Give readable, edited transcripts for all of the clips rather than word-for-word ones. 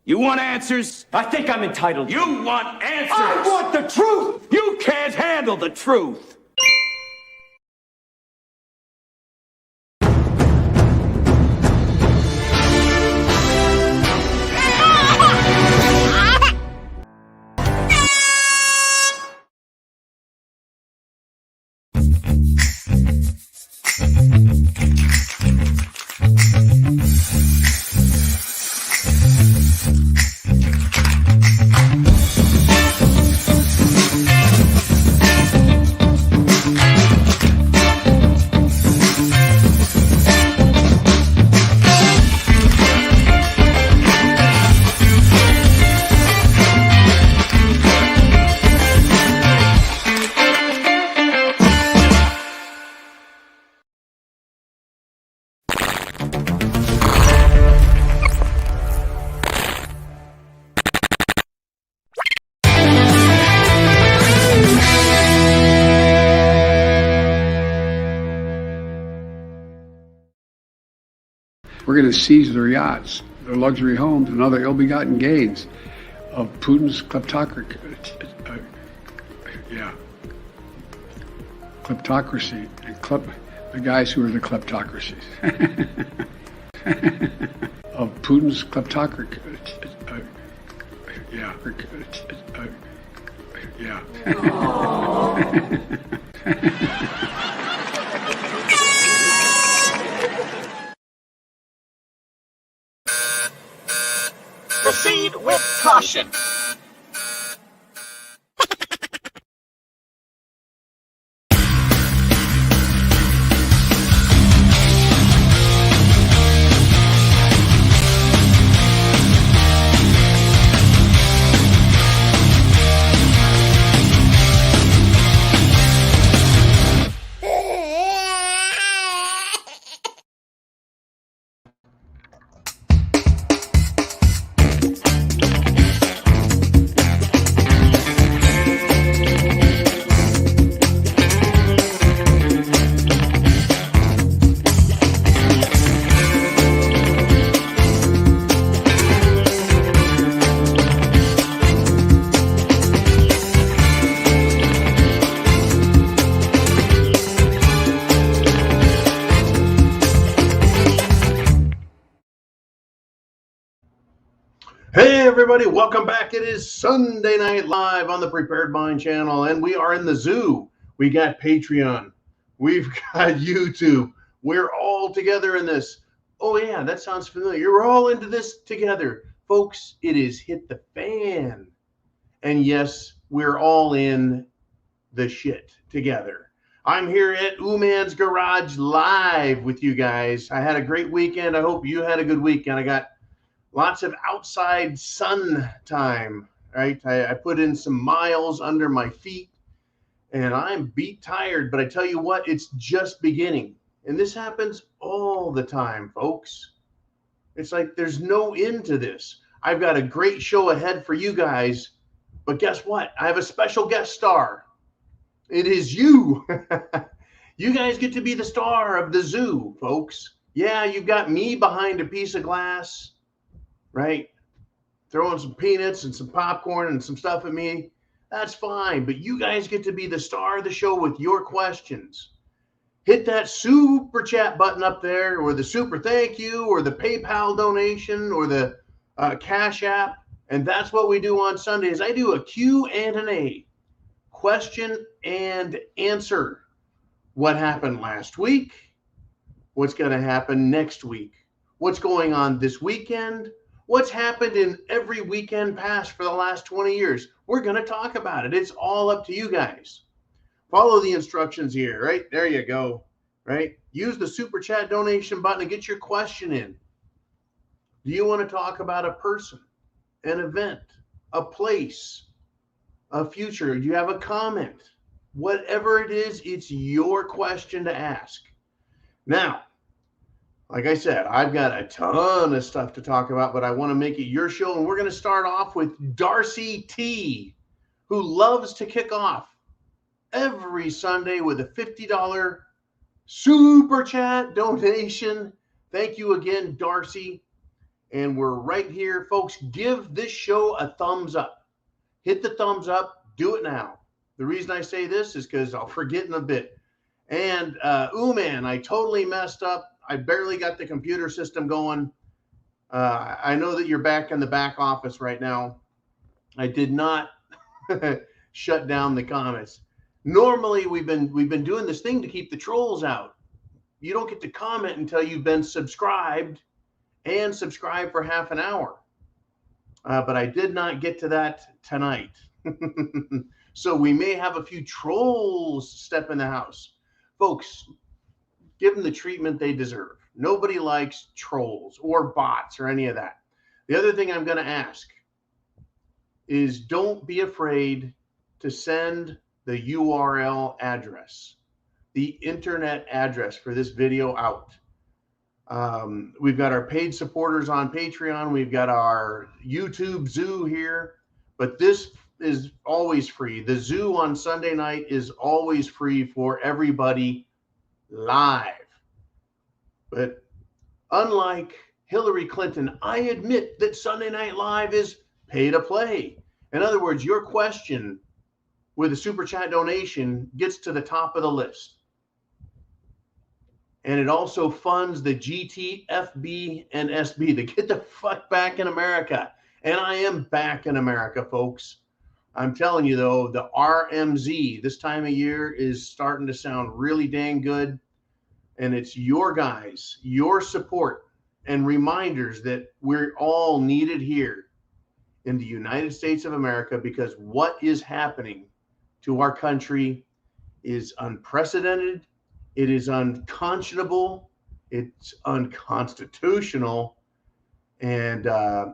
You want answers? I think I'm entitled. You want answers? I want the truth! You can't handle the truth! We're going to seize their yachts, their luxury homes, and other ill-begotten gains of Putin's kleptocracy. Kleptocracy. And the guys who are the kleptocracies. Of Putin's kleptocracy. Proceed with caution. Hey everybody, welcome back. It is Sunday Night Live on the Prepared Mind channel, and we are in the zoo. We got Patreon. We've got YouTube. We're all together in this. Oh yeah, that sounds familiar. We're all into this together. Folks, it is hit the fan. And yes, we're all in the shit together. I'm here at Uman's Garage live with you guys. I had a great weekend. I hope you had a good weekend. I got lots of outside sun time, right? I put in some miles under my feet and I'm beat tired, but I tell you what, it's just beginning. And this happens all the time, folks. It's like there's no end to this. I've got a great show ahead for you guys, but guess what? I have a special guest star. It is you. You guys get to be the star of the zoo, folks. Yeah, you've got me behind a piece of glass, right? Throwing some peanuts and some popcorn and some stuff at me. That's fine. But you guys get to be the star of the show with your questions. Hit that super chat button up there, or the super thank you, or the PayPal donation, or the Cash App. And that's what we do on Sundays. I do a Q&A, question and answer. What happened last week? What's going to happen next week? What's going on this weekend? What's happened in every weekend past for the last 20 years? We're going to talk about it. It's all up to you guys. Follow the instructions here, right? There you go, right? Use the super chat donation button and get your question in. Do you want to talk about a person, an event, a place, a future? Do you have a comment? Whatever it is, it's your question to ask. Now, like I said, I've got a ton of stuff to talk about, but I want to make it your show. And we're going to start off with Darcy T, who loves to kick off every Sunday with a $50 super chat donation. Thank you again, Darcy. and we're right here. Folks, give this show a thumbs up. Hit the thumbs up. Do it now. The reason I say this is because I'll forget in a bit. And man, I totally messed up. I barely got the computer system going. I know that you're back in the back office right now. I did not shut down the comments. Normally, we've been doing this thing to keep the trolls out. You don't get to comment until you've been subscribed and subscribed for half an hour. But I did not get to that tonight. So we may have a few trolls step in the house. Folks, give them the treatment they deserve. Nobody likes trolls or bots or any of that. The other thing I'm going to ask is don't be afraid to send the URL address, the internet address for this video out. We've got our paid supporters on Patreon. We've got our YouTube zoo here, but this is always free. The zoo on Sunday night is always free for everybody live. But unlike Hillary Clinton, I admit that Sunday Night Live is pay to play. In other words, your question with a super chat donation gets to the top of the list. And it also funds the GTFB and SB, the Get the Fuck Back in America. And I am back in America, folks. I'm telling you, though, the RMZ this time of year is starting to sound really dang good. And it's your guys, your support, and reminders that we're all needed here in the United States of America, because what is happening to our country is unprecedented. It is unconscionable. It's unconstitutional. And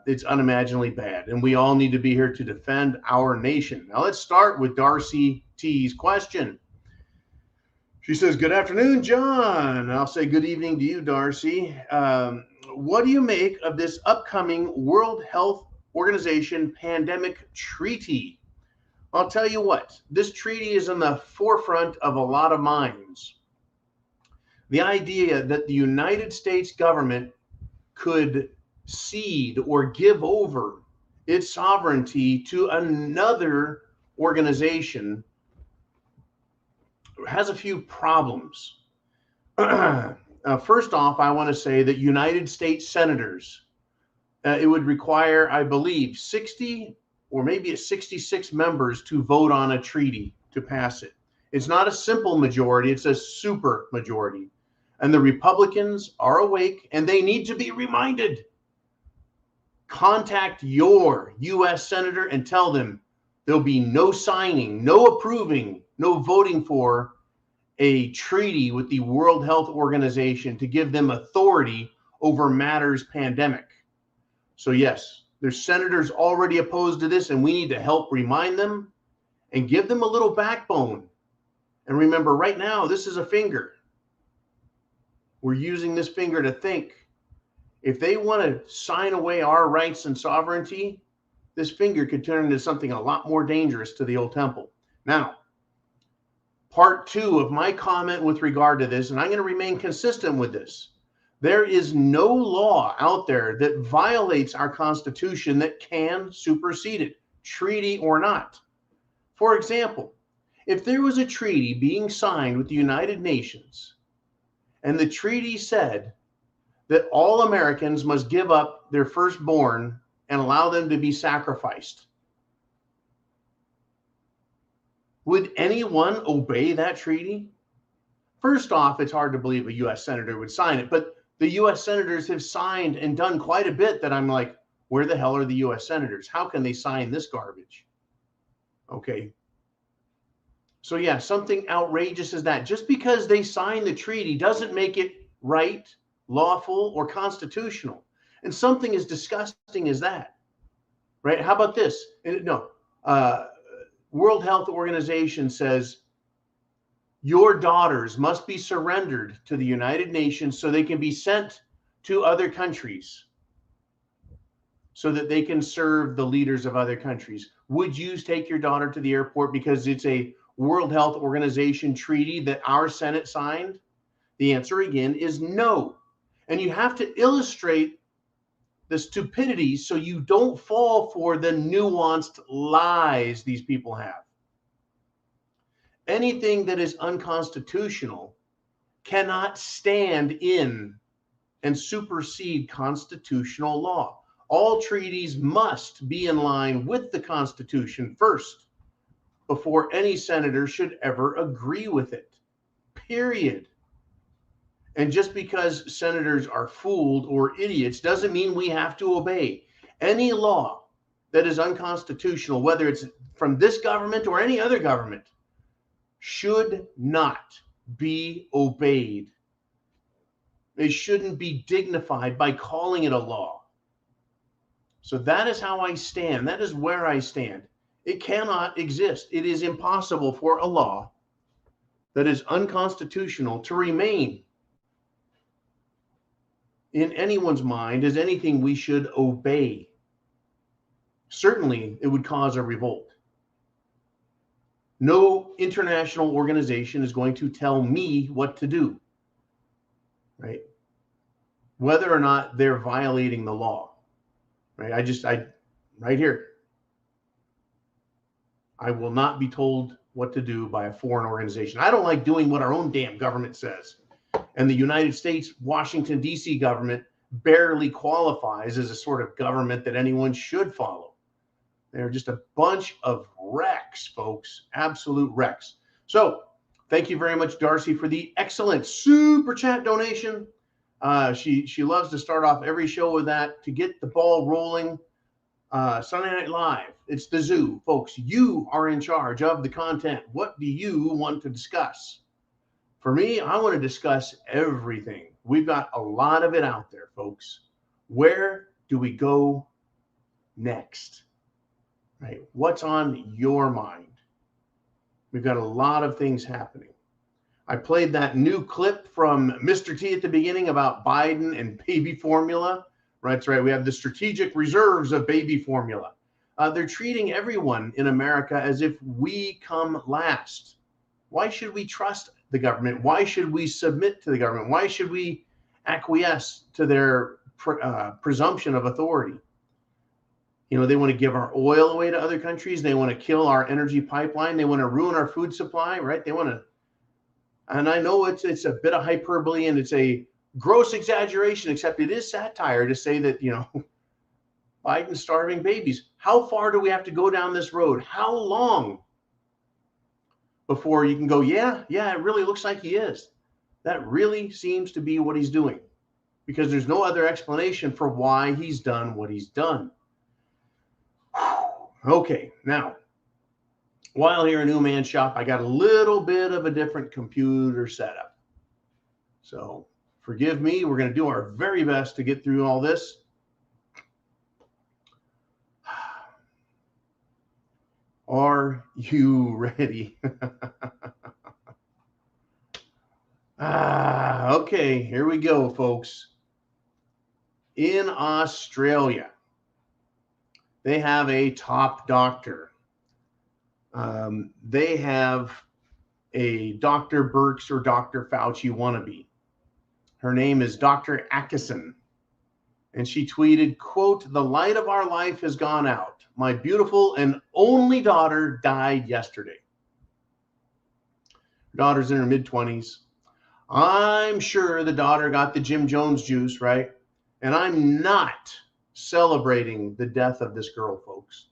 it's unimaginably bad. And we all need to be here to defend our nation. Now, let's start with Darcy T's question. She says, good afternoon, John. I'll say good evening to you, Darcy. What do you make of this upcoming World Health Organization pandemic treaty? I'll tell you what, this treaty is in the forefront of a lot of minds. The idea that the United States government could cede or give over its sovereignty to another organization has a few problems. First off, I want to say that United States senators, it would require, I believe, 60 or maybe it's 66 members to vote on a treaty to pass it. It's not a simple majority, it's a super majority. And the Republicans are awake and they need to be reminded. Contact your U.S. senator and tell them there'll be no signing, no approving, no voting for a treaty with the World Health Organization to give them authority over matters pandemic. So yes, there's senators already opposed to this, and we need to help remind them and give them a little backbone. And remember, right now, this is a finger. We're using this finger to think. If they want to sign away our rights and sovereignty, this finger could turn into something a lot more dangerous to the old temple. Now, part two of my comment with regard to this, and I'm going to remain consistent with this. There is no law out there that violates our Constitution that can supersede it, treaty or not. For example, if there was a treaty being signed with the United Nations, and the treaty said that all Americans must give up their firstborn and allow them to be sacrificed, would anyone obey that treaty? First off, it's hard to believe a U.S. senator would sign it, but the U.S. senators have signed and done quite a bit that I'm like, where the hell are the U.S. senators? How can they sign this garbage? Okay. So yeah, something outrageous as that. Just because they signed the treaty doesn't make it right, lawful, or constitutional. And something as disgusting as that, right? How about this? World Health Organization says your daughters must be surrendered to the United Nations so they can be sent to other countries so that they can serve the leaders of other countries. Would you take your daughter to the airport because it's a World Health Organization treaty that our Senate signed? The answer again is no. And you have to illustrate the stupidity so you don't fall for the nuanced lies these people have. Anything that is unconstitutional cannot stand in and supersede constitutional law. All treaties must be in line with the Constitution first before any senator should ever agree with it. Period. And just because senators are fooled or idiots doesn't mean we have to obey. Any law that is unconstitutional, whether it's from this government or any other government, should not be obeyed. It shouldn't be dignified by calling it a law. So that is how I stand. That is where I stand. It cannot exist. It is impossible for a law that is unconstitutional to remain in anyone's mind as anything we should obey. Certainly, it would cause a revolt. No international organization is going to tell me what to do, right? Whether or not they're violating the law, right? Right here, I will not be told what to do by a foreign organization. I don't like doing what our own damn government says. And the United States, Washington, D.C. government barely qualifies as a sort of government that anyone should follow. They're just a bunch of wrecks, folks, absolute wrecks. So thank you very much, Darcy, for the excellent super chat donation. She loves to start off every show with that to get the ball rolling. Sunday Night Live, it's the zoo, folks. You are in charge of the content. What do you want to discuss? For me, I want to discuss everything. We've got a lot of it out there, folks. Where do we go next? Right? What's on your mind? We've got a lot of things happening. I played that new clip from Mr. T at the beginning about Biden and baby formula. Right, that's right. We have the strategic reserves of baby formula. They're treating everyone in America as if we come last. Why should we trust the government? Why should we submit to the government? Why should we acquiesce to their presumption of authority? You know, they want to give our oil away to other countries. They want to kill our energy pipeline. They want to ruin our food supply, right? They want to, and I know it's a bit of hyperbole and it's a gross exaggeration, except it is satire to say that, you know, Biden's starving babies. How far do we have to go down this road? How long before you can go, yeah, it really looks like he is. That really seems to be what he's doing, because there's no other explanation for why he's done what he's done. Okay, now, while here in New Man Shop, I got a little bit of a different computer setup. So forgive me, we're going to do our very best to get through all this. Are you ready? Okay, here we go, folks. In Australia, they have a top doctor. They have a Dr. Birx or Dr. Fauci wannabe. Her name is Dr. Atkinson. And she tweeted, quote, "The light of our life has gone out. My beautiful and only daughter died yesterday." Her daughter's in her mid-20s. I'm sure the daughter got the Jim Jones juice, right? And I'm not celebrating the death of this girl, folks.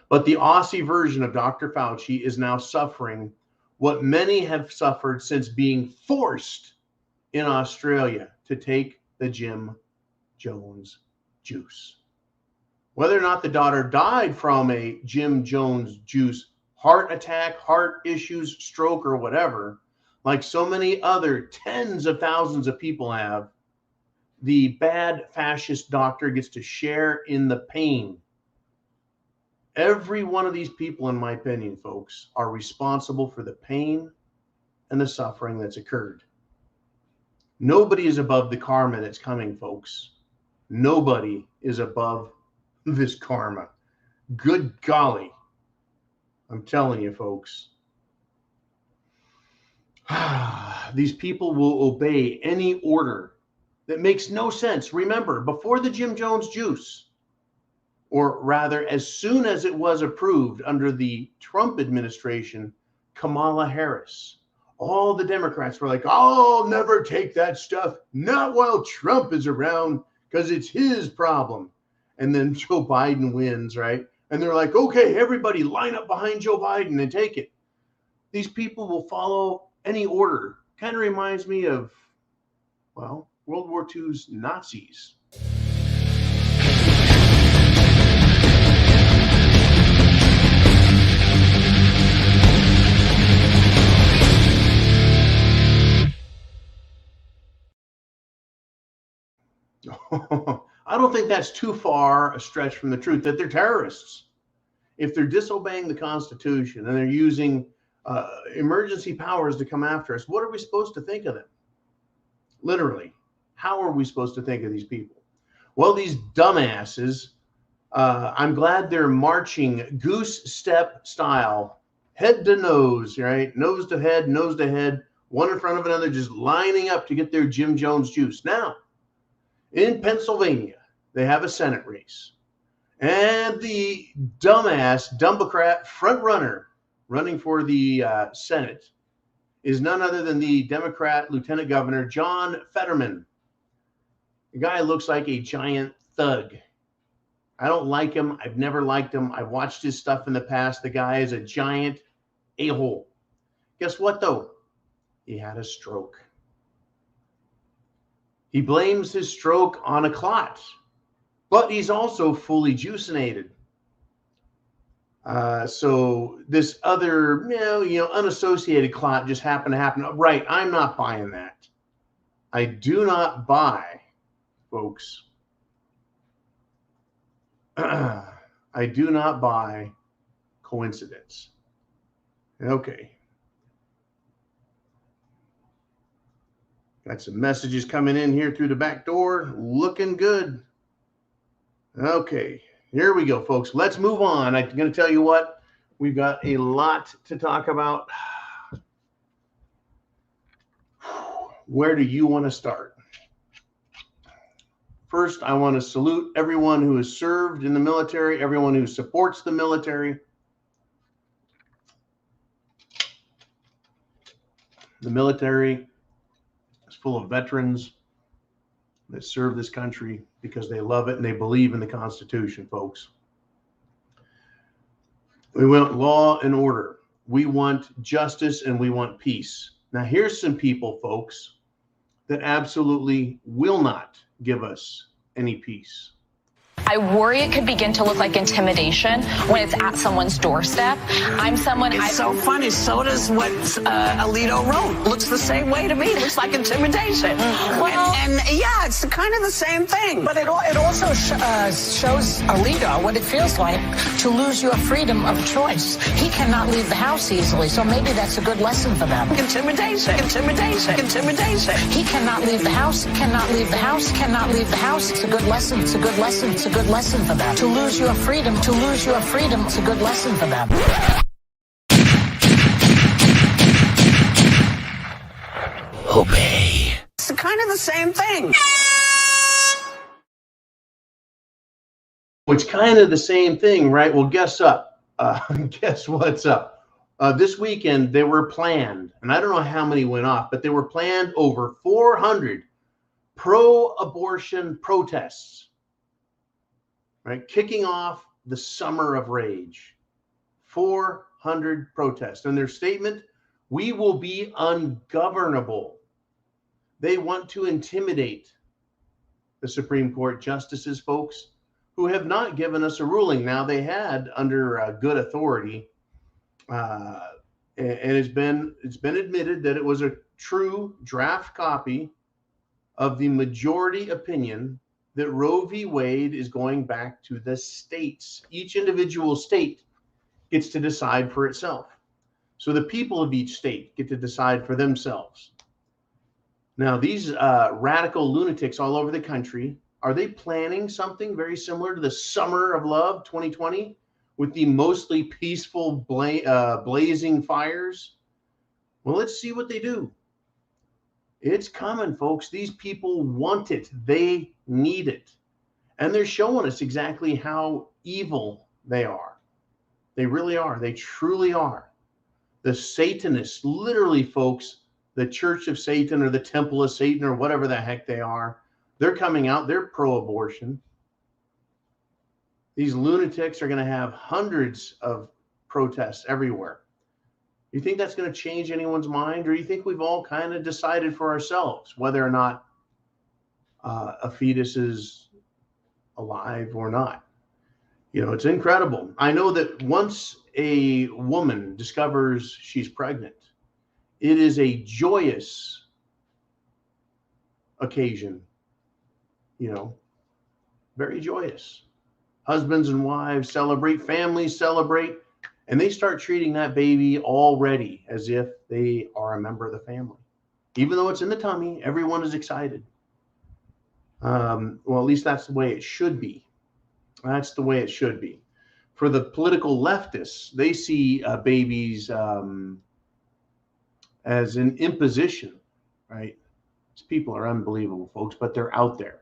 But the Aussie version of Dr. Fauci is now suffering what many have suffered since being forced in Australia to take the Jim Jones juice. Whether or not the daughter died from a Jim Jones juice heart attack, heart issues, stroke, or whatever, like so many other tens of thousands of people have, the bad fascist doctor gets to share in the pain. Every one of these people, in my opinion, folks, are responsible for the pain and the suffering that's occurred. Nobody is above the karma that's coming, folks. Nobody is above this karma. Good golly. I'm telling you, folks. These people will obey any order that makes no sense. Remember, before the Jim Jones juice, or rather, as soon as it was approved under the Trump administration, Kamala Harris, all the Democrats were like, "I'll never take that stuff, not while Trump is around, because it's his problem." And then Joe Biden wins, right? And they're like, "Okay, everybody line up behind Joe Biden and take it." These people will follow any order. Kind of reminds me of, well, World War II's Nazis. I don't think that's too far a stretch from the truth that they're terrorists. If they're disobeying the Constitution and they're using emergency powers to come after us, what are we supposed to think of them? Literally, how are we supposed to think of these people? Well, these dumbasses, I'm glad they're marching goose step style, head to nose, right? Nose to head, one in front of another, just lining up to get their Jim Jones juice. Now, in Pennsylvania, they have a Senate race. And the dumbass, Democrat front runner running for the Senate is none other than the Democrat Lieutenant Governor, John Fetterman. The guy looks like a giant thug. I don't like him. I've never liked him. I've watched his stuff in the past. The guy is a giant a-hole. Guess what, though? He had a stroke. He blames his stroke on a clot, but he's also fully juicinated. So this other, unassociated clot just happened to happen. Right, I'm not buying that. I do not buy, folks. I do not buy coincidence. Okay. Got some messages coming in here through the back door. Looking good. Okay, here we go, folks. Let's move on. I'm going to tell you what, we've got a lot to talk about. Where do you want to start? First, I want to salute everyone who has served in the military, everyone who supports the military. The military is full of veterans that serve this country because they love it and they believe in the Constitution, folks. We want law and order. We want justice and we want peace. Now, here's some people, folks, that absolutely will not give us any peace. I worry it could begin to look like intimidation when it's at someone's doorstep. I'm someone. It's so funny. So does what Alito wrote. Looks the same way to me. Looks like intimidation. Well, and yeah, it's kind of the same thing. But it also shows Alito what it feels like to lose your freedom of choice. He cannot leave the house easily, so maybe that's a good lesson for them. Intimidation. Intimidation. Intimidation. He cannot leave the house. Cannot leave the house. Cannot leave the house. It's a good lesson. It's a good lesson. It's a good lesson for them. To lose your freedom. To lose your freedom. It's a good lesson for them. Obey. It's kind of the same thing. It's kind of the same thing, right? Well, guess up. Guess what's up? This weekend, they were planned, and I don't know how many went off, but they were planned over 400 pro-abortion protests, right? Kicking off the summer of rage. 400 protests. And their statement, we will be ungovernable. They want to intimidate the Supreme Court justices, folks, who have not given us a ruling. Now, they had under good authority, and it's been admitted that it was a true draft copy of the majority opinion that Roe v. Wade is going back to the states. Each individual state gets to decide for itself. So the people of each state get to decide for themselves. Now, these radical lunatics all over the country, are they planning something very similar to the Summer of Love 2020 with the mostly peaceful blazing fires? Well, let's see what they do. It's coming, folks. These people want it. They need it. And they're showing us exactly how evil they are. They really are. They truly are. The Satanists, literally, folks, the Church of Satan or the Temple of Satan or whatever the heck they are, they're coming out. They're pro-abortion. These lunatics are going to have hundreds of protests everywhere. You think that's going to change anyone's mind? Or you think we've all kind of decided for ourselves whether or not a fetus is alive or not? You know, it's incredible. I know that once a woman discovers she's pregnant, it is a joyous occasion, you know, very joyous. Husbands and wives celebrate, families celebrate, and they start treating that baby already as if they are a member of the family. Even though it's in the tummy, everyone is excited. Well, at least that's the way it should be. That's the way it should be. For the political leftists, they see babies as an imposition, right? These people are unbelievable, folks, but they're out there.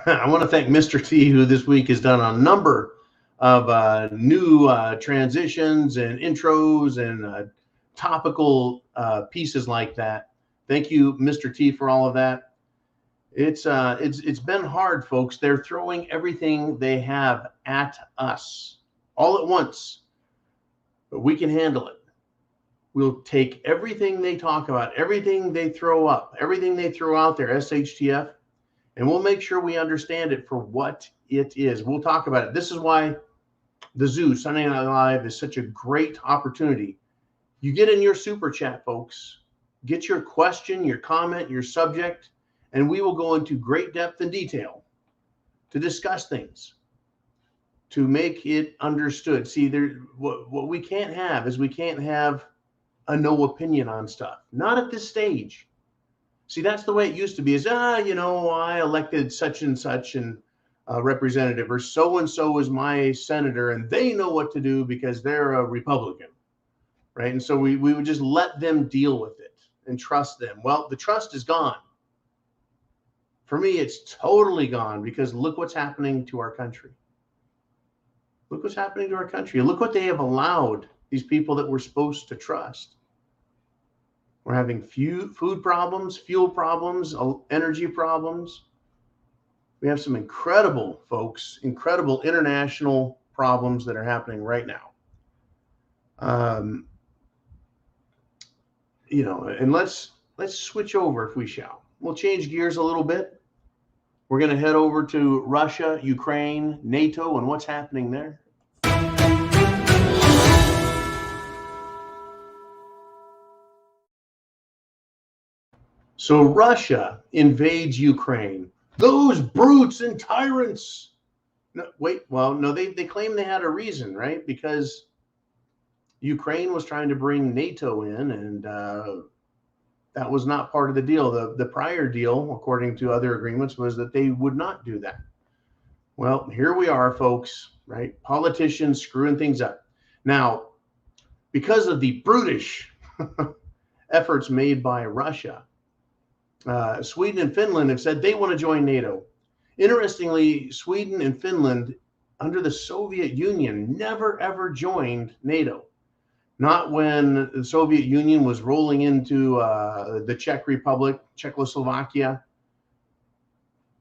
I want to thank Mr. T, who this week has done a number of new transitions and intros and topical pieces like that. Thank you, Mr. T, for all of that. It's been hard, folks. They're throwing everything they have at us all at once, but we can handle it. We'll take everything they talk about, everything they throw up, everything they throw out there, SHTF, and we'll make sure we understand it for what it is. We'll talk about it. This is why the Zoo, Sunday Night Live, is such a great opportunity. You get in your super chat, folks. Get your question, your comment, your subject, and we will go into great depth and detail to discuss things, to make it understood. See, what we can't have is we can't have a no opinion on stuff. Not at this stage. See, that's the way it used to be is, you know, I elected such and such and representative, or so-and-so is my senator, and they know what to do because they're a Republican, right? And so we would just let them deal with it and trust them. Well, the trust is gone. For me, it's totally gone because look what's happening to our country. Look what's happening to our country. Look what they have allowed these people that we're supposed to trust. We're having food problems, fuel problems, energy problems. We have some incredible, folks, incredible international problems that are happening right now. You know, and let's switch over if we shall. We'll change gears a little bit. We're going to head over to Russia, Ukraine, NATO, and what's happening there. So Russia invades Ukraine. Those brutes and tyrants. No, wait, well, no, they claim they had a reason, right? Because Ukraine was trying to bring NATO in, and that was not part of the deal. The prior deal, according to other agreements, was that they would not do that. Well, here we are, folks, right? Politicians screwing things up. Now, because of the brutish efforts made by Russia, Sweden and Finland have said they want to join NATO. Interestingly, Sweden and Finland, under the Soviet Union, never ever joined NATO. Not when the Soviet Union was rolling into the Czech Republic, Czechoslovakia.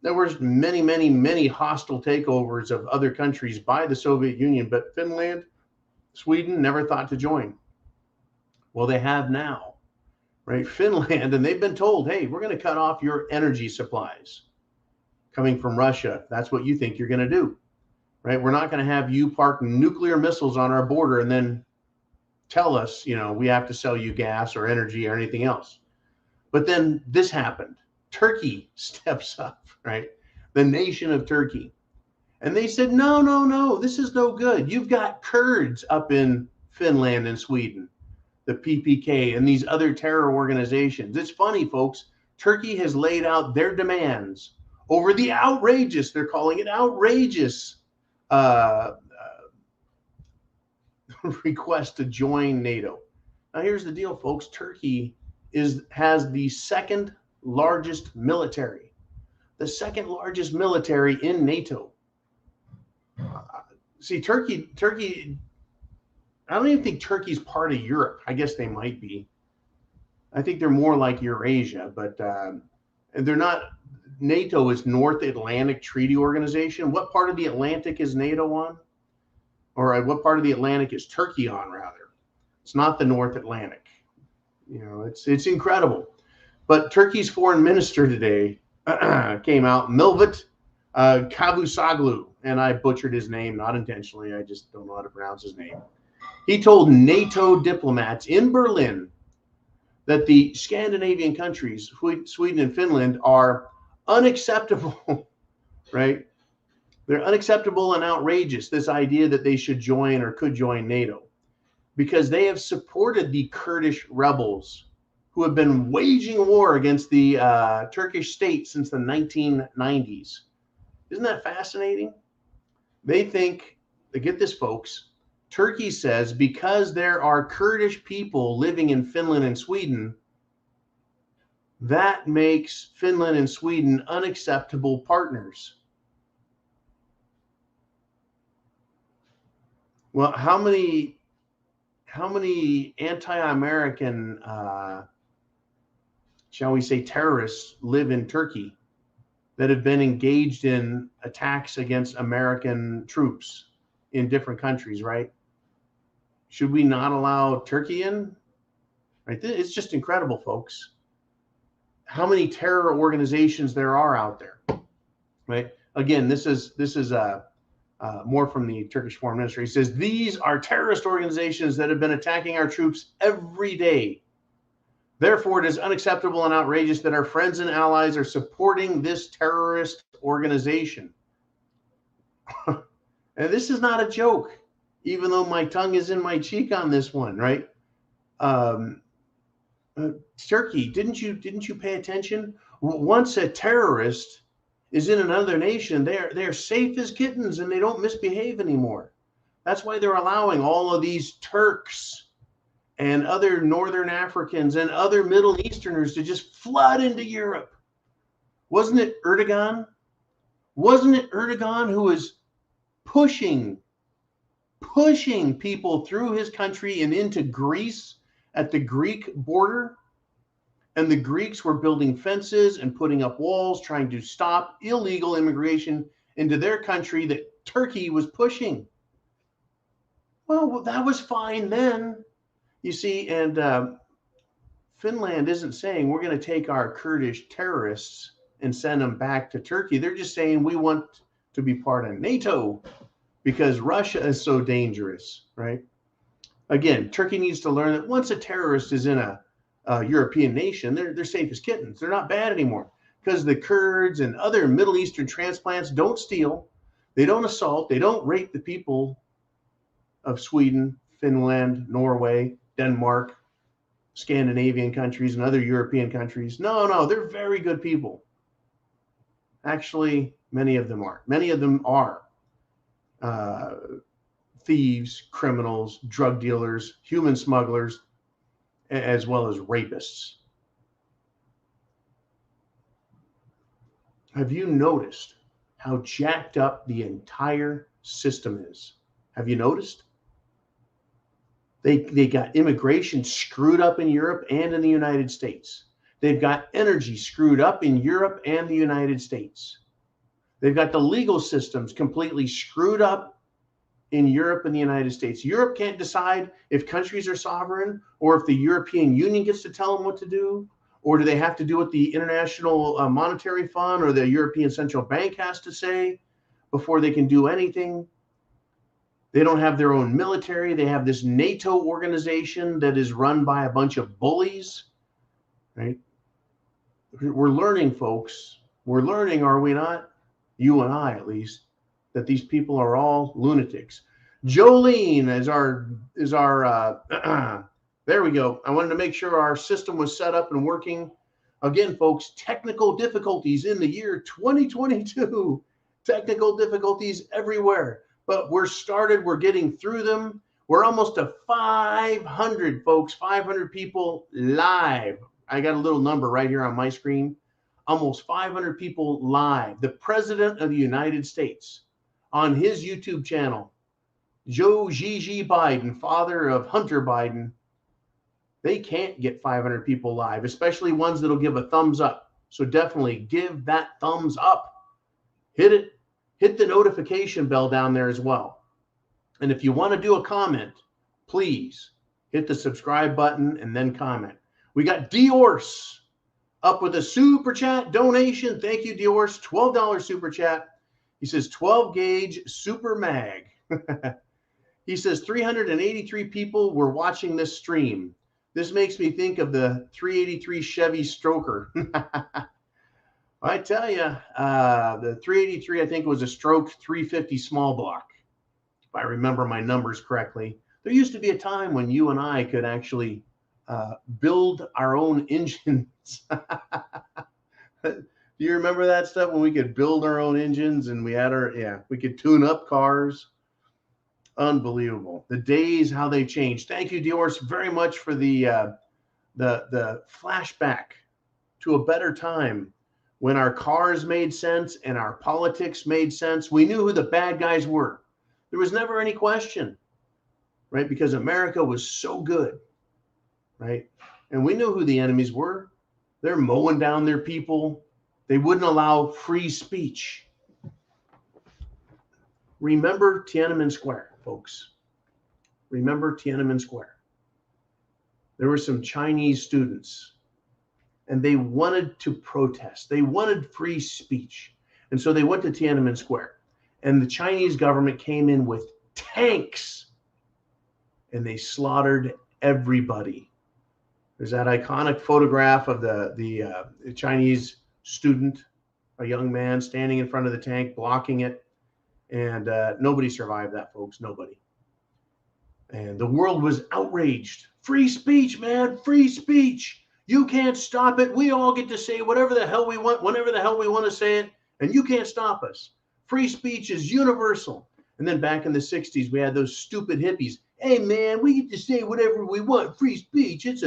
There was many, many, many hostile takeovers of other countries by the Soviet Union, but Finland, Sweden never thought to join. Well, they have now. Right, Finland, and they've been told, hey, we're going to cut off your energy supplies coming from Russia. That's what you think you're going to do, right? We're not going to have you park nuclear missiles on our border and then tell us, you know, we have to sell you gas or energy or anything else. But then this happened. Turkey steps up, right? the nation of Turkey. And they said, no, no, no, this is no good. You've got Kurds up in Finland and Sweden, the PPK and these other terror organizations. It's funny, folks. Turkey has laid out their demands over the outrageous, they're calling it outrageous, request to join NATO. Now, here's the deal, folks. Turkey has the second largest military, in NATO. See, Turkey, I don't even think Turkey's part of Europe. I guess they might be. I think they're more like Eurasia, but they're not. NATO is North Atlantic Treaty Organization. What part of the Atlantic is NATO on? Or what part of the Atlantic is Turkey on, rather? It's not the North Atlantic. You know, it's incredible. But Turkey's foreign minister today came out, Milvet Cavusoglu, and I butchered his name, not intentionally. I just don't know how to pronounce his name. He told NATO diplomats in Berlin that the Scandinavian countries, Sweden and Finland, are unacceptable, right? They're unacceptable and outrageous, this idea that they should join or could join NATO, because they have supported the Kurdish rebels who have been waging war against the Turkish state since the 1990s. Isn't that fascinating? They think, get this, folks, Turkey says because there are Kurdish people living in Finland and Sweden, that makes Finland and Sweden unacceptable partners. Well, how many anti-American, shall we say, terrorists live in Turkey that have been engaged in attacks against American troops in different countries, right? Should we not allow Turkey in? Right? It's just incredible, folks. How many terror organizations there are out there, right? Again, this is more from the Turkish Foreign Ministry. He says, these are terrorist organizations that have been attacking our troops every day. Therefore, it is unacceptable and outrageous that our friends and allies are supporting this terrorist organization. And this is not a joke, even though my tongue is in my cheek on this one, right? Turkey, didn't you pay attention? Once a terrorist is in another nation, they're safe as kittens and they don't misbehave anymore. That's why they're allowing all of these Turks and other Northern Africans and other Middle Easterners to just flood into Europe. Wasn't it Erdogan? Wasn't it Erdogan who was pushing people through his country and into Greece at the Greek border? And the Greeks were building fences and putting up walls, trying to stop illegal immigration into their country that Turkey was pushing. Well, that was fine then. You see, and Finland isn't saying we're going to take our Kurdish terrorists and send them back to Turkey. They're just saying we want to be part of NATO because Russia is so dangerous, right? Again, Turkey needs to learn that once a terrorist is in a European nation, they're safe as kittens. They're not bad anymore because the Kurds and other Middle Eastern transplants don't steal, they don't assault, they don't rape the people of Sweden, Finland, Norway, Denmark, Scandinavian countries, and other European countries. No, they're very good people. Actually, many of them are. Many of them are thieves, criminals, drug dealers, human smugglers, as well as rapists. Have you noticed how jacked up the entire system is? Have you noticed? They got immigration screwed up in Europe and in the United States. They've got energy screwed up in Europe and the United States. They've got the legal systems completely screwed up in Europe and the United States. Europe can't decide if countries are sovereign or if the European Union gets to tell them what to do, or do they have to do what the International Monetary Fund or the European Central Bank has to say before they can do anything. They don't have their own military. They have this NATO organization that is run by a bunch of bullies, right? We're learning, folks. We're learning, are we not? you and I at least, that these people are all lunatics. Jolene is our there we go. I wanted to make sure our system was set up and working. Again, folks, technical difficulties in the year 2022. Technical difficulties everywhere. But we're started. We're getting through them. We're almost to 500, folks. 500 people live. I got a little number right here on my screen. Almost 500 people live. The President of the United States on his YouTube channel, Joe Gigi Biden, father of Hunter Biden, they can't get 500 people live, especially ones that'll give a thumbs up. So definitely give that thumbs up. Hit it. Hit the notification bell down there as well. And if you want to do a comment, please hit the subscribe button and then comment. We got Diorce up with a super chat donation. Thank you, Diorce. $12 super chat. He says 12 gauge super mag. He says 383 people were watching this stream. This makes me think of the 383 Chevy Stroker. I tell you, the 383, I think, was a stroke 350 small block, if I remember my numbers correctly. There used to be a time when you and I could actually build our own engines. Do you remember that stuff when we could build our own engines and we had we could tune up cars? Unbelievable. The days, how they changed. Thank you, Diorce, very much for the flashback to a better time when our cars made sense and our politics made sense. We knew who the bad guys were. There was never any question, right? Because America was so good, right? And we knew who the enemies were. They're mowing down their people. They wouldn't allow free speech. Remember Tiananmen Square, folks. Remember Tiananmen Square. There were some Chinese students, and they wanted to protest. They wanted free speech. And so they went to Tiananmen Square. And the Chinese government came in with tanks, and they slaughtered everybody. There's that iconic photograph of the Chinese student, a young man standing in front of the tank, blocking it. And nobody survived that, folks. Nobody. And the world was outraged. Free speech, man. Free speech. You can't stop it. We all get to say whatever the hell we want, whenever the hell we want to say it. And you can't stop us. Free speech is universal. And then back in the 60s, we had those stupid hippies. Hey, man, we get to say whatever we want. Free speech. It's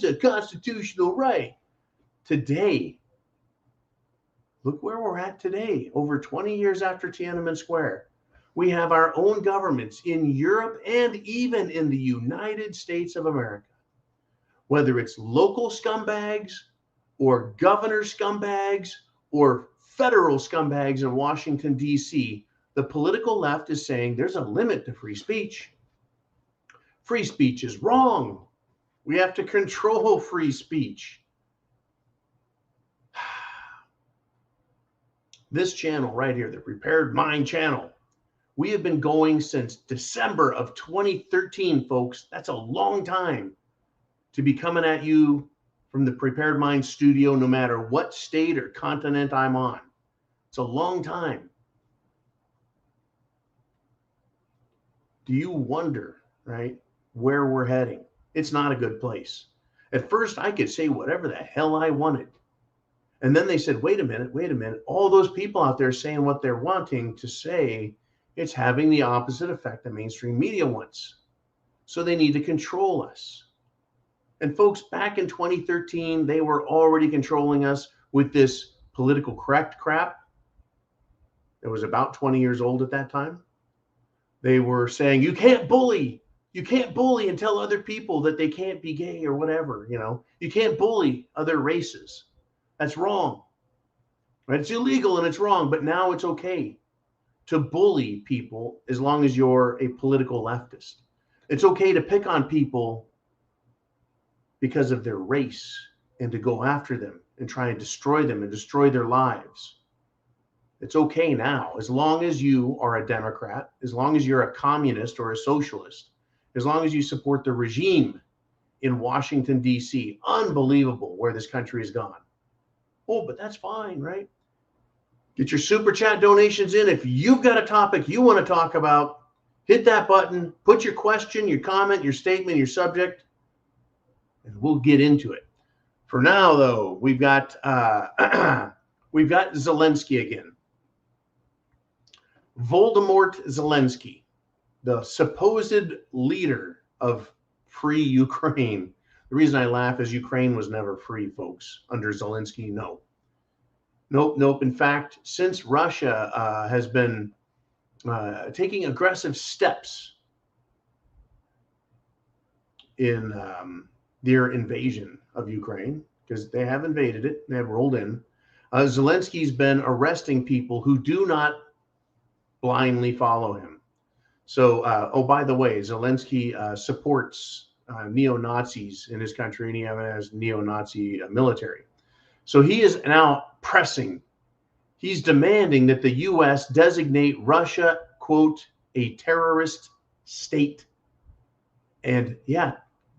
a constitutional right. Today, look where we're at today, over 20 years after Tiananmen Square. We have our own governments in Europe and even in the United States of America. Whether it's local scumbags or governor scumbags or federal scumbags in Washington, D.C., the political left is saying there's a limit to free speech. Free speech is wrong. We have to control free speech. This channel right here, the Prepared Mind channel, we have been going since December of 2013, folks. That's a long time to be coming at you from the Prepared Mind studio, no matter what state or continent I'm on. It's a long time. Do you wonder, right, where we're heading? It's not a good place. At first, I could say whatever the hell I wanted. And then they said, wait a minute. All those people out there saying what they're wanting to say, it's having the opposite effect that mainstream media wants. So they need to control us. And folks, back in 2013, they were already controlling us with this political correct crap. It was about 20 years old at that time. They were saying, you can't bully. You can't bully and tell other people that they can't be gay or whatever, you know. You can't bully other races. That's wrong. Right? It's illegal and it's wrong, but now it's okay to bully people as long as you're a political leftist. It's okay to pick on people because of their race and to go after them and try and destroy them and destroy their lives. It's okay now, as long as you are a Democrat, as long as you're a communist or a socialist, as long as you support the regime in Washington, D.C. Unbelievable where this country has gone. Oh, but that's fine, right? Get your super chat donations in. If you've got a topic you want to talk about, hit that button, put your question, your comment, your statement, your subject, and we'll get into it. For now, though, we've got Zelenskyy again. Voldemort Zelenskyy, the supposed leader of free Ukraine. The reason I laugh is Ukraine was never free, folks. Under Zelenskyy, no. Nope. In fact, since Russia has been taking aggressive steps in their invasion of Ukraine, because they have invaded it, they have rolled in, Zelensky's been arresting people who do not blindly follow him. So, oh, by the way, Zelenskyy supports neo-Nazis in his country, and he has neo-Nazi military. So he is now pressing. He's demanding that the U.S. designate Russia, quote, a terrorist state. And yeah,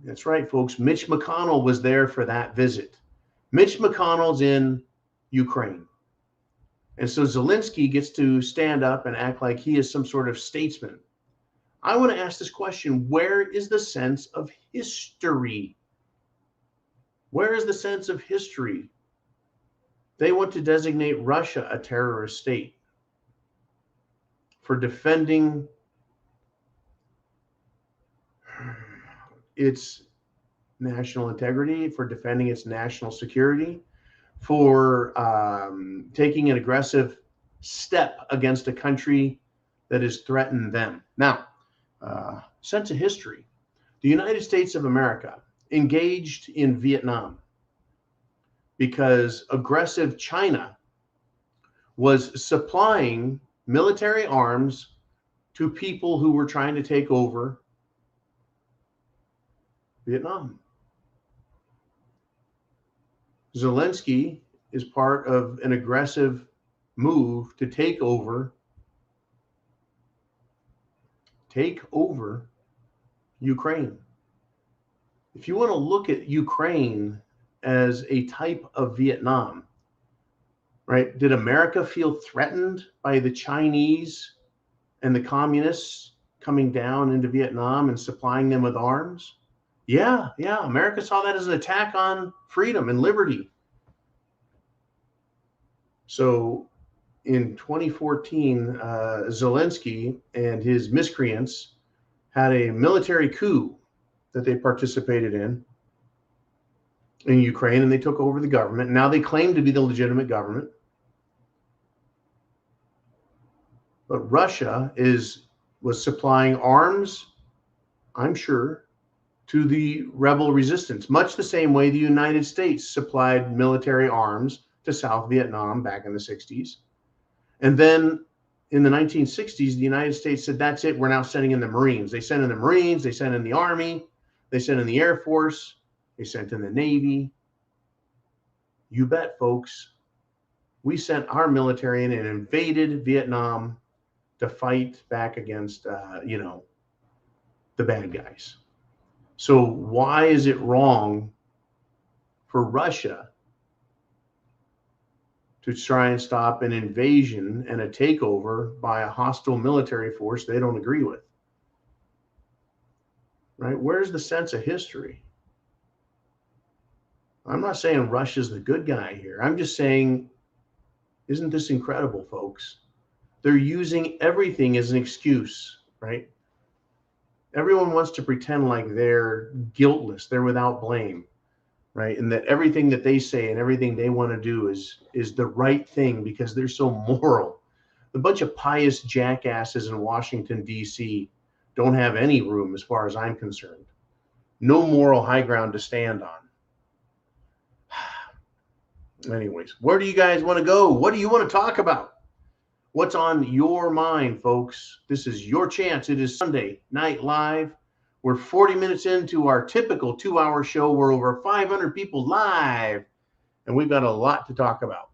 that's right, folks. Mitch McConnell was there for that visit. Mitch McConnell's in Ukraine. And so Zelenskyy gets to stand up and act like he is some sort of statesman. I want to ask this question: where is the sense of history? Where is the sense of history? They want to designate Russia a terrorist state for defending its national integrity, for defending its national security, for taking an aggressive step against a country that has threatened them. Now, sense of history. The United States of America engaged in Vietnam because aggressive China was supplying military arms to people who were trying to take over Vietnam. Zelenskyy is part of an aggressive move to take over Ukraine. If you want to look at Ukraine as a type of Vietnam, right? Did America feel threatened by the Chinese and the communists coming down into Vietnam and supplying them with arms? Yeah. America saw that as an attack on freedom and liberty. So in 2014, Zelenskyy and his miscreants had a military coup that they participated in Ukraine, and they took over the government. Now they claim to be the legitimate government. But Russia was supplying arms, I'm sure, to the rebel resistance, much the same way the United States supplied military arms to South Vietnam back in the 60s. And then in the 1960s, the United States said, that's it, we're now sending in the Marines. They sent in the Marines, they sent in the Army, they sent in the Air Force, they sent in the Navy. You bet, folks. We sent our military in and invaded Vietnam to fight back against, the bad guys. So why is it wrong for Russia to try and stop an invasion and a takeover by a hostile military force they don't agree with? Right? Where's the sense of history? I'm not saying Russia's the good guy here. I'm just saying, isn't this incredible, folks? They're using everything as an excuse, right? Everyone wants to pretend like they're guiltless, they're without blame, right? And that everything that they say and everything they want to do is the right thing because they're so moral. A bunch of pious jackasses in Washington, D.C. don't have any room as far as I'm concerned. No moral high ground to stand on. Anyways, where do you guys want to go? What do you want to talk about? What's on your mind, folks? This is your chance. It is Sunday Night Live. We're 40 minutes into our typical 2-hour show. We're over 500 people live, and we've got a lot to talk about.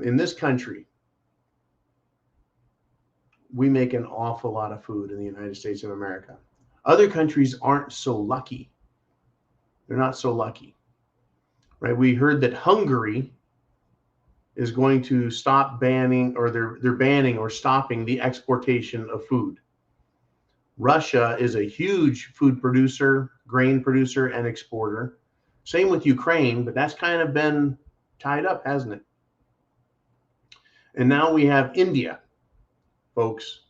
In this country, we make an awful lot of food in the United States of America. Other countries aren't so lucky. They're not so lucky. right? We heard that Hungary is going to stop banning, or they're banning or stopping the exportation of food. Russia is a huge food producer, grain producer, and exporter. Same with Ukraine, but that's kind of been tied up, hasn't it? And now we have India, folks.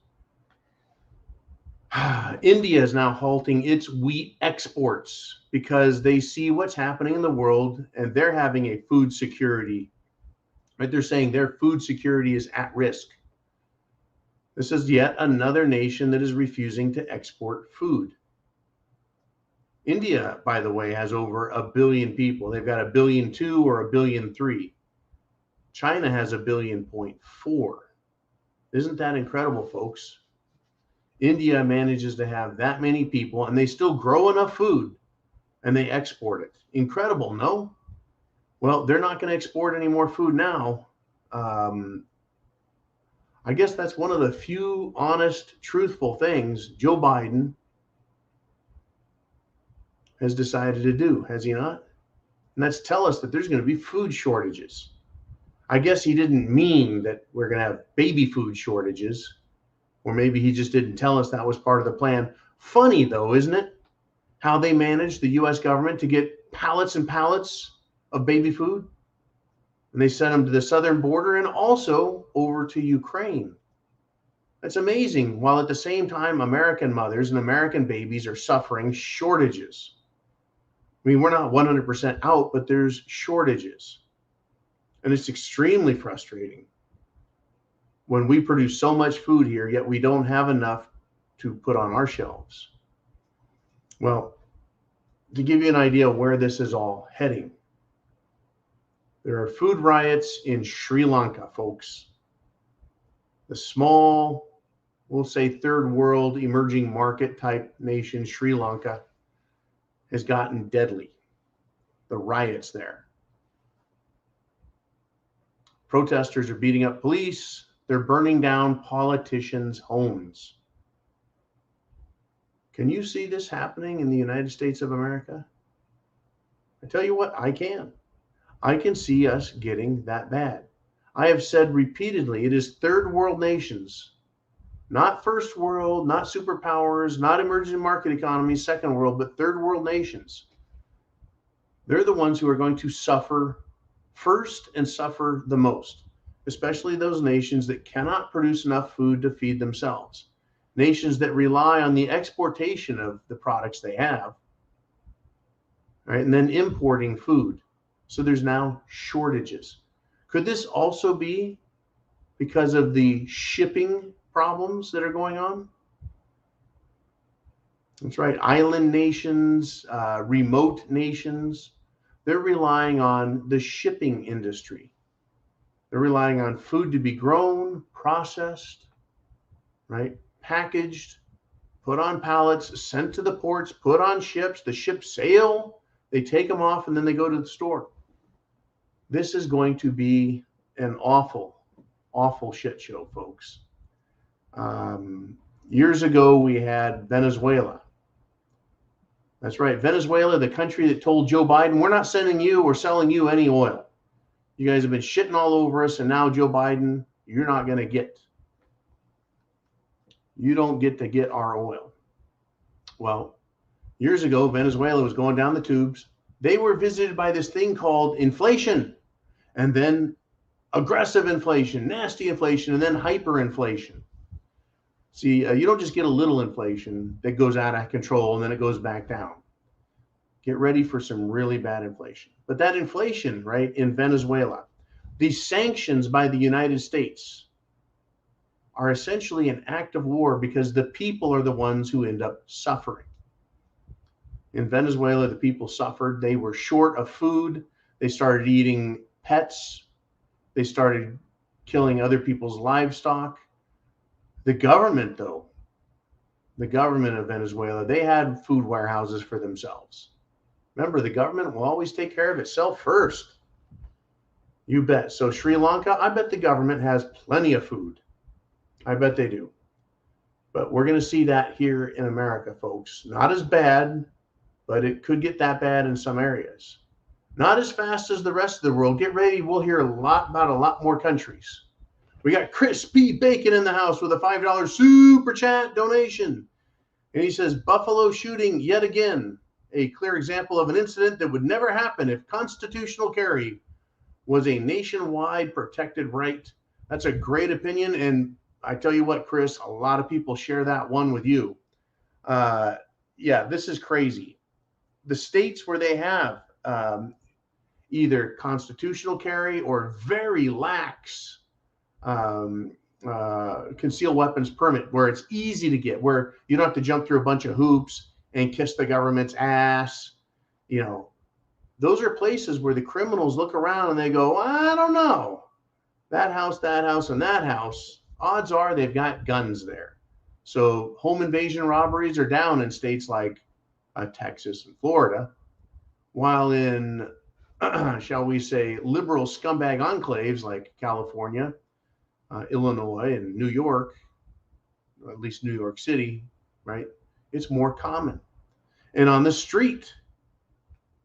India is now halting its wheat exports because they see what's happening in the world, and they're having a food security, right? They're saying their food security is at risk. This is yet another nation that is refusing to export food. India, by the way, has over 1 billion people. They've got 1.2 billion or 1.3 billion. China has 1.4 billion. Isn't that incredible, folks? India manages to have that many people, and they still grow enough food, and they export it. Incredible, no? Well, they're not going to export any more food now. I guess that's one of the few honest, truthful things Joe Biden has decided to do, has he not? And that's tell us that there's going to be food shortages. I guess he didn't mean that we're going to have baby food shortages, or maybe he just didn't tell us that was part of the plan. Funny, though, isn't it? How they managed, the U.S. government, to get pallets and pallets of baby food. And they sent them to the southern border and also over to Ukraine. That's amazing. While at the same time, American mothers and American babies are suffering shortages. I mean, we're not 100% out, but there's shortages. And it's extremely frustrating when we produce so much food here, yet we don't have enough to put on our shelves. Well, to give you an idea of where this is all heading, there are food riots in Sri Lanka, folks. The small, we'll say third world emerging market type nation, Sri Lanka, has gotten deadly. The riots there. Protesters are beating up police. They're burning down politicians' homes. Can you see this happening in the United States of America? I tell you what, I can. I can see us getting that bad. I have said repeatedly, it is third world nations, not first world, not superpowers, not emerging market economies, second world, but third world nations. They're the ones who are going to suffer first and suffer the most, especially those nations that cannot produce enough food to feed themselves. Nations that rely on the exportation of the products they have, right, and then importing food. So there's now shortages. Could this also be because of the shipping problems that are going on? That's right. Island nations, remote nations, they're relying on the shipping industry. They're relying on food to be grown, processed, right, packaged, put on pallets, sent to the ports, put on ships. The ships sail, they take them off, and then they go to the store. This is going to be an awful, awful shit show, folks. Years ago, we had Venezuela. That's right, Venezuela, the country that told Joe Biden, we're not sending you or selling you any oil. You guys have been shitting all over us, and now Joe Biden, you're not going to get. You don't get to get our oil. Well, years ago, Venezuela was going down the tubes. They were visited by this thing called inflation, and then aggressive inflation, nasty inflation, and then hyperinflation. See, you don't just get a little inflation that goes out of control and then it goes back down. Get ready for some really bad inflation. But that inflation, right, in Venezuela, these sanctions by the United States are essentially an act of war because the people are the ones who end up suffering. In Venezuela, the people suffered. They were short of food. They started eating pets. They started killing other people's livestock. The government, though, the government of Venezuela, they had food warehouses for themselves. Remember, the government will always take care of itself first. You bet. So Sri Lanka, I bet the government has plenty of food. I bet they do. But we're going to see that here in America, folks. Not as bad, but it could get that bad in some areas. Not as fast as the rest of the world. Get ready. We'll hear a lot about a lot more countries. We got Crispy Bacon in the house with a $5 super chat donation. And he says, Buffalo shooting yet again. A clear example of an incident that would never happen if constitutional carry was a nationwide protected right. That's a great opinion. And I tell you what, Chris, a lot of people share that one with you. Yeah, this is crazy. The states where they have either constitutional carry or very lax concealed weapons permit, where it's easy to get, where you don't have to jump through a bunch of hoops and kiss the government's ass. You know, those are places where the criminals look around and they go, I don't know, that house, and that house, odds are they've got guns there. So home invasion robberies are down in states like Texas and Florida, while in, shall we say, liberal scumbag enclaves like California, Illinois, and New York, or at least New York City, right? It's more common. And on the street,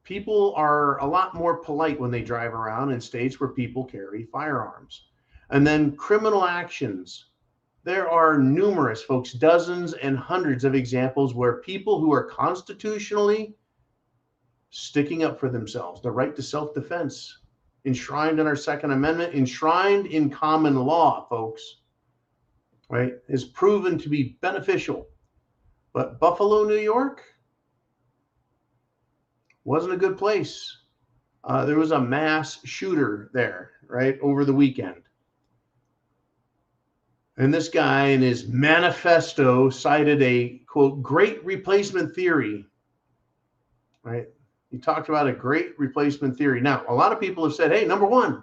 people are a lot more polite when they drive around in states where people carry firearms. And then criminal actions. There are numerous, folks, dozens and hundreds of examples where people who are constitutionally sticking up for themselves, the right to self-defense, enshrined in our Second Amendment, enshrined in common law, folks, right, is proven to be beneficial. But Buffalo, New York, wasn't a good place. There was a mass shooter there, right, over the weekend. And this guy in his manifesto cited a, quote, great replacement theory, right? He talked about a great replacement theory. Now, a lot of people have said, hey, number one,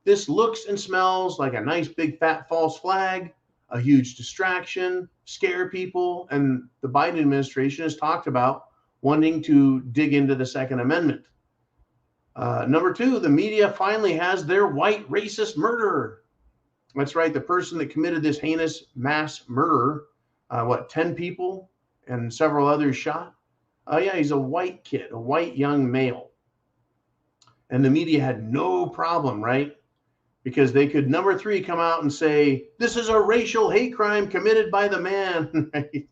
this looks and smells like a nice big fat false flag, a huge distraction, scare people. And the Biden administration has talked about wanting to dig into the Second Amendment. Number two, the media finally has their white racist murderer. That's right, the person that committed this heinous mass murder, 10 people and several others shot? Oh yeah, he's a white kid, a white young male. And the media had no problem, right? Because they could, number three, come out and say, this is a racial hate crime committed by the man, right?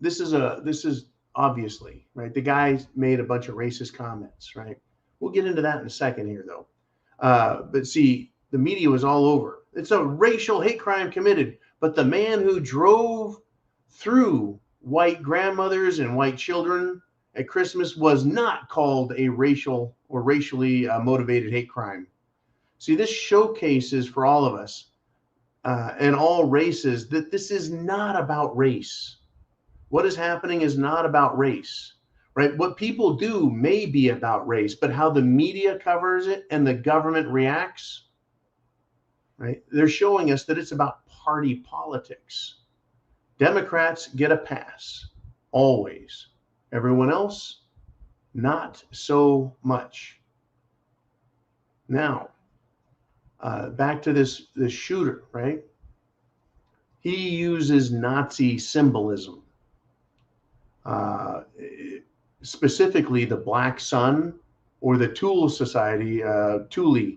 This is obviously, right? The guy made a bunch of racist comments, right? We'll get into that in a second here, though. But see, the media was all over. It's a racial hate crime committed. But the man who drove through white grandmothers and white children at Christmas was not called a racial or racially motivated hate crime. See, this showcases for all of us and all races that this is not about race. What is happening is not about race. Right? What people do may be about race, but how the media covers it and the government reacts, right? They're showing us that it's about party politics. Democrats get a pass, always. Everyone else, not so much. Now, back to this shooter, right? He uses Nazi symbolism. Specifically the Black Sun or the Thule Society, Thule.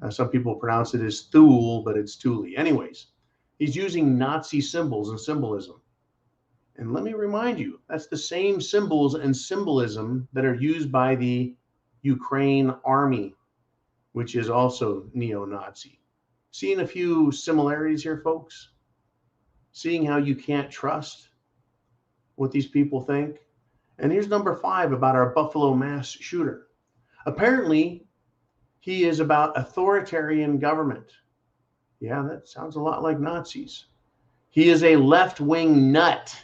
Some people pronounce it as Thule, but it's Thule. Anyways, he's using Nazi symbols and symbolism. And let me remind you, that's the same symbols and symbolism that are used by the Ukraine army, which is also neo-Nazi. Seeing a few similarities here, folks? Seeing how you can't trust what these people think? And here's number 5 about our Buffalo mass shooter. Apparently, he is about authoritarian government. Yeah, that sounds a lot like Nazis. He is a left-wing nut.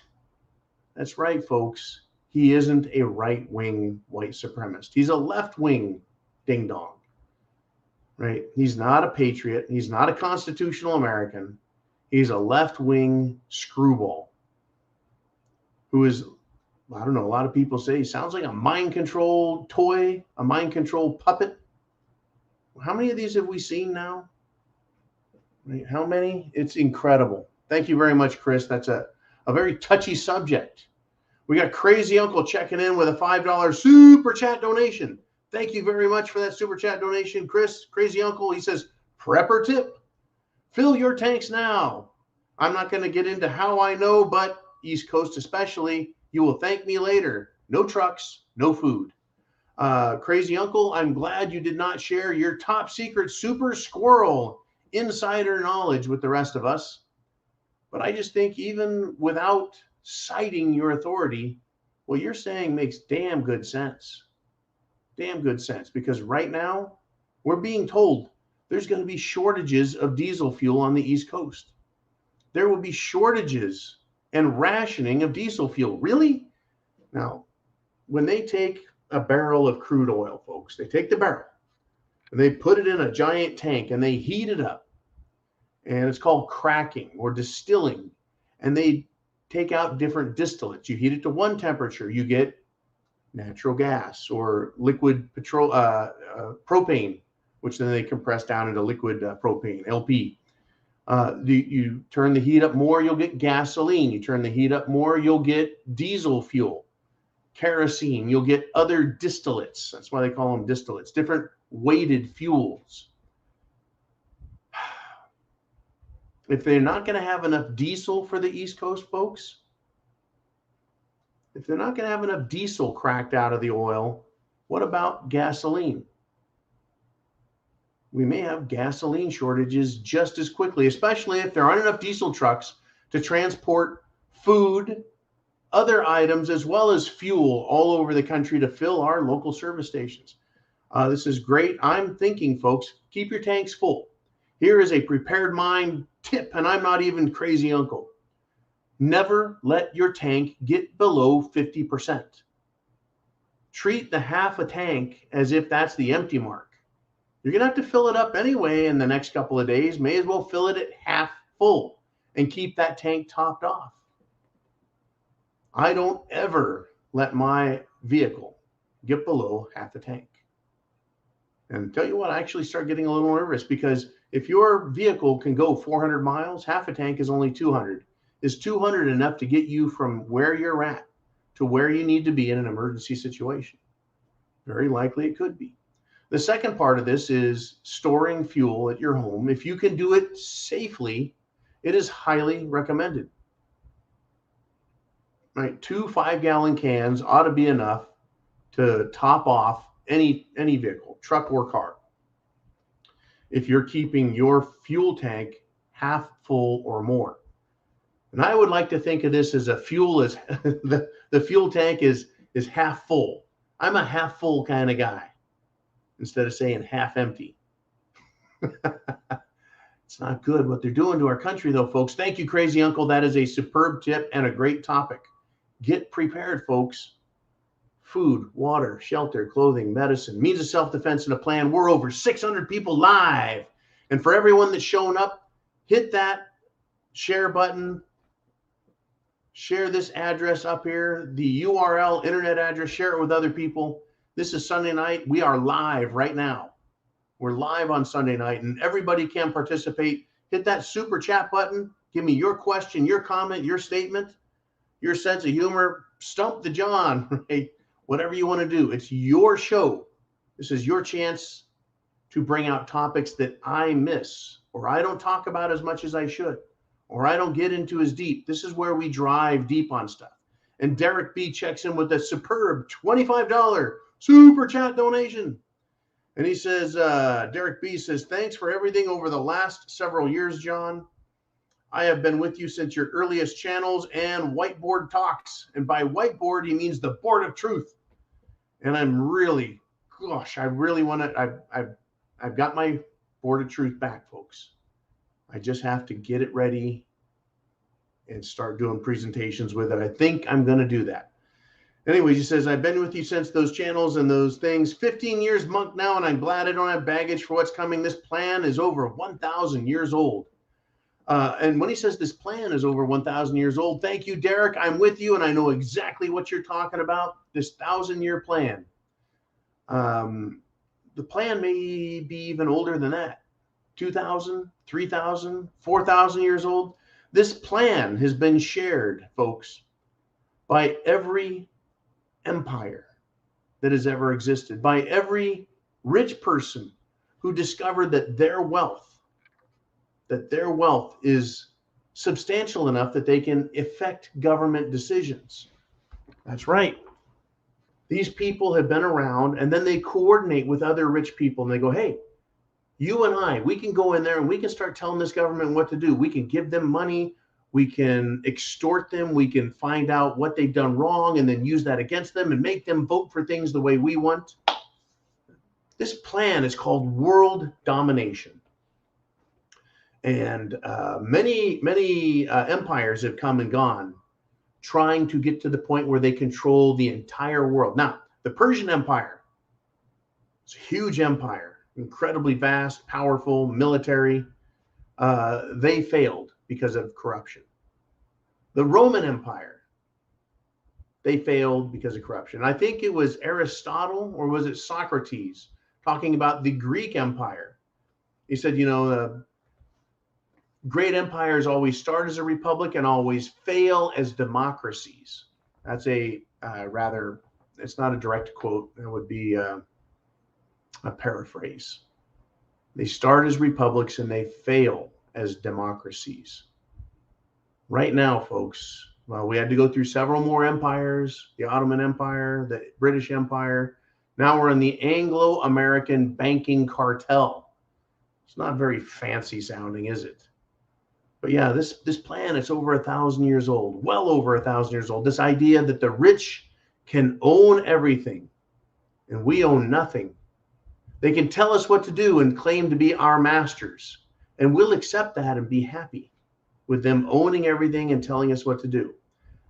That's right, folks. He isn't a right-wing white supremacist. He's a left-wing ding-dong, right? He's not a patriot. He's not a constitutional American. He's a left-wing screwball who is, I don't know, a lot of people say he sounds like a mind-controlled toy, a mind-controlled puppet. How many of these have we seen now? How many? It's incredible. Thank you very much, Chris. That's a very touchy subject. We got Crazy Uncle checking in with a $5 super chat donation. Thank you very much for that super chat donation, Chris. Crazy Uncle, he says, prepper tip, fill your tanks now. I'm not going to get into how I know, but East Coast especially, you will thank me later. No trucks, no food. Crazy Uncle, I'm glad you did not share your top secret super squirrel insider knowledge with the rest of us. But I just think even without citing your authority, what you're saying makes damn good sense. Damn good sense, because right now we're being told there's going to be shortages of diesel fuel on the East Coast. There will be shortages and rationing of diesel fuel. Really? Now, when they take a barrel of crude oil, folks, they take the barrel and they put it in a giant tank and they heat it up. And it's called cracking or distilling. And they take out different distillates. You heat it to one temperature, you get natural gas or liquid propane, which then they compress down into liquid propane, LP. You turn the heat up more, you'll get gasoline. You turn the heat up more, you'll get diesel fuel, kerosene. You'll get other distillates. That's why they call them distillates, different weighted fuels. If they're not going to have enough diesel for the East Coast, folks, if they're not going to have enough diesel cracked out of the oil, what about gasoline? We may have gasoline shortages just as quickly, especially if there aren't enough diesel trucks to transport food, other items, as well as fuel all over the country to fill our local service stations. This is great. I'm thinking, folks, keep your tanks full. Here is a prepared mind tip, and I'm not even Crazy Uncle. Never let your tank get below 50%. Treat the half a tank as if that's the empty mark. You're going to have to fill it up anyway in the next couple of days. May as well fill it at half full and keep that tank topped off. I don't ever let my vehicle get below half a tank. And tell you what, I actually start getting a little nervous, because if your vehicle can go 400 miles, half a tank is only 200. Is 200 enough to get you from where you're at to where you need to be in an emergency situation? Very likely it could be. The second part of this is storing fuel at your home. If you can do it safely, it is highly recommended. Right, 2 5-gallon cans ought to be enough to top off any vehicle, truck or car, if you're keeping your fuel tank half full or more. And I would like to think of this as the fuel tank is half full. I'm a half full kind of guy instead of saying half empty. It's not good what they're doing to our country, though, folks. Thank you, Crazy Uncle. That is a superb tip and a great topic. Get prepared, folks. Food, water, shelter, clothing, medicine, means of self-defense, and a plan. We're over 600 people live. And for everyone that's shown up, hit that share button. Share this address up here, the URL, internet address. Share it with other people. This is Sunday night. We are live right now. We're live on Sunday night, and everybody can participate. Hit that super chat button. Give me your question, your comment, your statement, your sense of humor. Stump the John, right? Whatever you want to do. It's your show. This is your chance to bring out topics that I miss, or I don't talk about as much as I should, or I don't get into as deep. This is where we drive deep on stuff. And Derek B checks in with a superb $25 super chat donation. And he says, Derek B says, thanks for everything over the last several years, John. I have been with you since your earliest channels and whiteboard talks. And by whiteboard, he means the board of truth. And I'm really, gosh, I really want to, I've got my board of truth back, folks. I just have to get it ready and start doing presentations with it. I think I'm going to do that. Anyways, he says, I've been with you since those channels and those things. 15 years monk now, and I'm glad I don't have baggage for what's coming. This plan is over 1,000 years old. And when he says this plan is over 1,000 years old, thank you, Derek. I'm with you, and I know exactly what you're talking about, this 1,000-year plan. The plan may be even older than that, 2,000, 3,000, 4,000 years old. This plan has been shared, folks, by every empire that has ever existed, by every rich person who discovered that their wealth is substantial enough that they can affect government decisions. That's right. These people have been around, and then they coordinate with other rich people, and they go, hey, you and I, we can go in there and we can start telling this government what to do. We can give them money. We can extort them. We can find out what they've done wrong and then use that against them and make them vote for things the way we want. This plan is called world domination. And many empires have come and gone trying to get to the point where they control the entire world. Now, the Persian Empire, it's a huge empire, incredibly vast, powerful, military. They failed because of corruption. The Roman Empire, they failed because of corruption. I think it was Aristotle, or was it Socrates, talking about the Greek Empire. He said, great empires always start as a republic and always fail as democracies. That's a it's not a direct quote. It would be a paraphrase. They start as republics and they fail as democracies. Right now, folks, well, we had to go through several more empires, the Ottoman Empire, the British Empire. Now we're in the Anglo-American banking cartel. It's not very fancy sounding, is it? But yeah, this plan, it's over 1,000 years old, well over 1,000 years old. This idea that the rich can own everything and we own nothing. They can tell us what to do and claim to be our masters. And we'll accept that and be happy with them owning everything and telling us what to do.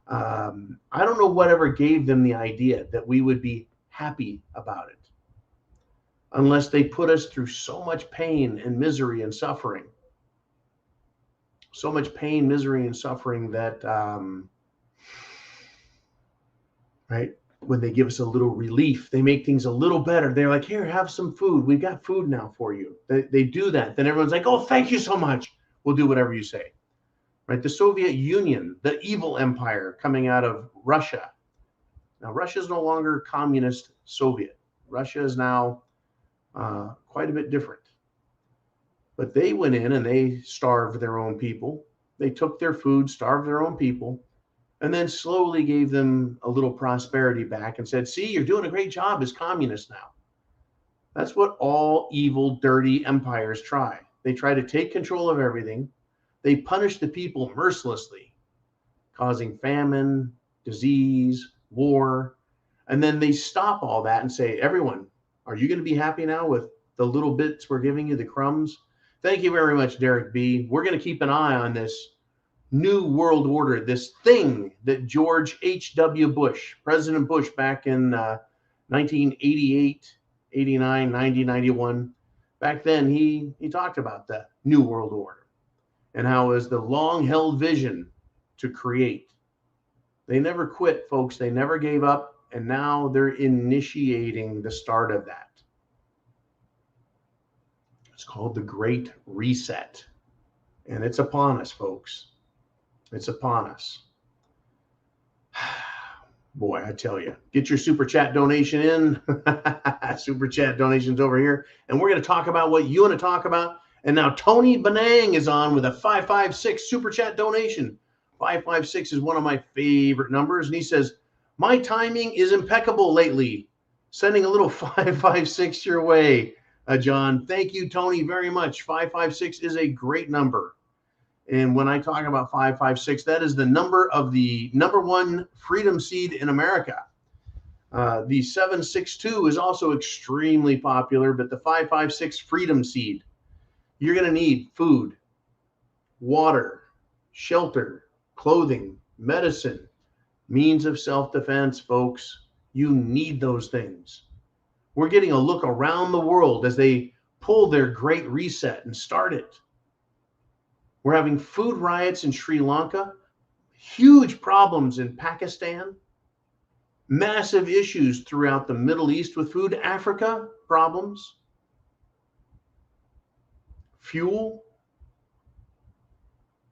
I don't know whatever gave them the idea that we would be happy about it, unless they put us through so much pain and misery and suffering. So much pain, misery, and suffering that, right, when they give us a little relief, they make things a little better. They're like, here, have some food. We've got food now for you. They do that. Then everyone's like, oh, thank you so much. We'll do whatever you say. Right? The Soviet Union, the evil empire coming out of Russia. Now, Russia is no longer communist Soviet. Russia is now quite a bit different. But they went in and they starved their own people. They took their food, starved their own people, and then slowly gave them a little prosperity back and said, see, you're doing a great job as communists now. That's what all evil, dirty empires try. They try to take control of everything. They punish the people mercilessly, causing famine, disease, war. And then they stop all that and say, everyone, are you going to be happy now with the little bits we're giving you, the crumbs? Thank you very much, Derek B. We're going to keep an eye on this new world order, this thing that George H.W. Bush, President Bush, back in 1988, 89, 90, 91, back then he talked about the new world order and how it was the long-held vision to create. They never quit, folks. They never gave up, and now they're initiating the start of that. It's called the Great Reset, and it's upon us, folks. It's upon us. Boy, I tell you, get your super chat donation in. Super chat donations over here, and we're going to talk about what you want to talk about. And now Tony Benang is on with a 556 super chat donation. 556 is one of my favorite numbers, and he says, my timing is impeccable lately. Sending a little 556 your way, John. Thank you, Tony, very much. 556 is a great number. And when I talk about 556, that is the number of the #1 freedom seed in America. The 762 is also extremely popular, but the 556 freedom seed, you're going to need food, water, shelter, clothing, medicine, means of self-defense, folks. You need those things. We're getting a look around the world as they pull their great reset and start it. We're having food riots in Sri Lanka, huge problems in Pakistan, massive issues throughout the Middle East with food, Africa, problems, fuel,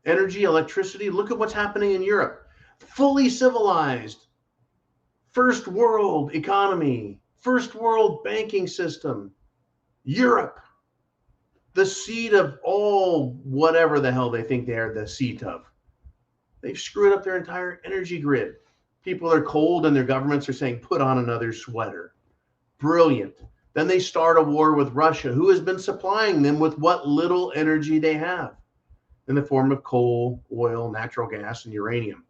energy, electricity. Look at what's happening in Europe. fully civilized, first world economy, first world banking system, Europe, the seat of all whatever the hell they think they are the seat of. They've screwed up their entire energy grid. People are cold and their governments are saying, put on another sweater. Brilliant. Then they start a war with Russia, who has been supplying them with what little energy they have in the form of coal, oil, natural gas, and uranium.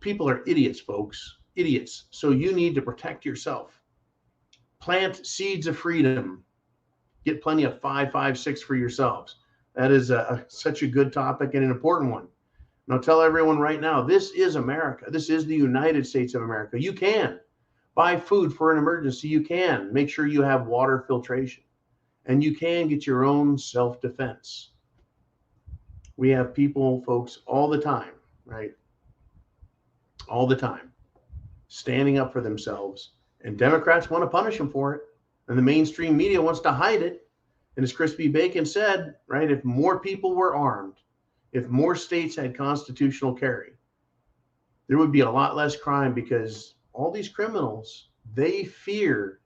People are idiots, folks. Idiots. So you need to protect yourself. Plant seeds of freedom. Get plenty of 5.56 for yourselves. That is such a good topic and an important one. And I'll tell everyone right now, this is America. This is the United States of America. You can buy food for an emergency. You can make sure you have water filtration. And you can get your own self-defense. We have people, folks, all the time, right? All the time, standing up for themselves. And Democrats want to punish them for it. And the mainstream media wants to hide it. And as Crispy Bacon said, right, if more people were armed, if more states had constitutional carry, there would be a lot less crime, because all these criminals, they fear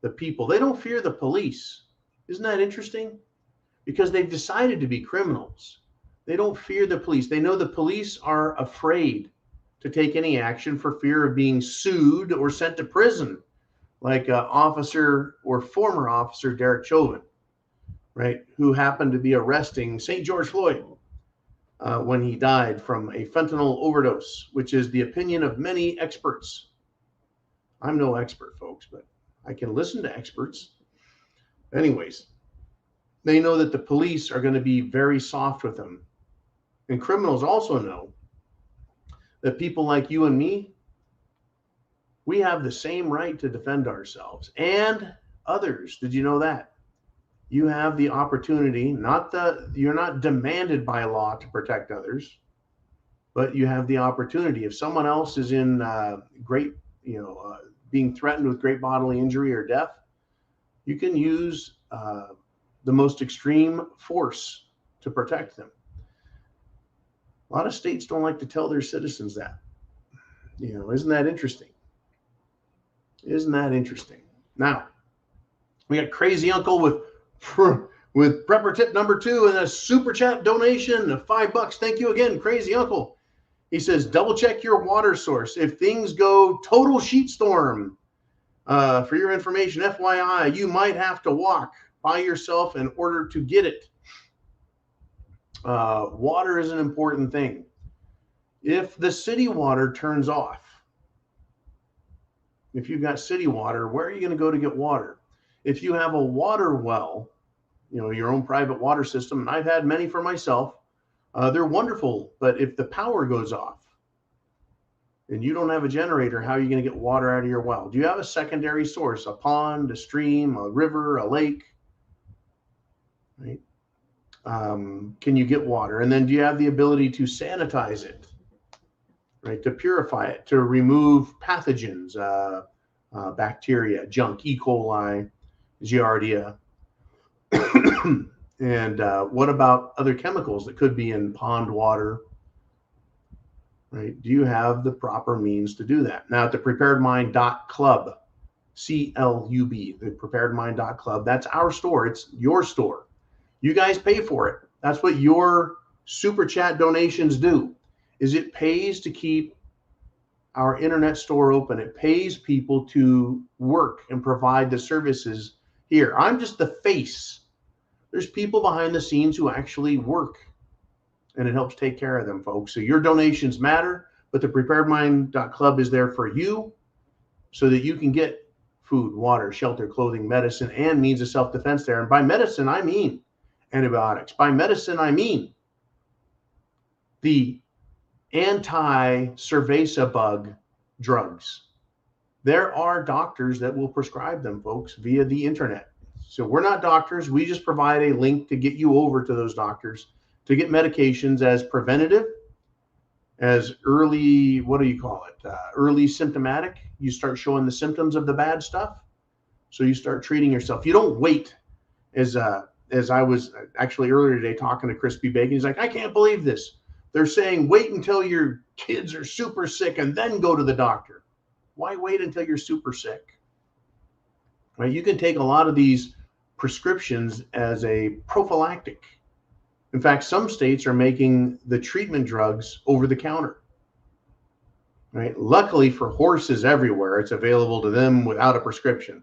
the people. They don't fear the police. Isn't that interesting? Because they've decided to be criminals. They don't fear the police. They know the police are afraid to take any action for fear of being sued or sent to prison, like officer or former officer Derek Chauvin, right, who happened to be arresting St. George Floyd when he died from a fentanyl overdose, which is the opinion of many experts. I'm no expert, folks, but I can listen to experts. Anyways, they know that the police are going to be very soft with them. And criminals also know that people like you and me, we have the same right to defend ourselves and others. Did you know that? You have the opportunity, you're not demanded by law to protect others, but you have the opportunity. If someone else is in being threatened with great bodily injury or death, you can use the most extreme force to protect them. A lot of states don't like to tell their citizens that. Isn't that interesting? Isn't that interesting? Now, we got Crazy Uncle with prepper tip number 2 and a super chat donation of $5. Thank you again, Crazy Uncle. He says, double check your water source. If things go total sheet storm, for your information, FYI, you might have to walk by yourself in order to get it. Water is an important thing. If the city water turns off, if you've got city water, where are you going to go to get water? If you have a water well, your own private water system, and I've had many for myself, they're wonderful. But if the power goes off and you don't have a generator, how are you going to get water out of your well? Do you have a secondary source, a pond, a stream, a river, a lake? Right? Can you get water? And then do you have the ability to sanitize it, right? To purify it, to remove pathogens, bacteria, junk, E. coli, Giardia. And what about other chemicals that could be in pond water, right? Do you have the proper means to do that? Now at the thepreparedmind.club, C-L-U-B, thepreparedmind.club, that's our store. It's your store. You guys pay for it. That's what your super chat donations do, is it pays to keep our internet store open. It pays people to work and provide the services here. I'm just the face. There's people behind the scenes who actually work, and it helps take care of them, folks. So your donations matter, but the preparedmind.club is there for you so that you can get food, water, shelter, clothing, medicine, and means of self-defense there. And by medicine, I mean antibiotics. By medicine, I mean the anti-cerveza bug drugs. There are doctors that will prescribe them, folks, via the internet. So we're not doctors. We just provide a link to get you over to those doctors to get medications as preventative, as early, early symptomatic. You start showing the symptoms of the bad stuff, so you start treating yourself. You don't wait, as I was actually earlier today talking to Crispy Bacon. He's like, I can't believe this. They're saying wait until your kids are super sick and then go to the doctor. Why wait until you're super sick? Right? You can take a lot of these prescriptions as a prophylactic. In fact, some states are making the treatment drugs over the counter. Right? Luckily for horses everywhere, it's available to them without a prescription.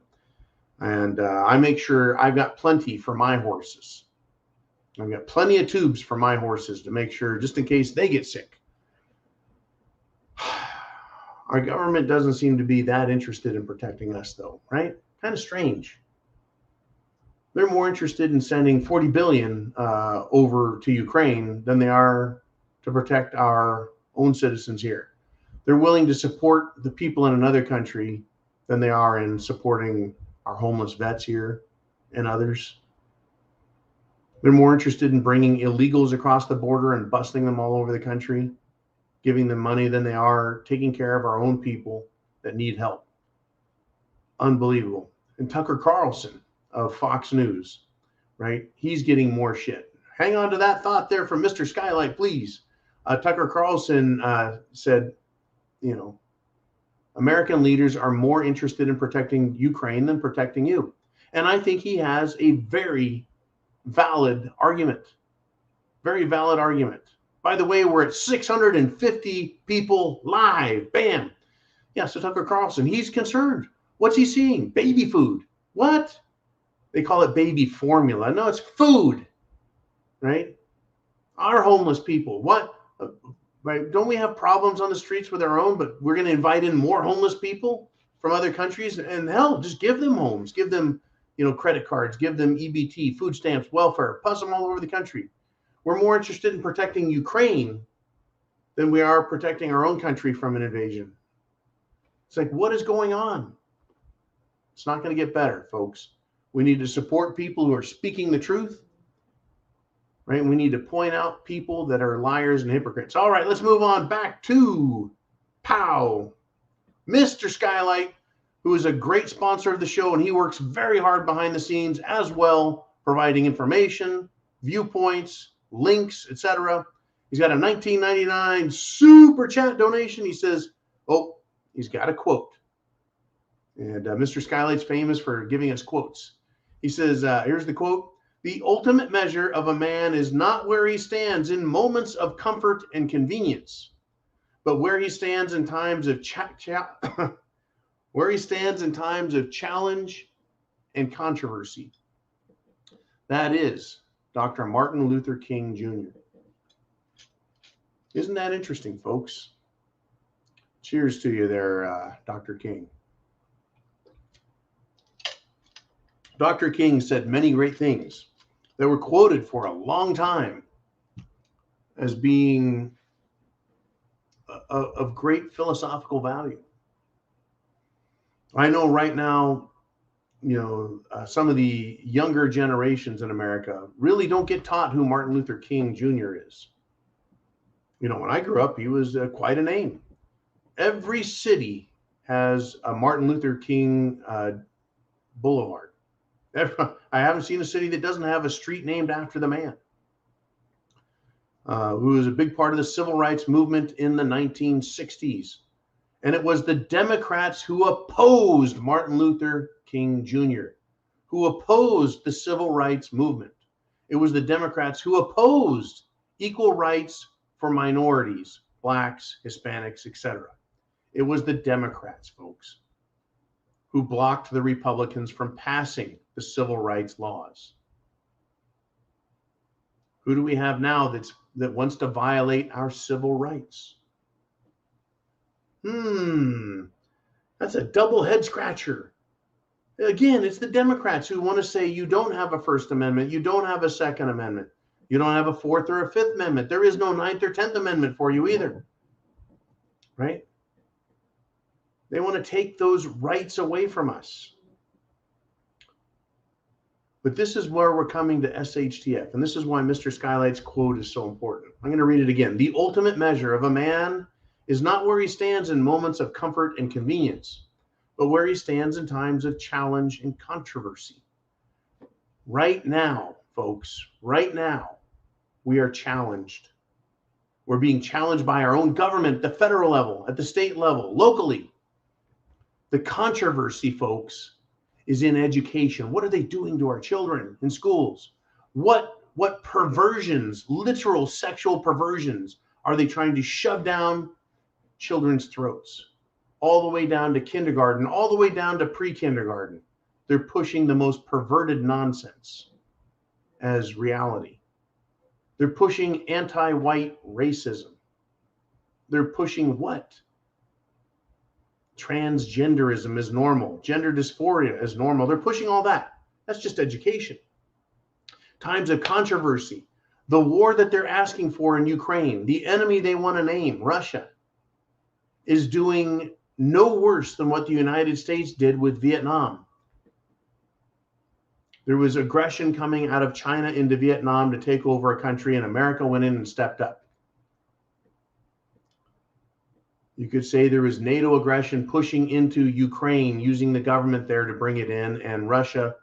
And I make sure I've got plenty for my horses. I've got plenty of tubes for my horses to make sure, just in case they get sick. Our government doesn't seem to be that interested in protecting us, though, right? Kind of strange. They're more interested in sending 40 billion over to Ukraine than they are to protect our own citizens here. They're willing to support the people in another country than they are in supporting our homeless vets here and others. They're more interested in bringing illegals across the border and busting them all over the country, giving them money, than they are taking care of our own people that need help. Unbelievable. And Tucker Carlson of Fox News, right? He's getting more shit. Hang on to that thought there from Mr. Skylight, please. Tucker Carlson said, you know, American leaders are more interested in protecting Ukraine than protecting you. And I think he has a very valid argument. Very valid argument. By the way, we're at 650 people live. Bam. Yeah, so Tucker Carlson, he's concerned. What's he seeing? Baby food. What? They call it baby formula. No, it's food, right? Our homeless people. What? Right? Don't we have problems on the streets with our own, but we're going to invite in more homeless people from other countries? And hell, just give them homes, give them, you know, credit cards, give them EBT, food stamps, welfare, pass them all over the country. We're more interested in protecting Ukraine than we are protecting our own country from an invasion. It's like, what is going on? It's not going to get better, folks. We need to support people who are speaking the truth. Right? We need to point out people that are liars and hypocrites. All right, let's move on back to Mr. Skylight, who is a great sponsor of the show, and he works very hard behind the scenes as well, providing information, viewpoints, links, etc. He's got a $19.99 super chat donation. He says, oh, he's got a quote. And Mr. Skylight's famous for giving us quotes. He says, here's the quote. The ultimate measure of a man is not where he stands in moments of comfort and convenience, but where he stands in times of where he stands in times of challenge and controversy. That is Dr. Martin Luther King Jr. Isn't that interesting, folks? Cheers to you there, Dr. King. Dr. King said many great things that were quoted for a long time as being of great philosophical value. I know right now, you know, some of the younger generations in America really don't get taught who Martin Luther King Jr. is. You know, when I grew up, he was quite a name. Every city has a Martin Luther King Boulevard. I haven't seen a city that doesn't have a street named after the man, who was a big part of the civil rights movement in the 1960s. And it was the Democrats who opposed Martin Luther King Jr., who opposed the civil rights movement. It was the Democrats who opposed equal rights for minorities, blacks, Hispanics, etc. It was the Democrats, folks, who blocked the Republicans from passing the civil rights laws. Who do we have now that wants to violate our civil rights? That's a double head scratcher. Again, it's the Democrats who want to say you don't have a First Amendment, you don't have a Second Amendment, you don't have a Fourth or a Fifth Amendment. There is no Ninth or 10th Amendment for you either, right? They want to take those rights away from us. But this is where we're coming to SHTF, and this is why Mr. Skylight's quote is so important. I'm going to read it again. The ultimate measure of a man is not where he stands in moments of comfort and convenience, but where he stands in times of challenge and controversy. Right now, folks, right now, we are challenged. We're being challenged by our own government, the federal level, at the state level, locally. The controversy, folks, is in education. What are they doing to our children in schools? What perversions, literal sexual perversions, are they trying to shove down children's throats? All the way down to kindergarten, all the way down to pre-kindergarten. They're pushing the most perverted nonsense as reality. They're pushing anti-white racism. They're pushing what? Transgenderism is normal. Gender dysphoria is normal. They're pushing all that. That's just education. Times of controversy. The war that they're asking for in Ukraine, the enemy they want to name, Russia, is doing no worse than what the United States did with Vietnam. There was aggression coming out of China into Vietnam to take over a country, and America went in and stepped up. You could say there was NATO aggression pushing into Ukraine, using the government there to bring it in, and Russia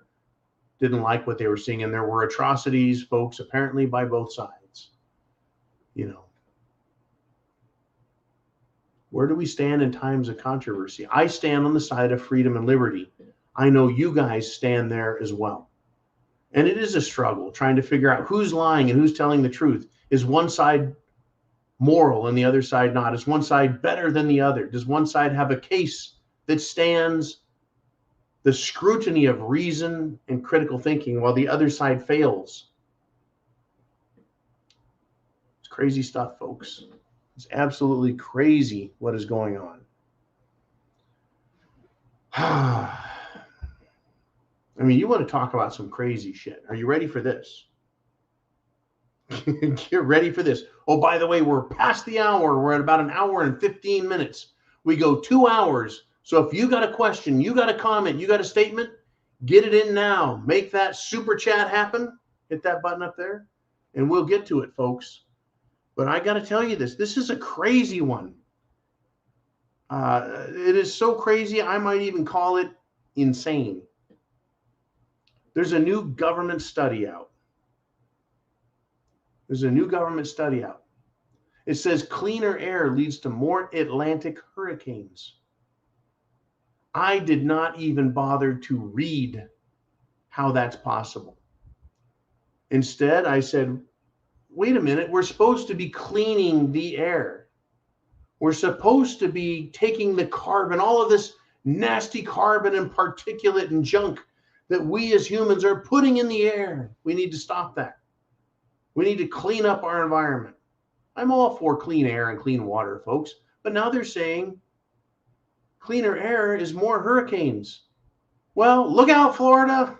didn't like what they were seeing, and there were atrocities, folks, apparently by both sides. You know, where do we stand in times of controversy? I stand on the side of freedom and liberty. I know you guys stand there as well. And it is a struggle trying to figure out who's lying and who's telling the truth. Is one side moral and the other side not? Is one side better than the other? Does one side have a case that stands the scrutiny of reason and critical thinking while the other side fails? It's crazy stuff, folks. It's absolutely crazy what is going on. I mean, you want to talk about some crazy shit. Are you ready for this? Get ready for this. Oh, by the way, we're past the hour. We're at about an hour and 15 minutes. We go 2 hours. So if you got a question, you got a comment, you got a statement, get it in now. Make that super chat happen. Hit that button up there, and we'll get to it, folks. But I got to tell you this. This is a crazy one. It is so crazy, I might even call it insane. There's a new government study out. It says cleaner air leads to more Atlantic hurricanes. I did not even bother to read how that's possible. Instead, I said, wait a minute, we're supposed to be cleaning the air. We're supposed to be taking the carbon, all of this nasty carbon and particulate and junk that we as humans are putting in the air. We need to stop that. We need to clean up our environment. I'm all for clean air and clean water, folks. But now they're saying cleaner air is more hurricanes. Well, look out, Florida.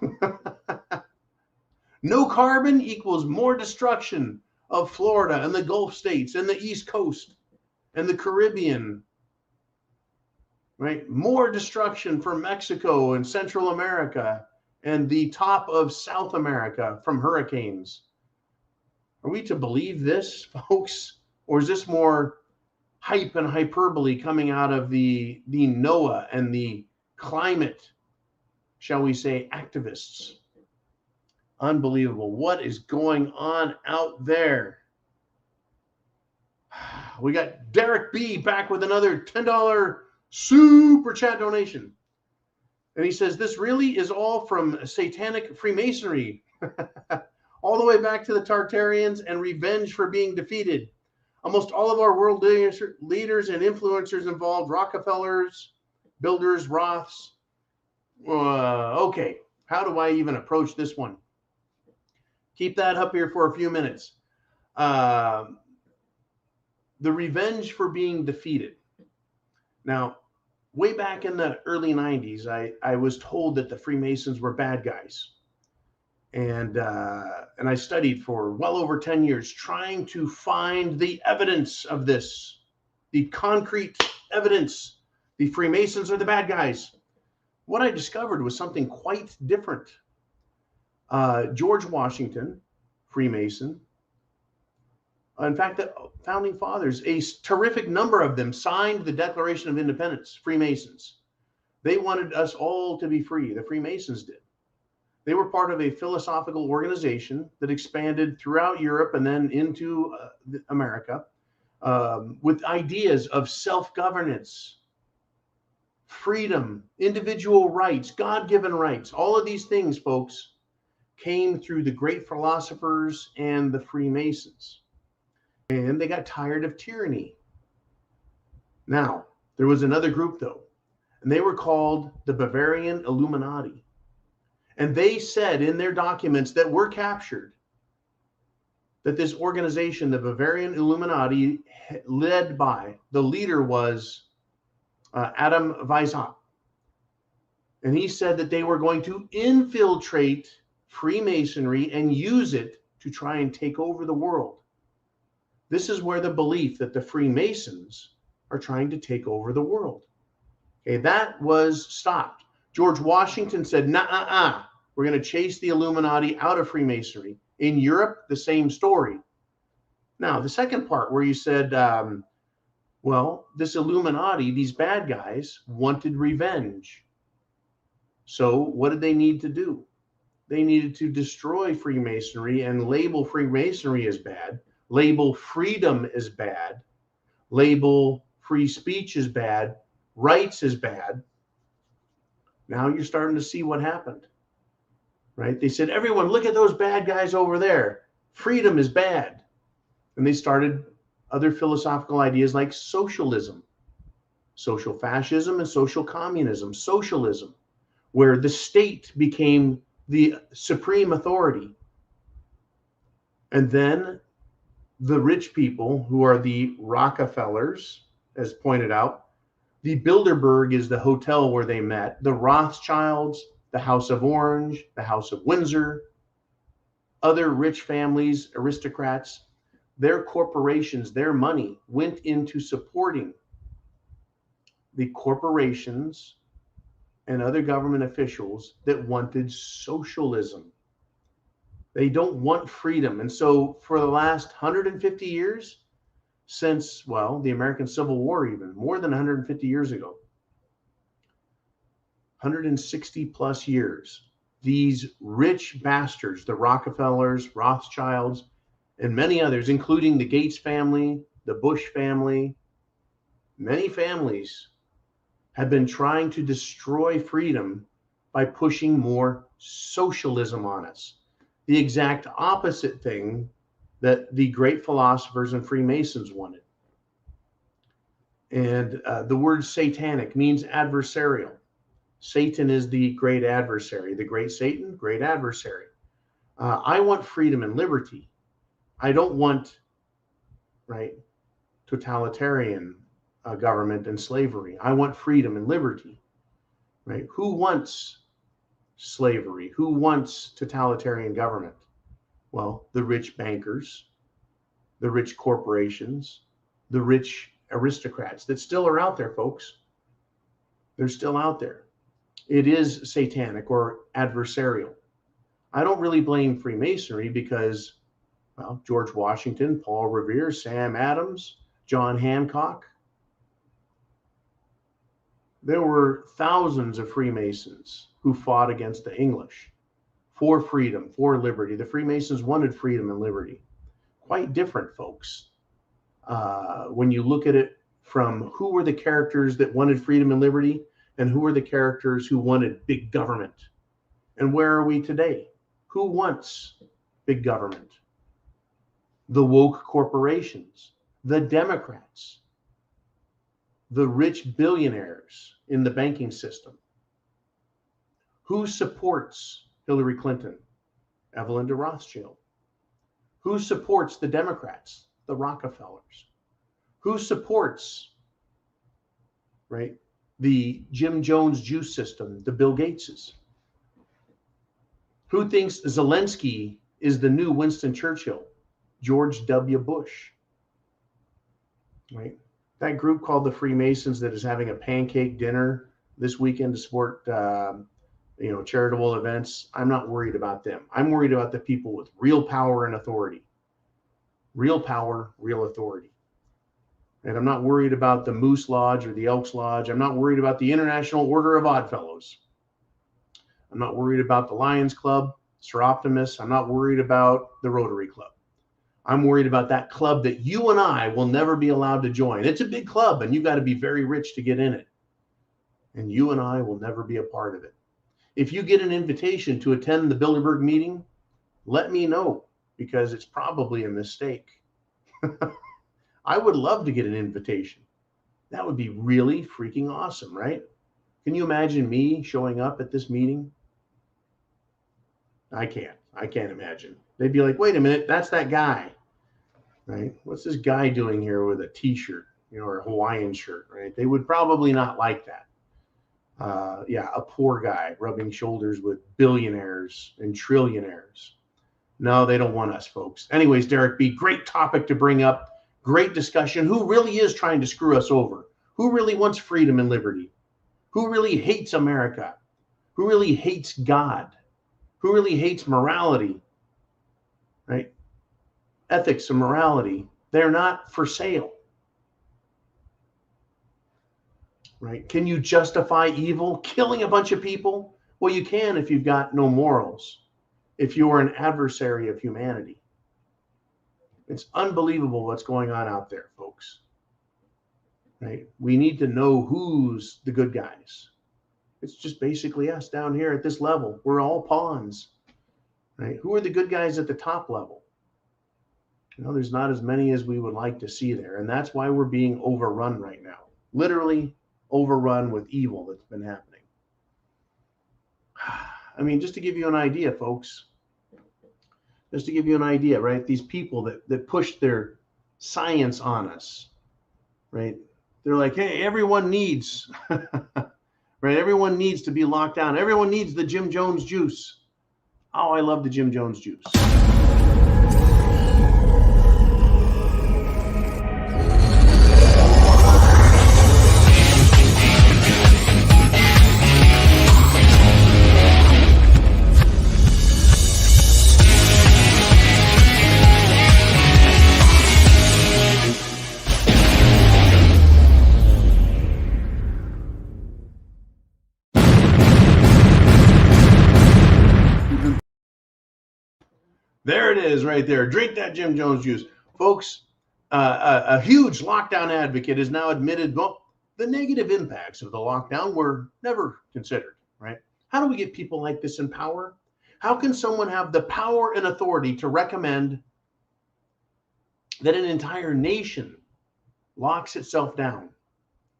No carbon equals more destruction of Florida and the Gulf states and the East Coast and the Caribbean. Right? More destruction for Mexico and Central America and the top of South America from hurricanes. Are we to believe this, folks? Or is this more hype and hyperbole coming out of the NOAA and the climate, shall we say, activists? Unbelievable. What is going on out there? We got Derek B back with another $10 super chat donation. And he says, this really is all from satanic Freemasonry, all the way back to the Tartarians and revenge for being defeated. Almost all of our world leaders and influencers involved Rockefellers, builders, Roths. Okay, how do I even approach this one? Keep that up here for a few minutes. The revenge for being defeated. Now, way back in the early 90s, I was told that the Freemasons were bad guys. And I studied for well over 10 years trying to find the evidence of this, the concrete evidence. The Freemasons are the bad guys. What I discovered was something quite different. George Washington, Freemason. In fact, the founding fathers, a terrific number of them signed the Declaration of Independence, Freemasons. They wanted us all to be free. The Freemasons did. They were part of a philosophical organization that expanded throughout Europe and then into America. with ideas of self-governance, freedom, individual rights, God-given rights. All of these things, folks, came through the great philosophers and the Freemasons. And they got tired of tyranny. Now, there was another group, though, and they were called the Bavarian Illuminati. And they said in their documents that were captured that this organization, the Bavarian Illuminati, led by, the leader was Adam Weishaupt. And he said that they were going to infiltrate Freemasonry and use it to try and take over the world. This is where the belief that the Freemasons are trying to take over the world. Okay, that was stopped. George Washington said, nah, we're going to chase the Illuminati out of Freemasonry. In Europe, the same story. Now, the second part where you said, well, this Illuminati, these bad guys, wanted revenge. So what did they need to do? They needed to destroy Freemasonry and label Freemasonry as bad, label freedom as bad, label free speech as bad, rights as bad. Now you're starting to see what happened, right? They said, everyone, look at those bad guys over there. Freedom is bad. And they started other philosophical ideas like socialism, social fascism, and social communism, socialism, where the state became the supreme authority. And then the rich people, who are the Rockefellers, as pointed out, the Bilderberg is the hotel where they met, the Rothschilds, the House of Orange, the House of Windsor, other rich families, aristocrats, their corporations, their money went into supporting the corporations and other government officials that wanted socialism. They don't want freedom. And so for the last 150 years, since, well, the American Civil War, even more than 150 years ago, 160 plus years, these rich bastards, the Rockefellers, Rothschilds, and many others, including the Gates family, the Bush family, many families have been trying to destroy freedom by pushing more socialism on us. The exact opposite thing that the great philosophers and Freemasons wanted. And the word satanic means adversarial. Satan is the great adversary. The great Satan, great adversary. I want freedom and liberty. I don't want, right, totalitarian government and slavery. I want freedom and liberty, right? Who wants slavery? Who wants totalitarian government? Well, the rich bankers, the rich corporations, the rich aristocrats that still are out there, folks. They're still out there. It is satanic or adversarial. I don't really blame Freemasonry because, well, George Washington, Paul Revere, Sam Adams, John Hancock. There were thousands of Freemasons who fought against the English for freedom, for liberty. The Freemasons wanted freedom and liberty. Quite different, folks. When you look at it from who were the characters that wanted freedom and liberty and who were the characters who wanted big government. And where are we today? Who wants big government? The woke corporations, the Democrats, the rich billionaires in the banking system. Who supports Hillary Clinton? Evelyn de Rothschild. Who supports the Democrats? The Rockefellers. Who supports, right, the Jim Jones juice system? The Bill Gateses. Who thinks Zelenskyy is the new Winston Churchill? George W. Bush. Right? That group called the Freemasons that is having a pancake dinner this weekend to support charitable events. I'm not worried about them. I'm worried about the people with real power and authority. Real power, real authority. And I'm not worried about the Moose Lodge or the Elks Lodge. I'm not worried about the International Order of Oddfellows. I'm not worried about the Lions Club, Sir Optimus. I'm not worried about the Rotary Club. I'm worried about that club that you and I will never be allowed to join. It's a big club, and you got to be very rich to get in it. And you and I will never be a part of it. If you get an invitation to attend the Bilderberg meeting, let me know, because it's probably a mistake. I would love to get an invitation. That would be really freaking awesome, right? Can you imagine me showing up at this meeting? I can't imagine. They'd be like, wait a minute, that's that guy, right? What's this guy doing here with a t-shirt, or a Hawaiian shirt, right? They would probably not like that. Yeah, a poor guy rubbing shoulders with billionaires and trillionaires. No, they don't want us, folks. Anyways, Derek B., great topic to bring up. Great discussion. Who really is trying to screw us over? Who really wants freedom and liberty? Who really hates America? Who really hates God? Who really hates morality? Right? Ethics and morality, they're not for sale. Right? Can you justify evil? Killing a bunch of people? Well, you can if you've got no morals, if you're an adversary of humanity. It's unbelievable what's going on out there, folks. Right? We need to know who's the good guys. It's just basically us down here at this level. We're all pawns. Right? Who are the good guys at the top level? There's not as many as we would like to see there. And that's why we're being overrun right now. Literally overrun with evil that's been happening. I mean, just to give you an idea, folks, just to give you an idea, right? These people that push their science on us, right? They're like, hey, everyone needs, right? Everyone needs to be locked down. Everyone needs the Jim Jones juice. Oh, I love the Jim Jones juice. There it is right there. Drink that Jim Jones juice. Folks, a huge lockdown advocate has now admitted, well, the negative impacts of the lockdown were never considered, right? How do we get people like this in power? How can someone have the power and authority to recommend that an entire nation locks itself down?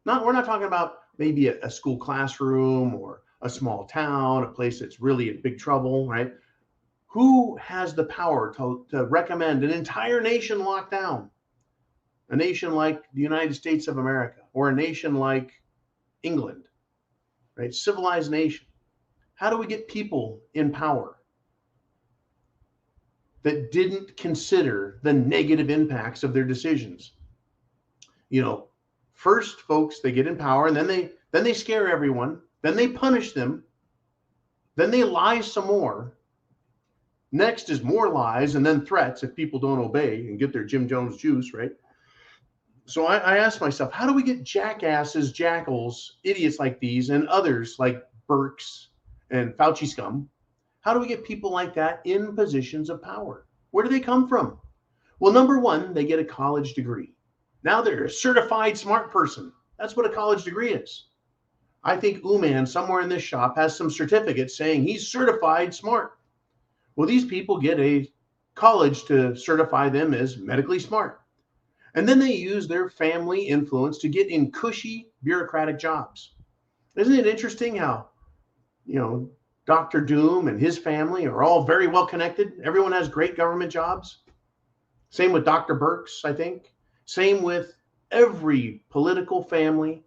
We're not talking about maybe a school classroom or a small town, a place that's really in big trouble, right? Who has the power to recommend an entire nation locked down? A nation like the United States of America, or a nation like England, right? Civilized nation. How do we get people in power that didn't consider the negative impacts of their decisions? First, folks, they get in power, and then they scare everyone, then they punish them, then they lie some more. Next is more lies and then threats if people don't obey and get their Jim Jones juice, right? So I asked myself, how do we get jackasses, jackals, idiots like these and others like Birx and Fauci scum? How do we get people like that in positions of power? Where do they come from? Well, number one, they get a college degree. Now they're a certified smart person. That's what a college degree is. I think Uman somewhere in this shop has some certificates saying he's certified smart. Well, these people get a college to certify them as medically smart. And then they use their family influence to get in cushy bureaucratic jobs. Isn't it interesting how, Dr. Doom and his family are all very well connected? Everyone has great government jobs. Same with Dr. Birx, I think. Same with every political family.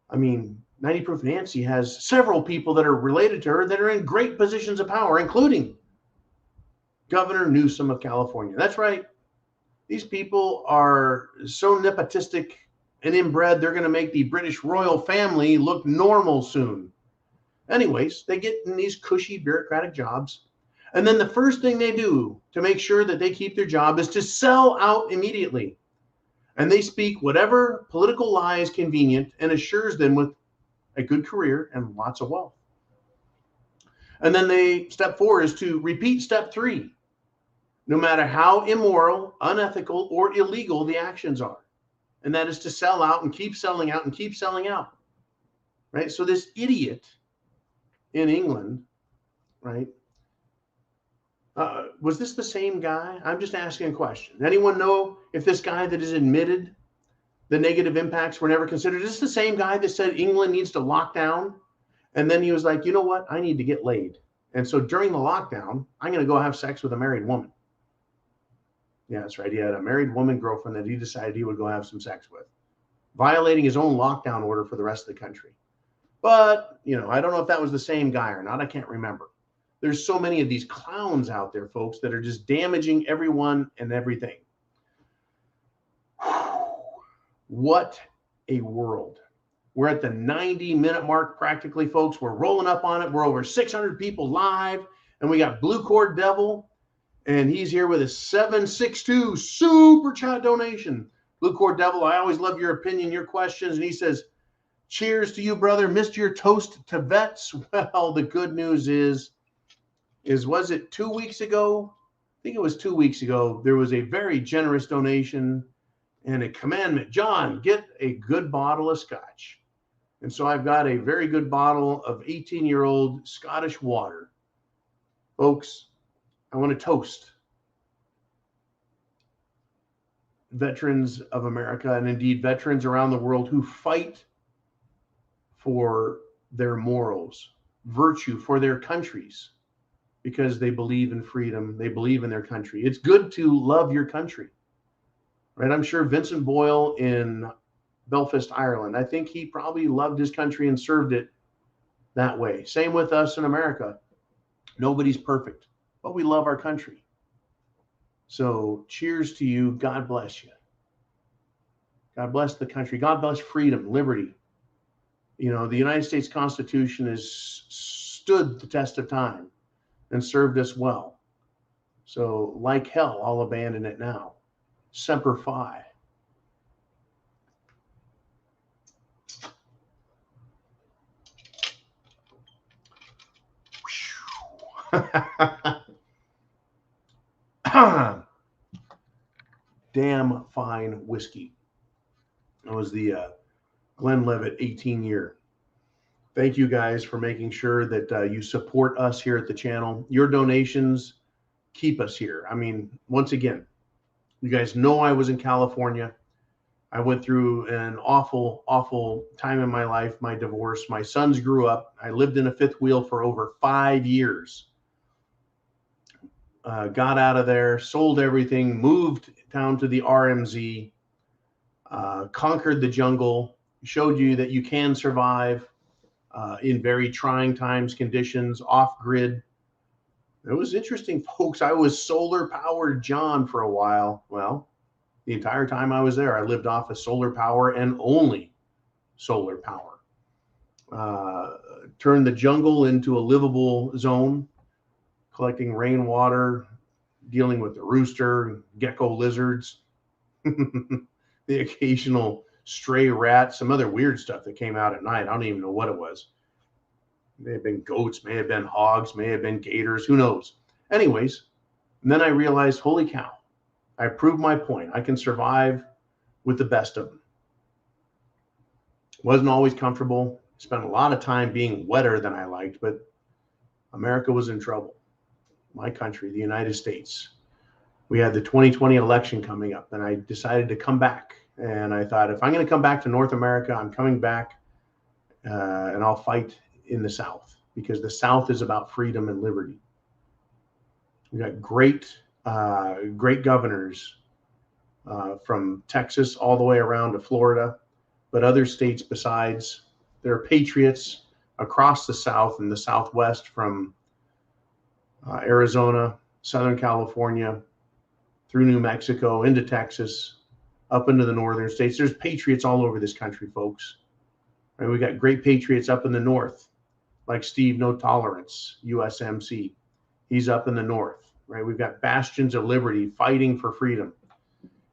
I mean, 90 Proof Nancy has several people that are related to her that are in great positions of power, including Governor Newsom of California. That's right. These people are so nepotistic and inbred, they're going to make the British royal family look normal soon. Anyways, they get in these cushy bureaucratic jobs. And then the first thing they do to make sure that they keep their job is to sell out immediately. And they speak whatever political lie is convenient and assures them with a good career and lots of wealth. And then step 4 is to repeat step 3. no matter how immoral, unethical, or illegal the actions are. And that is to sell out and keep selling out and keep selling out. Right? So this idiot in England, right? Was this the same guy? I'm just asking a question. Anyone know if this guy that has admitted the negative impacts were never considered, is this the same guy that said England needs to lock down? And then he was like, you know what? I need to get laid. And so during the lockdown, I'm going to go have sex with a married woman. Yeah, that's right. He had a married woman girlfriend that he decided he would go have some sex with, violating his own lockdown order for the rest of the country. But, you know, I don't know if that was the same guy or not. I can't remember. There's so many of these clowns out there, folks, that are just damaging everyone and everything. What a world. We're at the 90-minute mark practically, folks. We're rolling up on it. We're over 600 people live. And we got Blue Cord Devil. And he's here with a 762 super chat donation. Blue Cord Devil, I always love your opinion, your questions. And he says, cheers to you, brother. Missed your toast to vets. Well, the good news is was it 2 weeks ago? I think it was 2 weeks ago. There was a very generous donation and a commandment. John, get a good bottle of scotch. And so I've got a very good bottle of 18-year-old Scottish water. Folks, I want to toast veterans of America and indeed veterans around the world who fight for their morals, virtue, for their countries, because they believe in freedom, they believe in their country. It's good to love your country, right? I'm sure Vincent Boyle in Belfast, Ireland, I think he probably loved his country and served it that way. Same with us in America. Nobody's perfect, but we love our country. So cheers to you. God bless you. God bless the country. God bless freedom, liberty. You know, the United States Constitution has stood the test of time and served us well. So like hell, I'll abandon it now. Semper Fi. Damn fine whiskey. That was the Glenlivet 18 year. Thank you guys for making sure that you support us here at the channel. Your donations keep us here. I mean, once again, you guys know I was in California. I went through an awful, awful time in my life, my divorce. My sons grew up. I lived in a fifth wheel for over 5 years. Got out of there, sold everything, moved down to the RMZ, conquered the jungle, showed you that you can survive in very trying times, conditions, off-grid. It was interesting, folks. I was solar-powered John for a while. Well, the entire time I was there, I lived off of solar power and only solar power. Turned the jungle into a livable zone, collecting rainwater, dealing with the rooster, gecko lizards, the occasional stray rat, some other weird stuff that came out at night. I don't even know what it was. May have been goats, may have been hogs, may have been gators, who knows? Anyways, and then I realized, holy cow, I proved my point. I can survive with the best of them. Wasn't always comfortable. Spent a lot of time being wetter than I liked, but America was in trouble. My country, the United States. We had the 2020 election coming up, and I decided to come back. And I thought, if I'm going to come back to North America, I'm coming back and I'll fight in the South, because the South is about freedom and liberty. We got great governors from Texas all the way around to Florida, but other states besides. There are patriots across the South and the Southwest, from Arizona, Southern California, through New Mexico, into Texas, up into the northern states. There's patriots all over this country, folks. Right? We got great patriots up in the north, like Steve No Tolerance, USMC. He's up in the north, right? We've got bastions of liberty fighting for freedom.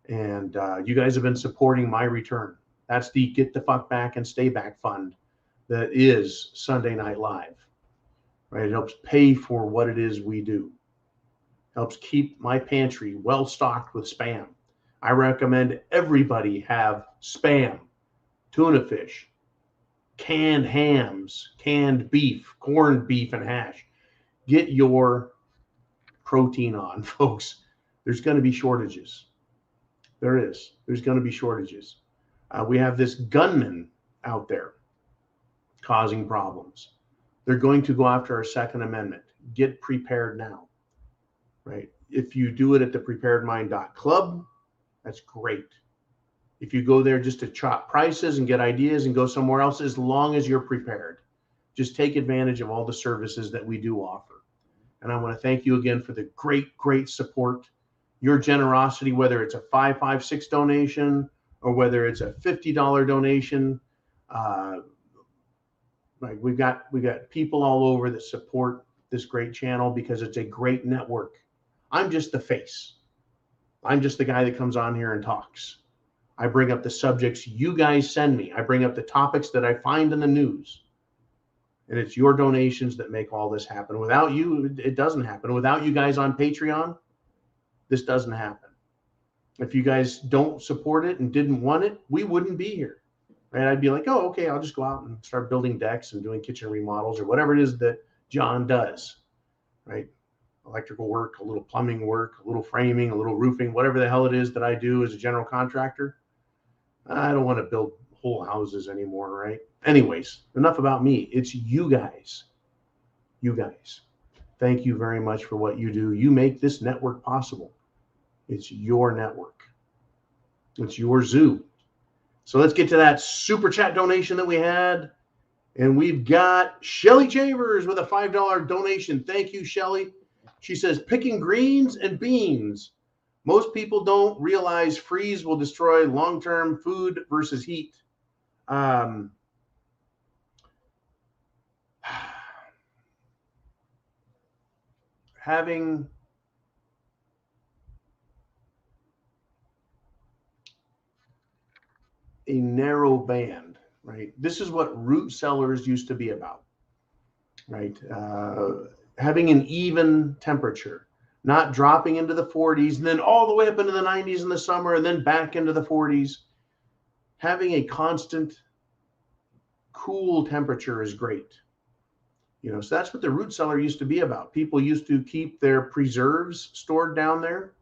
And you guys have been supporting my return. That's the Get the Fuck Back and Stay Back Fund that is Sunday Night Live, right? It helps pay for what it is we do. helps keep my pantry well stocked with Spam. I recommend everybody have Spam, tuna fish, canned hams, canned beef, corned beef and hash. Get your protein on, folks. There's going to be shortages. There's going to be shortages. We have this gunman out there causing problems. They're going to go after our Second Amendment. Get prepared now, right? If you do it at thepreparedmind.club, that's great. If you go there just to chop prices and get ideas and go somewhere else, as long as you're prepared, just take advantage of all the services that we do offer. And I want to thank you again for the great support. Your generosity, whether it's a $556 donation or whether it's a $50 donation, like we've got people all over that support this great channel because it's a great network. I'm just the face. I'm just the guy that comes on here and talks. I bring up the subjects you guys send me. I bring up the topics that I find in the news. And it's your donations that make all this happen. Without you, it doesn't happen. Without you guys on Patreon, this doesn't happen. If you guys don't support it and didn't want it, we wouldn't be here. Right? I'd be like, oh, okay, I'll just go out and start building decks and doing kitchen remodels or whatever it is that John does, right? Electrical work, a little plumbing work, a little framing, a little roofing, whatever the hell it is that I do as a general contractor. I don't want to build whole houses anymore, right? Anyways, enough about me. It's you guys. You guys. Thank you very much for what you do. You make this network possible. It's your network. It's your zoo. So let's get to that super chat donation that we had. And we've got Shelly Chavers with a $5 donation. Thank you, Shelly. She says, picking greens and beans. Most people don't realize freeze will destroy long-term food versus heat. Having a narrow band, right? This is what root cellars used to be about, right? Having an even temperature, not dropping into the 40s and then all the way up into the 90s in the summer and then back into the 40s. Having a constant cool temperature is great. You know, so that's what the root cellar used to be about. People used to keep their preserves stored down there.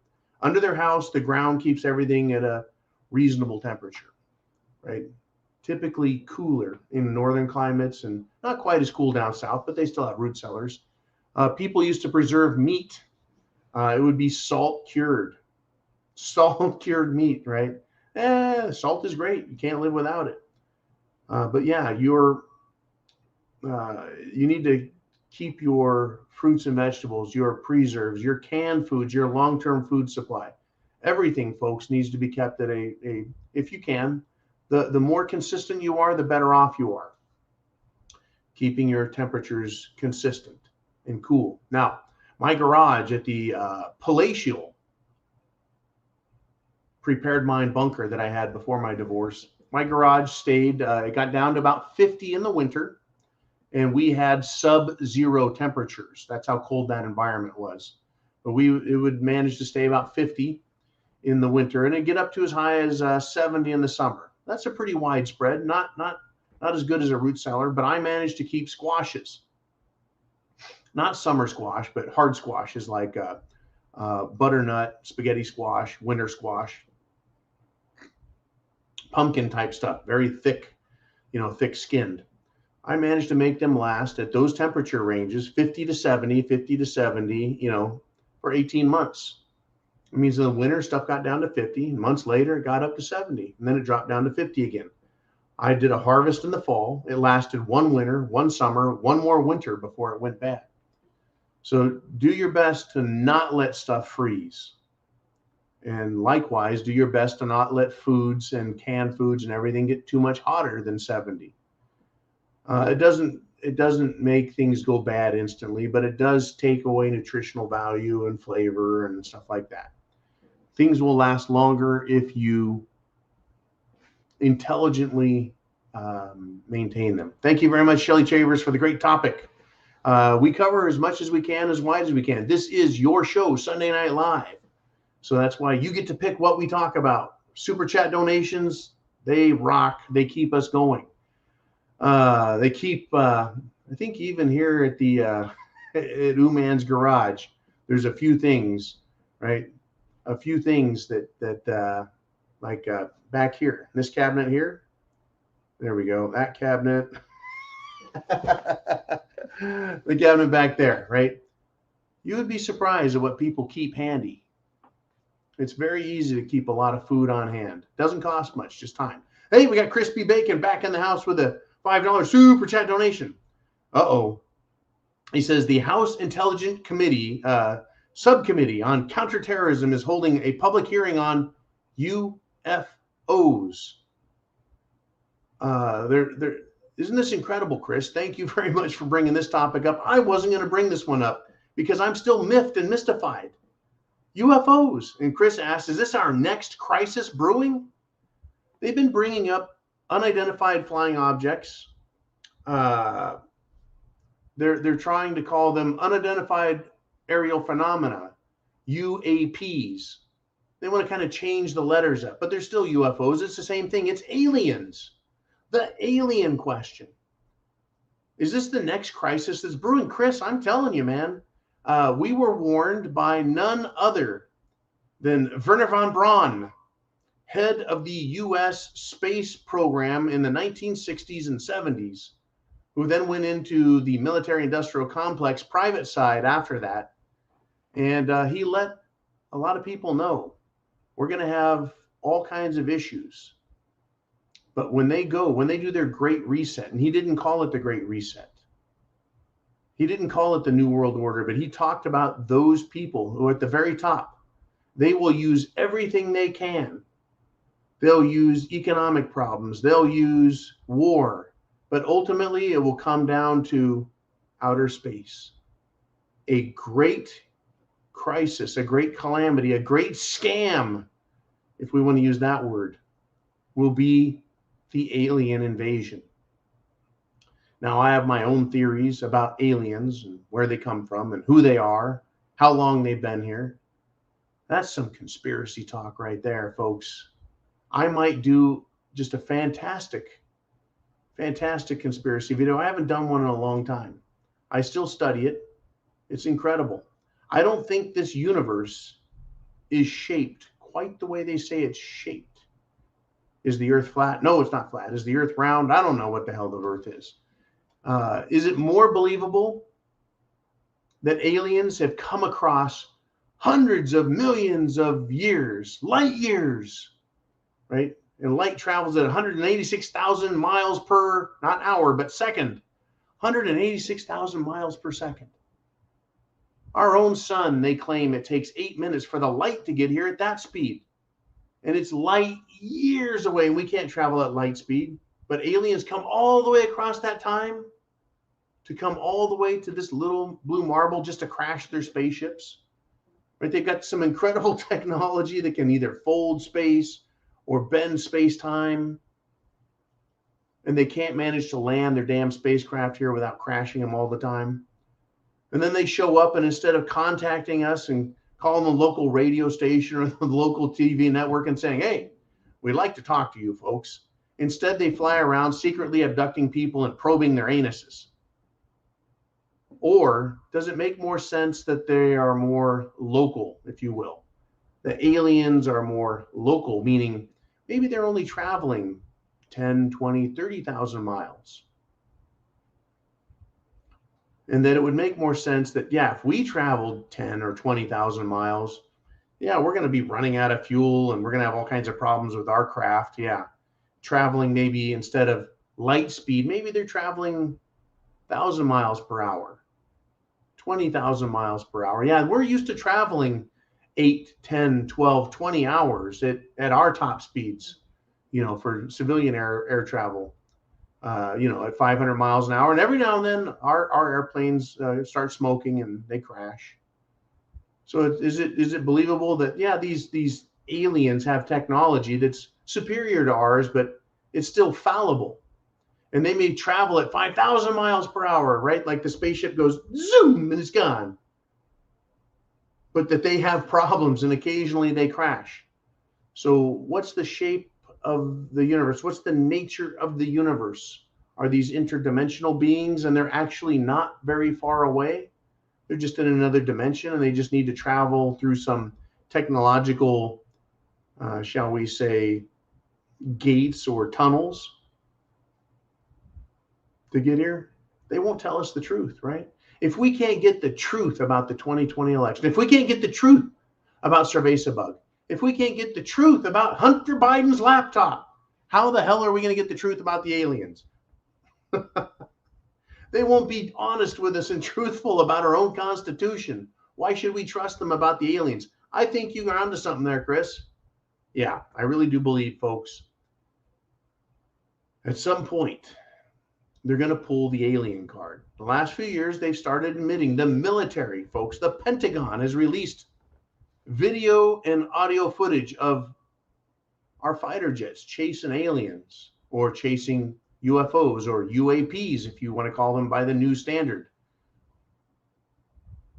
Under their house, the ground keeps everything at a reasonable temperature, right? Typically cooler in northern climates and not quite as cool down south, but they still have root cellars. People used to preserve meat. It would be salt cured meat, right? Salt is great. You can't live without it. But yeah, you need to keep your fruits and vegetables, your preserves, your canned foods, your long-term food supply. Everything, folks, needs to be kept at if you can, the more consistent you are, the better off you are. Keeping your temperatures consistent and cool. Now, my garage at the palatial Prepared Mind bunker that I had before my divorce, my garage stayed, it got down to about 50 in the winter, and we had sub-zero temperatures. That's how cold that environment was. But it would manage to stay about 50 in the winter, and it'd get up to as high as 70 in the summer. That's a pretty widespread, not as good as a root cellar, but I managed to keep squashes. Not summer squash, but hard squashes like butternut, spaghetti squash, winter squash, pumpkin type stuff, very thick, thick skinned. I managed to make them last at those temperature ranges, 50 to 70, for 18 months. It means in the winter, stuff got down to 50. And months later, it got up to 70. And then it dropped down to 50 again. I did a harvest in the fall. It lasted one winter, one summer, one more winter before it went bad. So do your best to not let stuff freeze. And likewise, do your best to not let foods and canned foods and everything get too much hotter than 70. It doesn't make things go bad instantly, but it does take away nutritional value and flavor and stuff like that. Things will last longer if you intelligently maintain them. Thank you very much, Shelly Chavers, for the great topic. We cover as much as we can, as wide as we can. This is your show, Sunday Night Live. So that's why you get to pick what we talk about. Super chat donations, they rock. They keep us going. They keep, I think even here at the at Uman's garage, there's a few things, right? A few things that like back here, this cabinet here. There we go. That cabinet. The cabinet back there, right? You would be surprised at what people keep handy. It's very easy to keep a lot of food on hand. Doesn't cost much, just time. Hey, we got Crispy Bacon back in the house with a $5 super chat donation. Uh-oh. He says the House Intelligence Committee subcommittee on counterterrorism is holding a public hearing on UFOs. Isn't this incredible, Chris? Thank you very much for bringing this topic up. I wasn't going to bring this one up because I'm still miffed and mystified. UFOs. And Chris asks, is this our next crisis brewing? They've been bringing up unidentified flying objects. They're trying to call them unidentified aerial phenomena, UAPs. They want to kind of change the letters up, but they're still UFOs. It's the same thing. It's aliens. The alien question. Is this the next crisis that's brewing? Chris, I'm telling you, man, we were warned by none other than Wernher von Braun, head of the U.S. space program in the 1960s and 70s, who then went into the military-industrial complex private side after that. And he let a lot of people know we're going to have all kinds of issues. But when they do their great reset, and he didn't call it the great reset. He didn't call it the New World Order, but he talked about those people who are at the very top. They will use everything they can. They'll use economic problems. They'll use war. But ultimately, it will come down to outer space. A great crisis, a great calamity, a great scam, if we want to use that word, will be the alien invasion. Now, I have my own theories about aliens and where they come from and who they are, how long they've been here. That's some conspiracy talk right there, folks. I might do just a fantastic conspiracy video. I haven't done one in a long time. I still study it. It's incredible. I don't think this universe is shaped quite the way they say it's shaped. Is the earth flat? No, it's not flat. Is the earth round? I don't know what the hell the earth is. Is it more believable that aliens have come across hundreds of millions of years, light years, right? And light travels at 186,000 miles per, not hour, but second. 186,000 miles per second. Our own sun, they claim it takes 8 minutes for the light to get here at that speed. And it's light years away, and we can't travel at light speed. But aliens come all the way across that time to come all the way to this little blue marble just to crash their spaceships. Right? They've got some incredible technology that can either fold space or bend space-time. And they can't manage to land their damn spacecraft here without crashing them all the time. And then they show up, and instead of contacting us and calling the local radio station or the local TV network and saying, hey, we'd like to talk to you folks. Instead, they fly around secretly abducting people and probing their anuses. Or does it make more sense that they are more local, if you will? The aliens are more local, meaning maybe they're only traveling 10, 20, 30,000 miles. And that it would make more sense that, yeah, if we traveled 10 or 20,000 miles, yeah, we're going to be running out of fuel and we're going to have all kinds of problems with our craft. Yeah. Traveling maybe instead of light speed, maybe they're traveling 1,000 miles per hour, 20,000 miles per hour. Yeah, we're used to traveling 8, 10, 12, 20 hours at our top speeds, for civilian air travel. At 500 miles an hour. And every now and then our airplanes start smoking and they crash. So is it believable that, yeah, these aliens have technology that's superior to ours, but it's still fallible? And they may travel at 5,000 miles per hour, right? Like the spaceship goes zoom and it's gone. But that they have problems and occasionally they crash. So what's the shape of the universe? What's the nature of the universe? Are these interdimensional beings and they're actually not very far away? They're just in another dimension and they just need to travel through some technological, shall we say, gates or tunnels to get here? They won't tell us the truth, right? If we can't get the truth about the 2020 election, if we can't get the truth about Cerveza-Bug, if we can't get the truth about Hunter Biden's laptop, how the hell are we going to get the truth about the aliens? They won't be honest with us and truthful about our own Constitution. Why should we trust them about the aliens? I think you're onto something there, Chris. Yeah, I really do believe, folks, at some point, they're going to pull the alien card. The last few years, they've started admitting the military, folks. The Pentagon has released video and audio footage of our fighter jets chasing aliens or chasing UFOs or UAPs, if you want to call them by the new standard.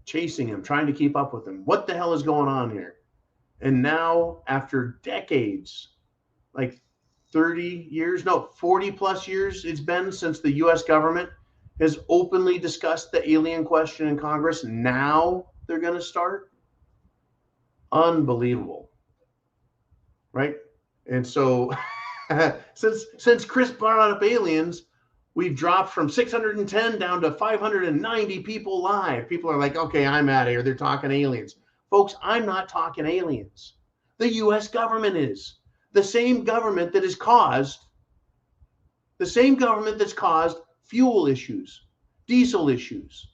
Chasing them, trying to keep up with them. What the hell is going on here? And now, after decades, like 30 years, no, 40 plus years it's been since the US government has openly discussed the alien question in Congress. Now they're going to start. Unbelievable. Right? And so since Chris brought up aliens, we've dropped from 610 down to 590 people live. People are like, okay, I'm out of here. They're talking aliens. Folks, I'm not talking aliens. The US government is. The same government that has caused fuel issues, diesel issues,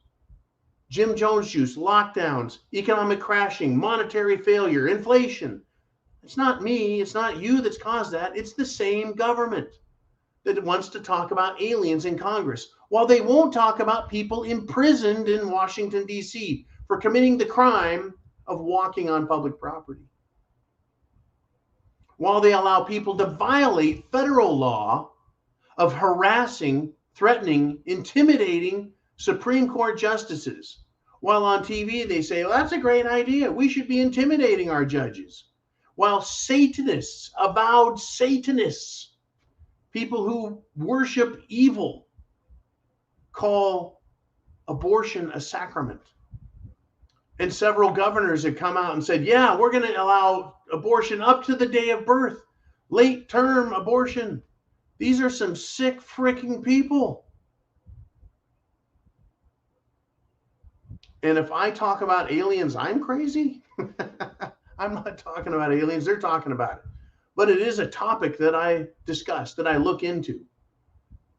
Jim Jones juice, lockdowns, economic crashing, monetary failure, inflation. It's not me, it's not you that's caused that. It's the same government that wants to talk about aliens in Congress, while they won't talk about people imprisoned in Washington, D.C. for committing the crime of walking on public property. While they allow people to violate federal law of harassing, threatening, intimidating Supreme Court justices. While on TV they say, well, that's a great idea. We should be intimidating our judges. While Satanists, avowed Satanists, people who worship evil, call abortion a sacrament. And several governors have come out and said, yeah, we're going to allow abortion up to the day of birth, late term abortion. These are some sick freaking people. And if I talk about aliens, I'm crazy. I'm not talking about aliens. They're talking about it. But it is a topic that I discuss, that I look into,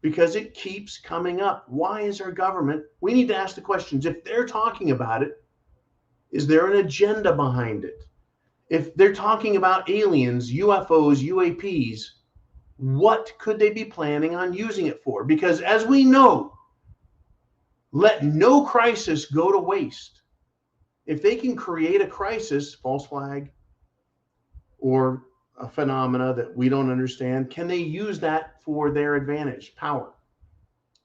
because it keeps coming up. Why is our government? We need to ask the questions. If they're talking about it, is there an agenda behind it? If they're talking about aliens, UFOs, UAPs, what could they be planning on using it for? Because as we know, let no crisis go to waste. If they can create a crisis, false flag, or a phenomena that we don't understand, can they use that for their advantage, power?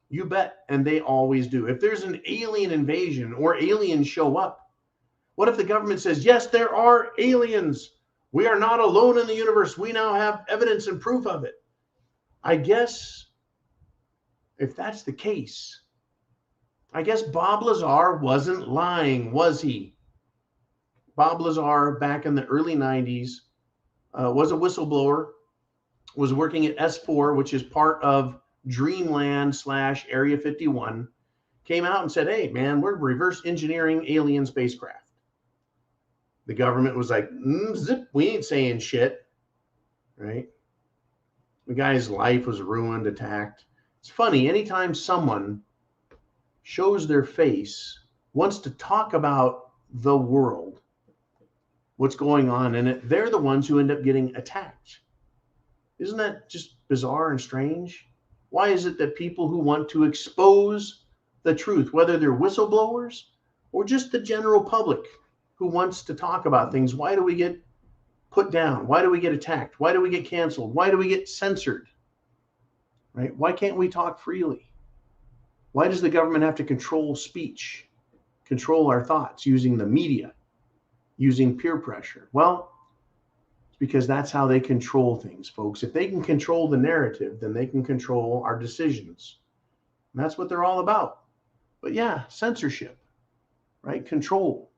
You bet, and they always do. If there's an alien invasion or aliens show up, what if the government says, yes, there are aliens. We are not alone in the universe. We now have evidence and proof of it. I guess if that's the case, I guess Bob Lazar wasn't lying, was he? Bob Lazar, back in the early 90s, was a whistleblower, was working at S4, which is part of Dreamland / Area 51, came out and said, hey, man, we're reverse engineering alien spacecraft. The government was like, zip, we ain't saying shit, right? The guy's life was ruined, attacked. It's funny, anytime someone shows their face, wants to talk about the world, what's going on in it, they're the ones who end up getting attacked. Isn't that just bizarre and strange? Why is it that people who want to expose the truth, whether they're whistleblowers or just the general public who wants to talk about things, why do we get put down? Why do we get attacked? Why do we get canceled? Why do we get censored? right? Why can't we talk freely? Why does the government have to control speech, control our thoughts using the media, using peer pressure? Well, it's because that's how they control things, folks. If they can control the narrative, then they can control our decisions. And that's what they're all about. But yeah, censorship, right? Control.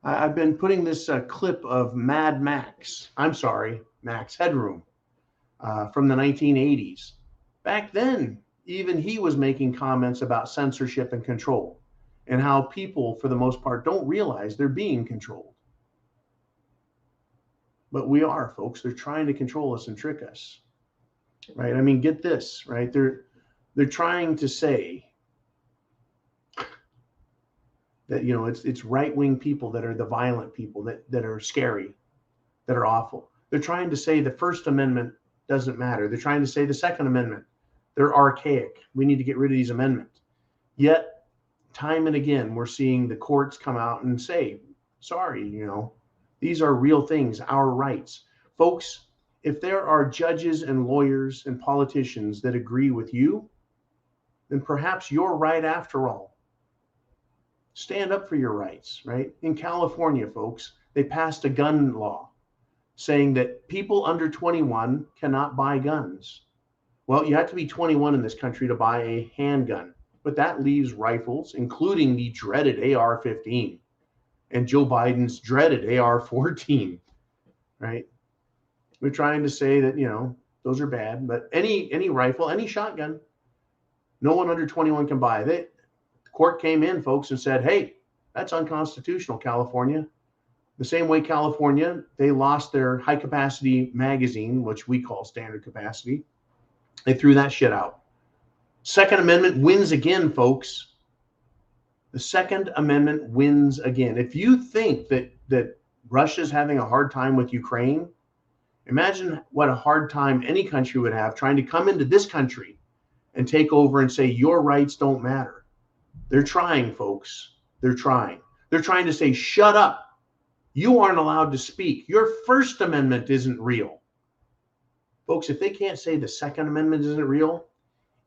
I've been putting this clip of Max Headroom from the 1980s. Back then, even he was making comments about censorship and control and how people, for the most part, don't realize they're being controlled. But we are, folks. They're trying to control us and trick us, right? I mean, get this, right? They're trying to say that, you know, it's right-wing people that are the violent people that are scary, that are awful. They're trying to say the First Amendment doesn't matter. They're trying to say the Second Amendment, they're archaic. We need to get rid of these amendments. Yet, time and again, we're seeing the courts come out and say, sorry, you know, these are real things, our rights. Folks, if there are judges and lawyers and politicians that agree with you, then perhaps you're right after all. Stand up for your rights, right? In California, folks, they passed a gun law saying that people under 21 cannot buy guns. Well, you have to be 21 in this country to buy a handgun, but that leaves rifles, including the dreaded AR-15 and Joe Biden's dreaded AR-14, right? We're trying to say that, you know, those are bad, but any rifle, any shotgun, no one under 21 can buy. The court came in, folks, and said, hey, that's unconstitutional, California. The same way California, they lost their high capacity magazine, which we call standard capacity. They threw that shit out. Second Amendment wins again, folks. The Second Amendment wins again. If you think that Russia's having a hard time with Ukraine, imagine what a hard time any country would have trying to come into this country and take over and say your rights don't matter. They're trying, folks. They're trying. They're trying to say, shut up. You aren't allowed to speak. Your First Amendment isn't real. Folks, if they can't say the Second Amendment isn't real,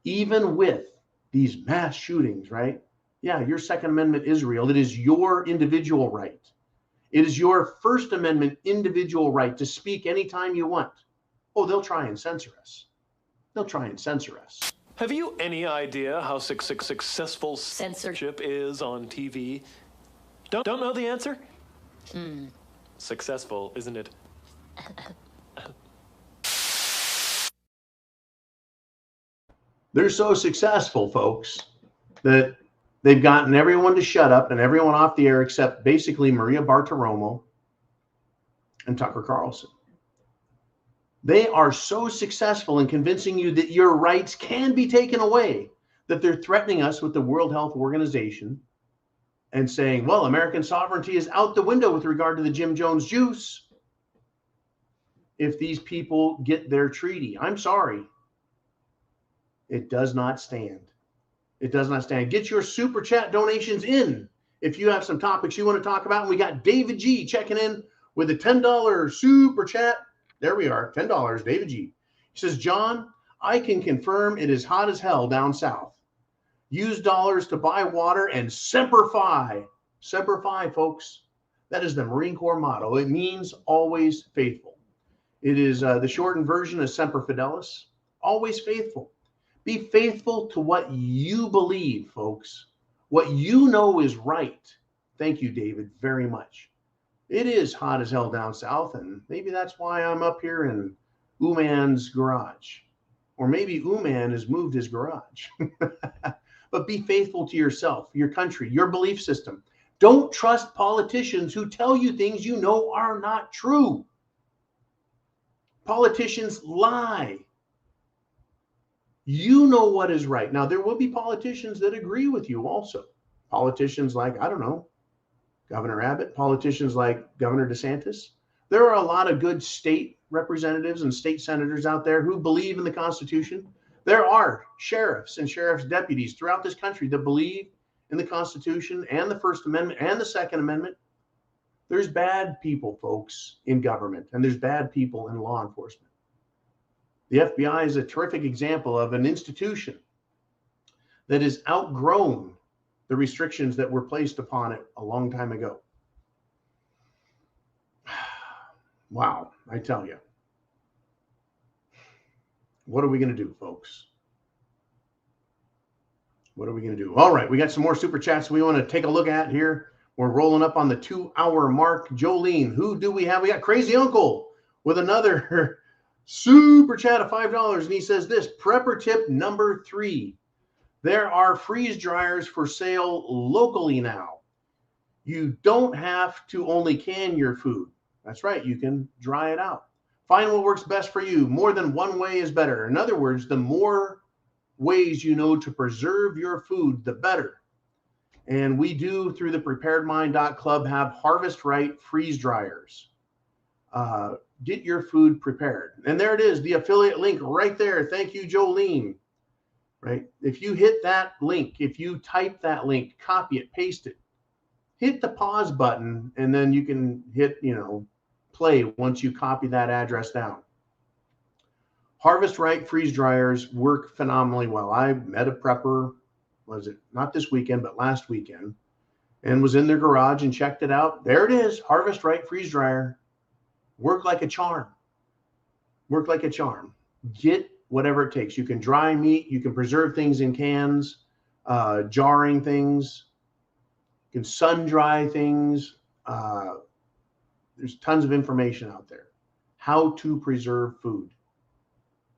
even with these mass shootings, right? Yeah, your Second Amendment is real. It is your individual right. It is your First Amendment individual right to speak anytime you want. Oh, they'll try and censor us. They'll try and censor us. Have you any idea how successful censorship is on TV? Don't know the answer? Successful, isn't it? They're so successful, folks, that they've gotten everyone to shut up and everyone off the air except basically Maria Bartiromo and Tucker Carlson. They are so successful in convincing you that your rights can be taken away that they're threatening us with the World Health Organization and saying, well, American sovereignty is out the window with regard to the Jim Jones juice if these people get their treaty. I'm sorry. It does not stand. It does not stand. Get your super chat donations in if you have some topics you want to talk about. And we got David G checking in with a $10 super chat. There we are, $10, David G. He says, John, I can confirm it is hot as hell down south. Use dollars to buy water and Semper Fi. Semper Fi, folks. That is the Marine Corps motto. It means always faithful. It is the shortened version of Semper Fidelis. Always faithful. Be faithful to what you believe, folks. What you know is right. Thank you, David, very much. It is hot as hell down south, and maybe that's why I'm up here in Uman's garage. Or maybe Uman has moved his garage. But be faithful to yourself, your country, your belief system. Don't trust politicians who tell you things you know are not true. Politicians lie. You know what is right. Now, there will be politicians that agree with you also. Politicians like, I don't know, Governor Abbott, politicians like Governor DeSantis. There are a lot of good state representatives and state senators out there who believe in the Constitution. There are sheriffs and sheriff's deputies throughout this country that believe in the Constitution and the First Amendment and the Second Amendment. There's bad people, folks, in government, and there's bad people in law enforcement. The FBI is a terrific example of an institution that has outgrown the restrictions that were placed upon it a long time ago. Wow, I tell you. What are we going to do, folks? What are we going to do? All right, we got some more super chats we want to take a look at here. We're rolling up on the 2-hour mark. Jolene, who do we have? We got Crazy Uncle with another super chat of $5. And he says this, prepper tip number 3. There are freeze dryers for sale locally now. You don't have to only can your food. That's right, you can dry it out. Find what works best for you. More than one way is better. In other words, the more ways you know to preserve your food, the better. And we do, through the preparedmind.club, have Harvest Right freeze dryers. Get your food prepared. And there it is, the affiliate link right there. Thank you, Jolene. Right? If you hit that link, if you type that link, copy it, paste it, hit the pause button, and then you can hit, play once you copy that address down. Harvest Right freeze dryers work phenomenally well. I met a prepper, was it not this weekend, but last weekend, and was in their garage and checked it out. There it is, Harvest Right freeze dryer. Work like a charm. Work like a charm. Get whatever it takes. You can dry meat. You can preserve things in cans, jarring things. You can sun dry things. There's tons of information out there. How to preserve food.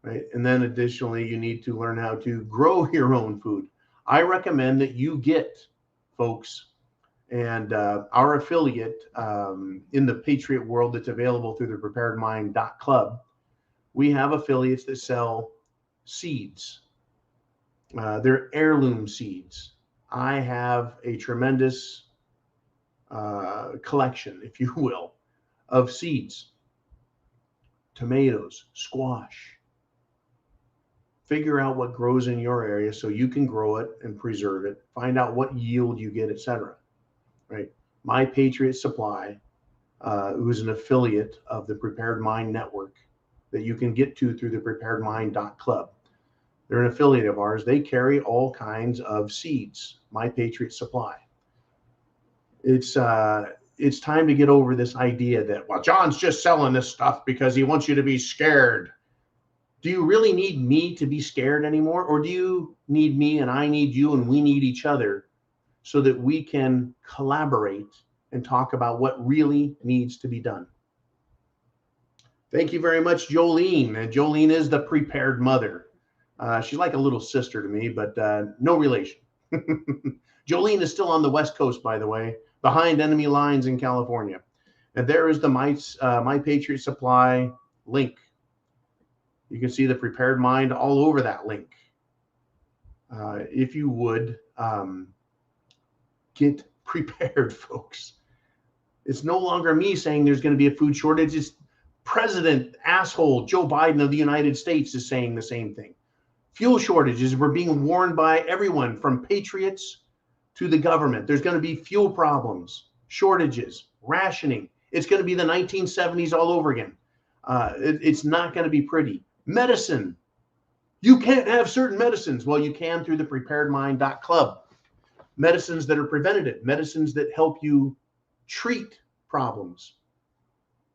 Right? And then additionally, you need to learn how to grow your own food. I recommend that you get, folks, and our affiliate in the Patriot world that's available through the preparedmind.club. We have affiliates that sell seeds. They're heirloom seeds. I have a tremendous collection, if you will, of seeds. Tomatoes, squash. Figure out what grows in your area so you can grow it and preserve it. Find out what yield you get, etc. Right? My Patriot Supply, who's an affiliate of the Prepared Mind Network that you can get to through the preparedmind.club. They're an affiliate of ours. They carry all kinds of seeds. My Patriot Supply. It's time to get over this idea that, well, John's just selling this stuff because he wants you to be scared. Do you really need me to be scared anymore? Or do you need me and I need you and we need each other so that we can collaborate and talk about what really needs to be done? Thank you very much, Jolene. And Jolene is the prepared mother. She's like a little sister to me, but no relation. Jolene is still on the West Coast, by the way, behind enemy lines in California. And there is the My Patriot Supply link. You can see the Prepared Mind all over that link. If you would, get prepared, folks. It's no longer me saying there's going to be a food shortage. It's President asshole Joe Biden of the United States is saying the same thing. Fuel shortages were being warned by everyone from patriots to the government. There's going to be fuel problems, shortages, rationing. It's going to be the 1970s all over again. It's not going to be pretty. Medicine. You can't have certain medicines. Well, you can through the preparedmind.club. Medicines that are preventative, medicines that help you treat problems.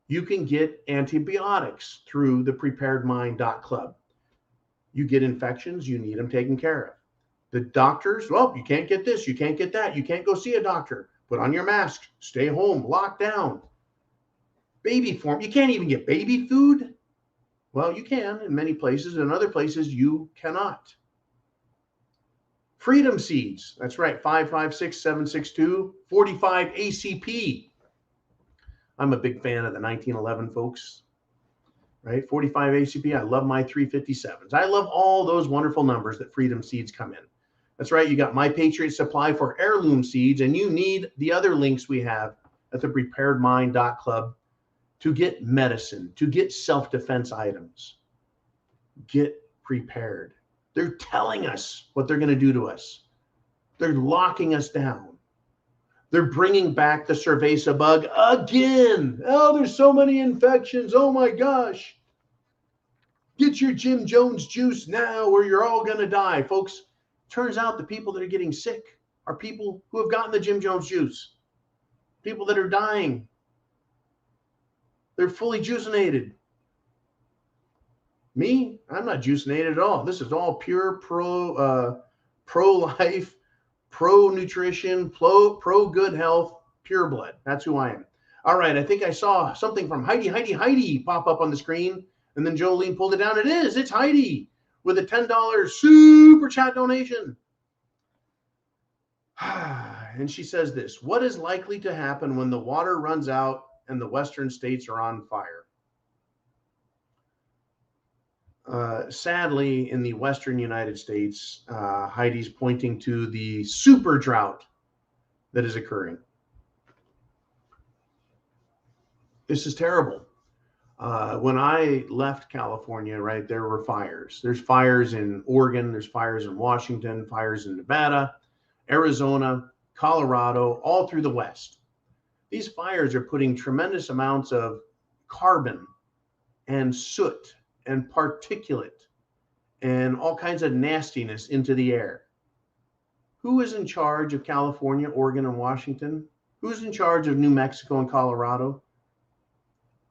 You can get antibiotics through the preparedmind.club. You get infections, you need them taken care of. The doctors, well, you can't get this, you can't get that, you can't go see a doctor. Put on your mask, stay home, lock down. Baby form, you can't even get baby food. Well, you can in many places. In other places, you cannot. Freedom seeds. That's right. 556-762-45 ACP. I'm a big fan of the 1911 folks. Right? 45 ACP. I love my 357s. I love all those wonderful numbers that Freedom seeds come in. That's right. You got My Patriot Supply for heirloom seeds, and you need the other links we have at the preparedmind.club to get medicine, to get self-defense items. Get prepared. They're telling us what they're going to do to us. They're locking us down. They're bringing back the cerveza bug again. Oh, there's so many infections. Oh my gosh. Get your Jim Jones juice now or you're all going to die. Folks, turns out the people that are getting sick are people who have gotten the Jim Jones juice. People that are dying. They're fully juicinated. Me, I'm not juicinated at all. This is all pure pro-life, pro-nutrition, pro-good health, pure blood. That's who I am. All right, I think I saw something from Heidi pop up on the screen, and then Jolene pulled it down. It's Heidi with a $10 super chat donation. And she says this: what is likely to happen when the water runs out and the western states are on fire? Sadly, in the western United States, Heidi's pointing to the super drought that is occurring. This is terrible. When I left California, right, there were fires. There's fires in Oregon, there's fires in Washington, fires in Nevada, Arizona, Colorado, all through the West. These fires are putting tremendous amounts of carbon and soot and particulate and all kinds of nastiness into the air. Who is in charge of California, Oregon, and Washington? Who's in charge of New Mexico and Colorado?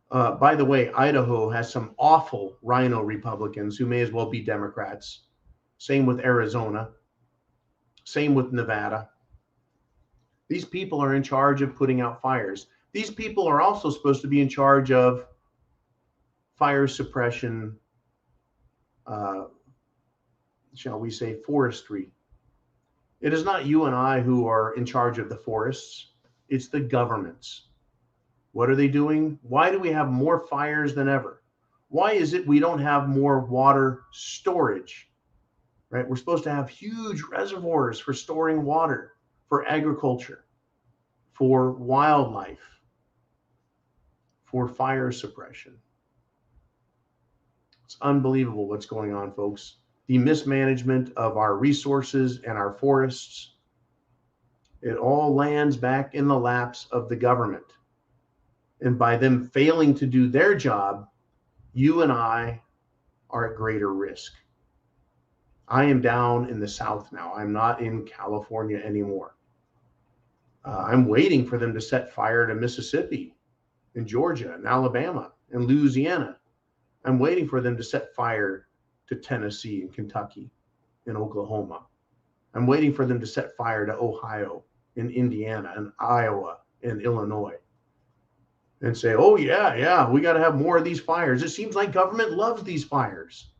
By the way, Idaho has some awful rhino Republicans who may as well be Democrats. Same with Arizona. Same with Nevada. These people are in charge of putting out fires. These people are also supposed to be in charge of fire suppression, shall we say, forestry. It is not you and I who are in charge of the forests. It's the governments. What are they doing? Why do we have more fires than ever? Why is it we don't have more water storage? Right? We're supposed to have huge reservoirs for storing water, for agriculture, for wildlife, for fire suppression. It's unbelievable what's going on, folks. The mismanagement of our resources and our forests, it all lands back in the laps of the government. And by them failing to do their job, you and I are at greater risk. I am down in the South now. I'm not in California anymore. I'm waiting for them to set fire to Mississippi and Georgia and Alabama and Louisiana. I'm waiting for them to set fire to Tennessee and Kentucky and Oklahoma. I'm waiting for them to set fire to Ohio and Indiana and Iowa and Illinois and say, oh, yeah, we got to have more of these fires. It seems like government loves these fires.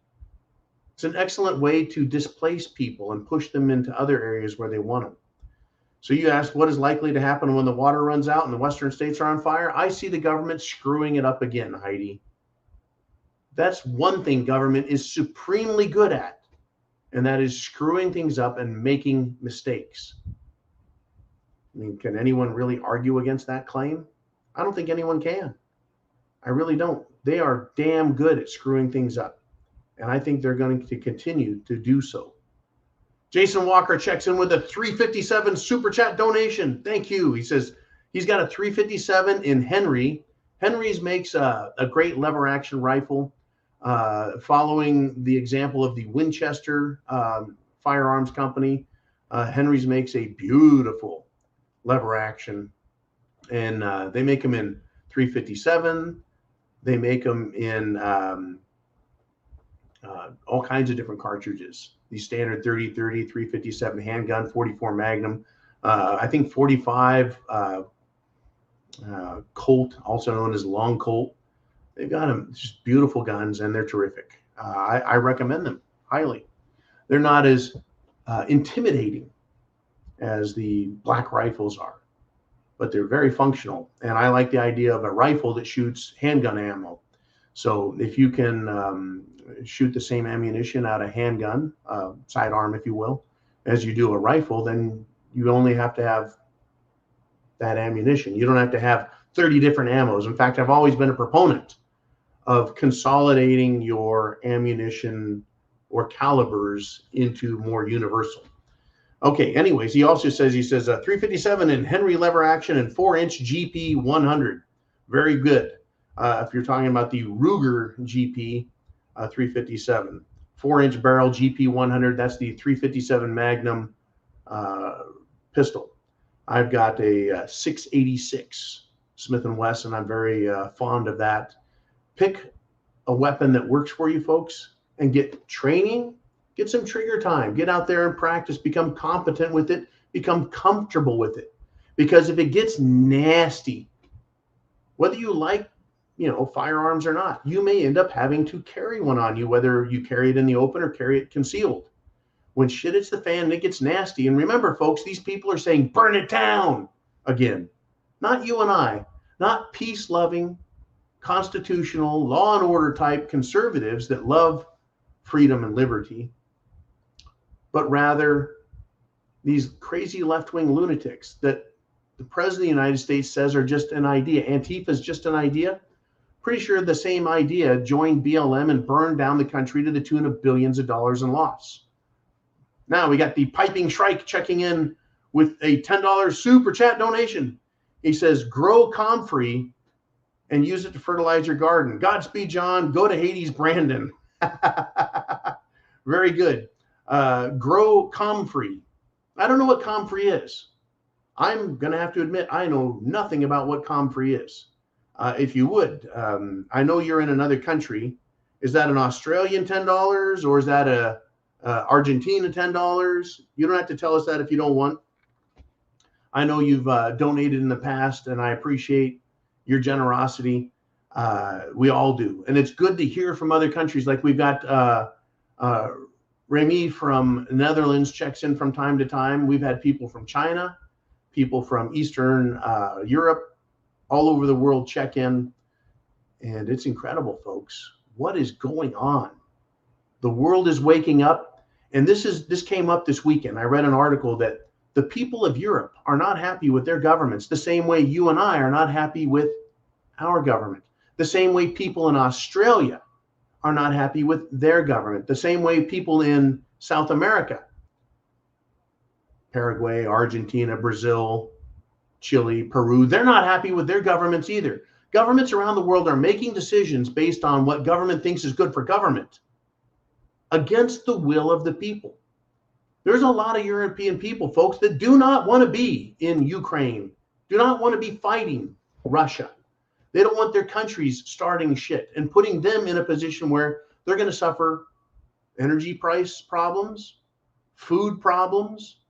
It's an excellent way to displace people and push them into other areas where they want them. So you asked, what is likely to happen when the water runs out and the western states are on fire? I see the government screwing it up again, Heidi. That's one thing government is supremely good at, and that is screwing things up and making mistakes. I mean, can anyone really argue against that claim? I don't think anyone can. I really don't. They are damn good at screwing things up, and I think they're going to continue to do so. Jason Walker checks in with a $3.57 super chat donation. Thank you. He says he's got a $3.57 in Henry. Henry's makes a great lever action rifle, following the example of the Winchester firearms company. Henry's makes a beautiful lever action, and they make them in .357. They make them in all kinds of different cartridges. The standard 30-30, .357 handgun, 44 Magnum, I think 45 Colt, also known as Long Colt. They've got them, just beautiful guns, and they're terrific. I recommend them highly. They're not as intimidating as the black rifles are, but they're very functional. And I like the idea of a rifle that shoots handgun ammo. So if you can shoot the same ammunition out of handgun, sidearm, if you will, as you do a rifle, then you only have to have that ammunition. You don't have to have 30 different ammos. In fact, I've always been a proponent of consolidating your ammunition or calibers into more universal. Okay, anyways, he also says, .357 in Henry lever action and 4-inch GP 100. Very good. If you're talking about the Ruger GP, 357. 4-inch barrel GP100. That's the 357 Magnum pistol. I've got a 686 Smith & Wesson. I'm very fond of that. Pick a weapon that works for you, folks, and get training. Get some trigger time. Get out there and practice. Become competent with it. Become comfortable with it. Because if it gets nasty, whether you like, firearms or not, you may end up having to carry one on you, whether you carry it in the open or carry it concealed. When shit hits the fan and it gets nasty, and remember, folks, these people are saying, burn it down again. Not you and I, not peace-loving, constitutional, law and order type conservatives that love freedom and liberty, but rather these crazy left-wing lunatics that the President of the United States says are just an idea. Antifa is just an idea. Pretty sure the same idea joined BLM and burned down the country to the tune of billions of dollars in loss. Now we got the Piping Shrike checking in with a $10 super chat donation. He says, grow comfrey and use it to fertilize your garden. Godspeed, John. Go to Hades, Brandon. Very good. Grow comfrey. I don't know what comfrey is. I'm going to have to admit, I know nothing about what comfrey is. If you would, I know you're in another country. Is that an Australian $10 or is that a Argentina $10? You don't have to tell us that if you don't want. I know you've donated in the past, and I appreciate your generosity. We all do. And it's good to hear from other countries. Like we've got Remy from Netherlands checks in from time to time. We've had people from China, people from Eastern Europe, all over the world check in. And it's incredible, folks. What is going on? The world is waking up. And this came up this weekend. I read an article that the people of Europe are not happy with their governments the same way you and I are not happy with our government. The same way people in Australia are not happy with their government. The same way people in South America, Paraguay, Argentina, Brazil, Chile, Peru, they're not happy with their governments either. Governments around the world are making decisions based on what government thinks is good for government against the will of the people. There's a lot of European people, folks, that do not want to be in Ukraine, do not want to be fighting Russia. They don't want their countries starting shit and putting them in a position where they're going to suffer energy price problems, food problems,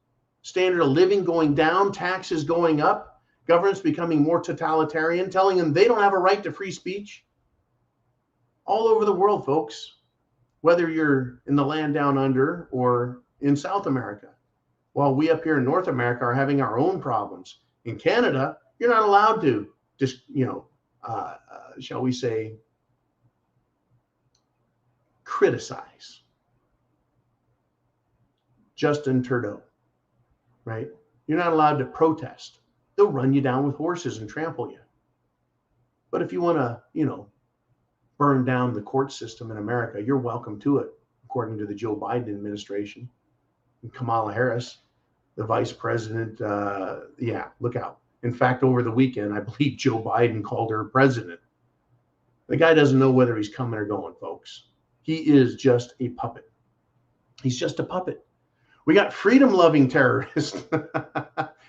standard of living going down, taxes going up, governments becoming more totalitarian, telling them they don't have a right to free speech. All over the world, folks, whether you're in the land down under or in South America, while we up here in North America are having our own problems. In Canada, you're not allowed to just, shall we say, criticize Justin Trudeau, right? You're not allowed to protest. They'll run you down with horses and trample you. But if you want to, burn down the court system in America, you're welcome to it, according to the Joe Biden administration. And Kamala Harris, the vice president, look out. In fact, over the weekend, I believe Joe Biden called her president. The guy doesn't know whether he's coming or going, folks. He is just a puppet. He's just a puppet. We got freedom-loving terrorist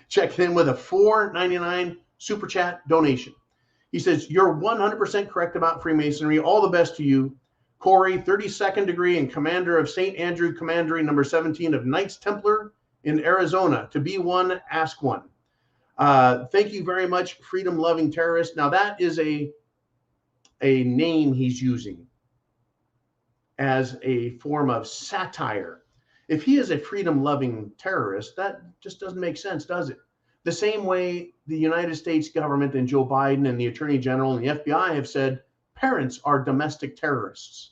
checking in with a $4.99 super chat donation. He says, you're 100% correct about Freemasonry. All the best to you. Corey, 32nd degree and commander of St. Andrew Commandery, number 17 of Knights Templar in Arizona. To be one, ask one. Thank you very much, freedom-loving terrorist. Now, that is a name he's using as a form of satire. If he is a freedom-loving terrorist, that just doesn't make sense, does it? The same way the United States government and Joe Biden and the Attorney General and the FBI have said parents are domestic terrorists.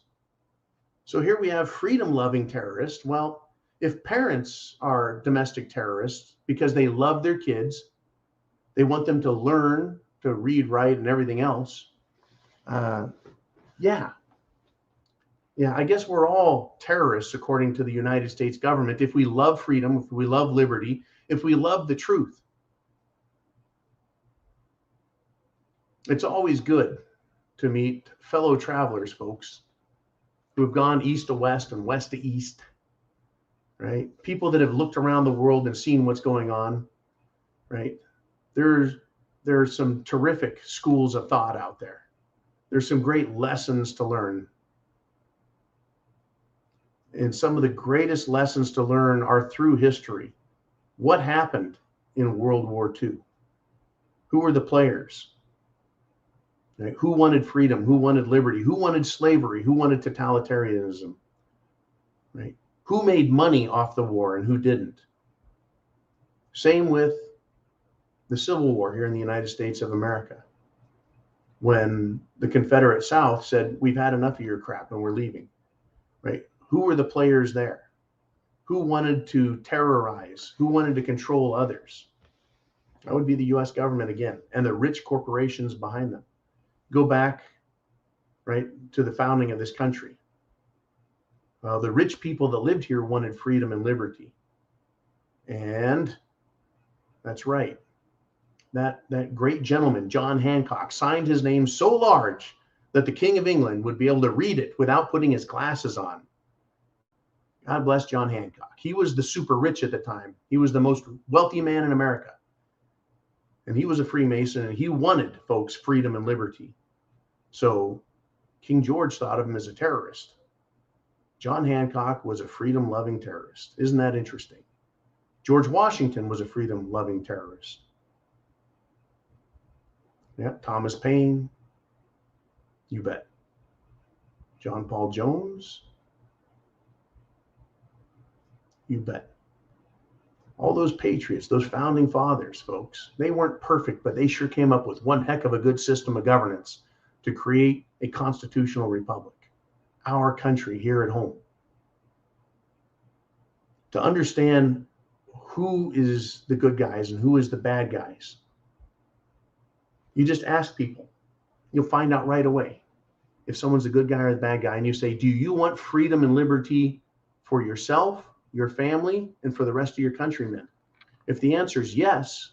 So here we have freedom-loving terrorists. Well, if parents are domestic terrorists because they love their kids, they want them to learn to read, write, and everything else. I guess we're all terrorists according to the United States government if we love freedom, if we love liberty, if we love the truth. It's always good to meet fellow travelers, folks. who have gone east to west and west to east, right? People that have looked around the world and seen what's going on, right? There's some terrific schools of thought out there. There's some great lessons to learn. And some of the greatest lessons to learn are through history. What happened in World War II? Who were the players? Right? Who wanted freedom? Who wanted liberty? Who wanted slavery? Who wanted totalitarianism? Right? Who made money off the war and who didn't? Same with the Civil War here in the United States of America, when the Confederate South said, we've had enough of your crap and we're leaving, right? Who were the players there? Who wanted to terrorize? Who wanted to control others? That would be the US government again, and the rich corporations behind them. Go back, right, to the founding of this country. The rich people that lived here wanted freedom and liberty. And that's right. That great gentleman, John Hancock, signed his name so large that the King of England would be able to read it without putting his glasses on. God bless John Hancock. He was the super rich at the time. He was the most wealthy man in America. And he was a Freemason, and he wanted, folks, freedom and liberty. So King George thought of him as a terrorist. John Hancock was a freedom-loving terrorist. Isn't that interesting? George Washington was a freedom-loving terrorist. Yeah, Thomas Paine, you bet. John Paul Jones, you bet. All those patriots, those founding fathers, folks, they weren't perfect, but they sure came up with one heck of a good system of governance to create a constitutional republic, our country here at home. To understand who is the good guys and who is the bad guys, you just ask people. You'll find out right away if someone's a good guy or the bad guy, and you say, do you want freedom and liberty for yourself, your family, and for the rest of your countrymen? If the answer is yes,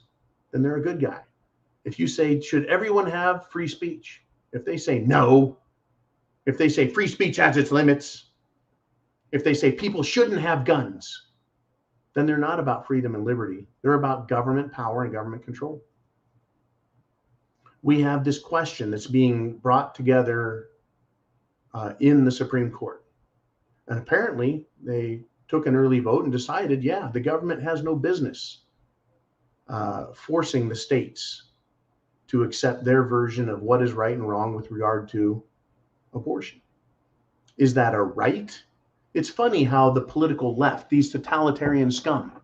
then they're a good guy. If you say, should everyone have free speech? If they say no, if they say free speech has its limits, if they say people shouldn't have guns, then they're not about freedom and liberty. They're about government power and government control. We have this question that's being brought together in the Supreme Court. And apparently they took an early vote and decided, yeah, the government has no business forcing the states to accept their version of what is right and wrong with regard to abortion. Is that a right? It's funny how the political left, these totalitarian scum,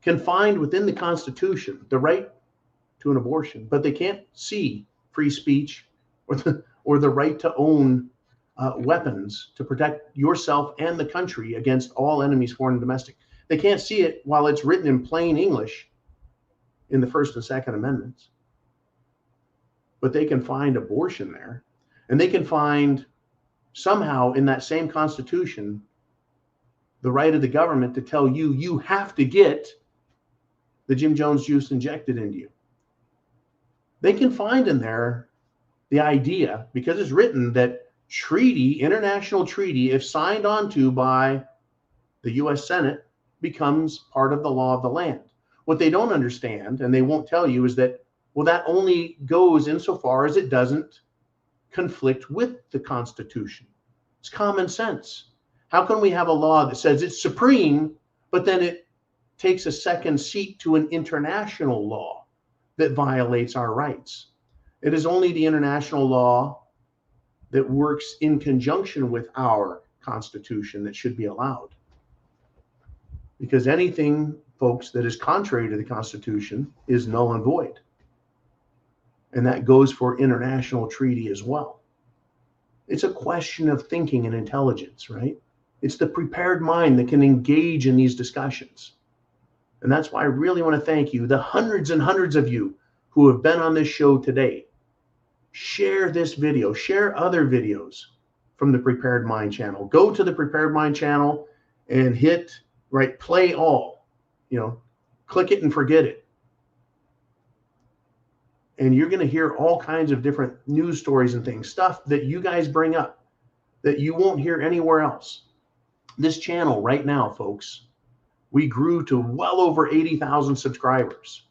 can find within the Constitution the right to an abortion, but they can't see free speech or the right to own weapons to protect yourself and the country against all enemies, foreign and domestic. They can't see it while it's written in plain English in the First and Second Amendments. But they can find abortion there, and they can find somehow in that same Constitution the right of the government to tell you, you have to get the Jim Jones juice injected into you. They can find in there the idea, because it's written, that international treaty, if signed onto by the U.S. Senate, becomes part of the law of the land. What they don't understand, and they won't tell you, is that, well, that only goes insofar as it doesn't conflict with the Constitution. It's common sense. How can we have a law that says it's supreme, but then it takes a second seat to an international law that violates our rights? It is only the international law that works in conjunction with our Constitution that should be allowed. Because anything, folks, that is contrary to the Constitution is null and void. And that goes for international treaty as well. It's a question of thinking and intelligence, right? It's the prepared mind that can engage in these discussions. And that's why I really want to thank you, the hundreds and hundreds of you who have been on this show today. Share this video, share other videos from the Prepared Mind channel. Go to the Prepared Mind channel and hit play all, click it and forget it. And you're going to hear all kinds of different news stories and things, stuff that you guys bring up. that you won't hear anywhere else. This channel right now, folks, we grew to well over 80,000 subscribers.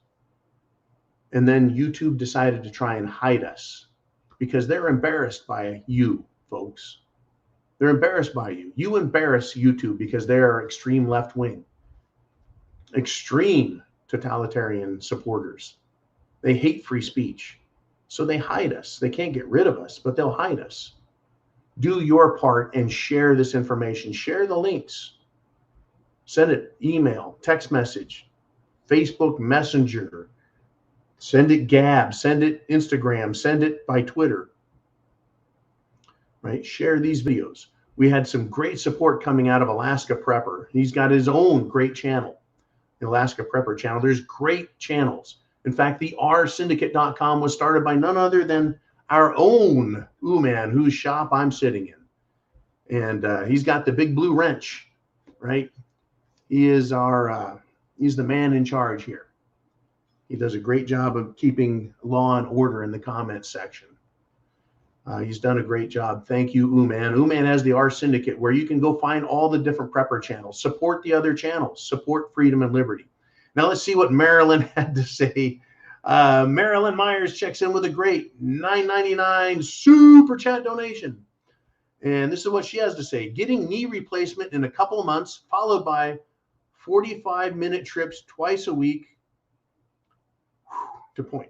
And then YouTube decided to try and hide us because they're embarrassed by you, folks. They're embarrassed by you. You embarrass YouTube because they are extreme left-wing, extreme totalitarian supporters. They hate free speech. So they hide us. They can't get rid of us, but they'll hide us. Do your part and share this information. Share the links. Send it email, text message, Facebook Messenger. Send it Gab, send it Instagram, send it by Twitter. Right? Share these videos. We had some great support coming out of Alaska Prepper. He's got his own great channel, the Alaska Prepper channel. There's great channels. In fact, the rsyndicate.com was started by none other than our own man, whose shop I'm sitting in. And he's got the big blue wrench, right? He is he's the man in charge here. He does a great job of keeping law and order in the comments section. He's done a great job. Thank you, Uman. Uman has the R Syndicate, where you can go find all the different prepper channels. Support the other channels. Support freedom and liberty. Now let's see what Marilyn had to say. Marilyn Myers checks in with a great $9.99 super chat donation. And this is what she has to say. Getting knee replacement in a couple of months, followed by 45-minute trips twice a week. To point.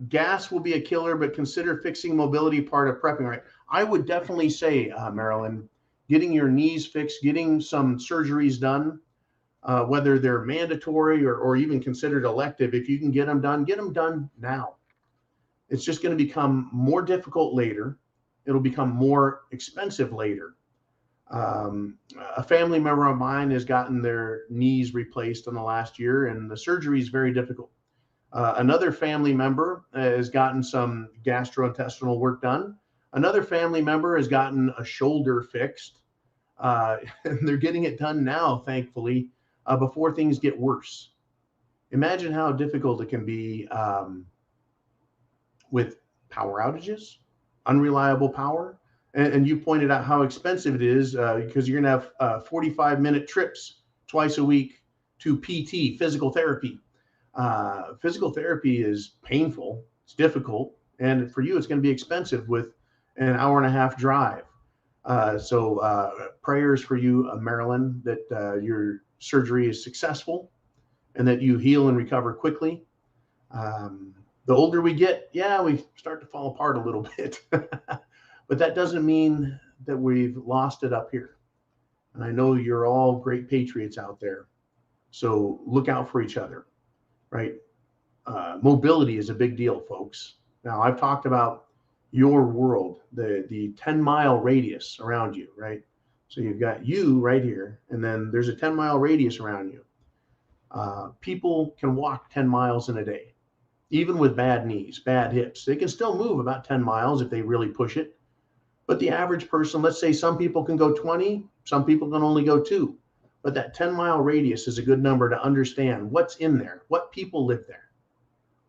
Gas will be a killer, but consider fixing mobility part of prepping, right? I would definitely say, Marilyn, getting your knees fixed, getting some surgeries done, whether they're mandatory or even considered elective, if you can get them done now. It's just going to become more difficult later. It'll become more expensive later. A family member of mine has gotten their knees replaced in the last year, and the surgery is very difficult. Another family member has gotten some gastrointestinal work done. Another family member has gotten a shoulder fixed. And they're getting it done now, thankfully, before things get worse. Imagine how difficult it can be with power outages, unreliable power. And you pointed out how expensive it is because you're going to have 45-minute trips twice a week to PT, physical therapy. Physical therapy is painful, it's difficult, and for you it's going to be expensive with an hour-and-a-half drive. So prayers for you, Marilyn, that your surgery is successful and that you heal and recover quickly. The older we get, we start to fall apart a little bit, but that doesn't mean that we've lost it up here. And I know you're all great patriots out there, so look out for each other. Right? Mobility is a big deal, folks. Now, I've talked about your world, the 10-mile radius around you, right? So you've got you right here, and then there's a 10-mile radius around you. People can walk 10 miles in a day, even with bad knees, bad hips. They can still move about 10 miles if they really push it. But the average person, let's say some people can go 20, some people can only go 2. But that 10-mile radius is a good number to understand what's in there, what people live there,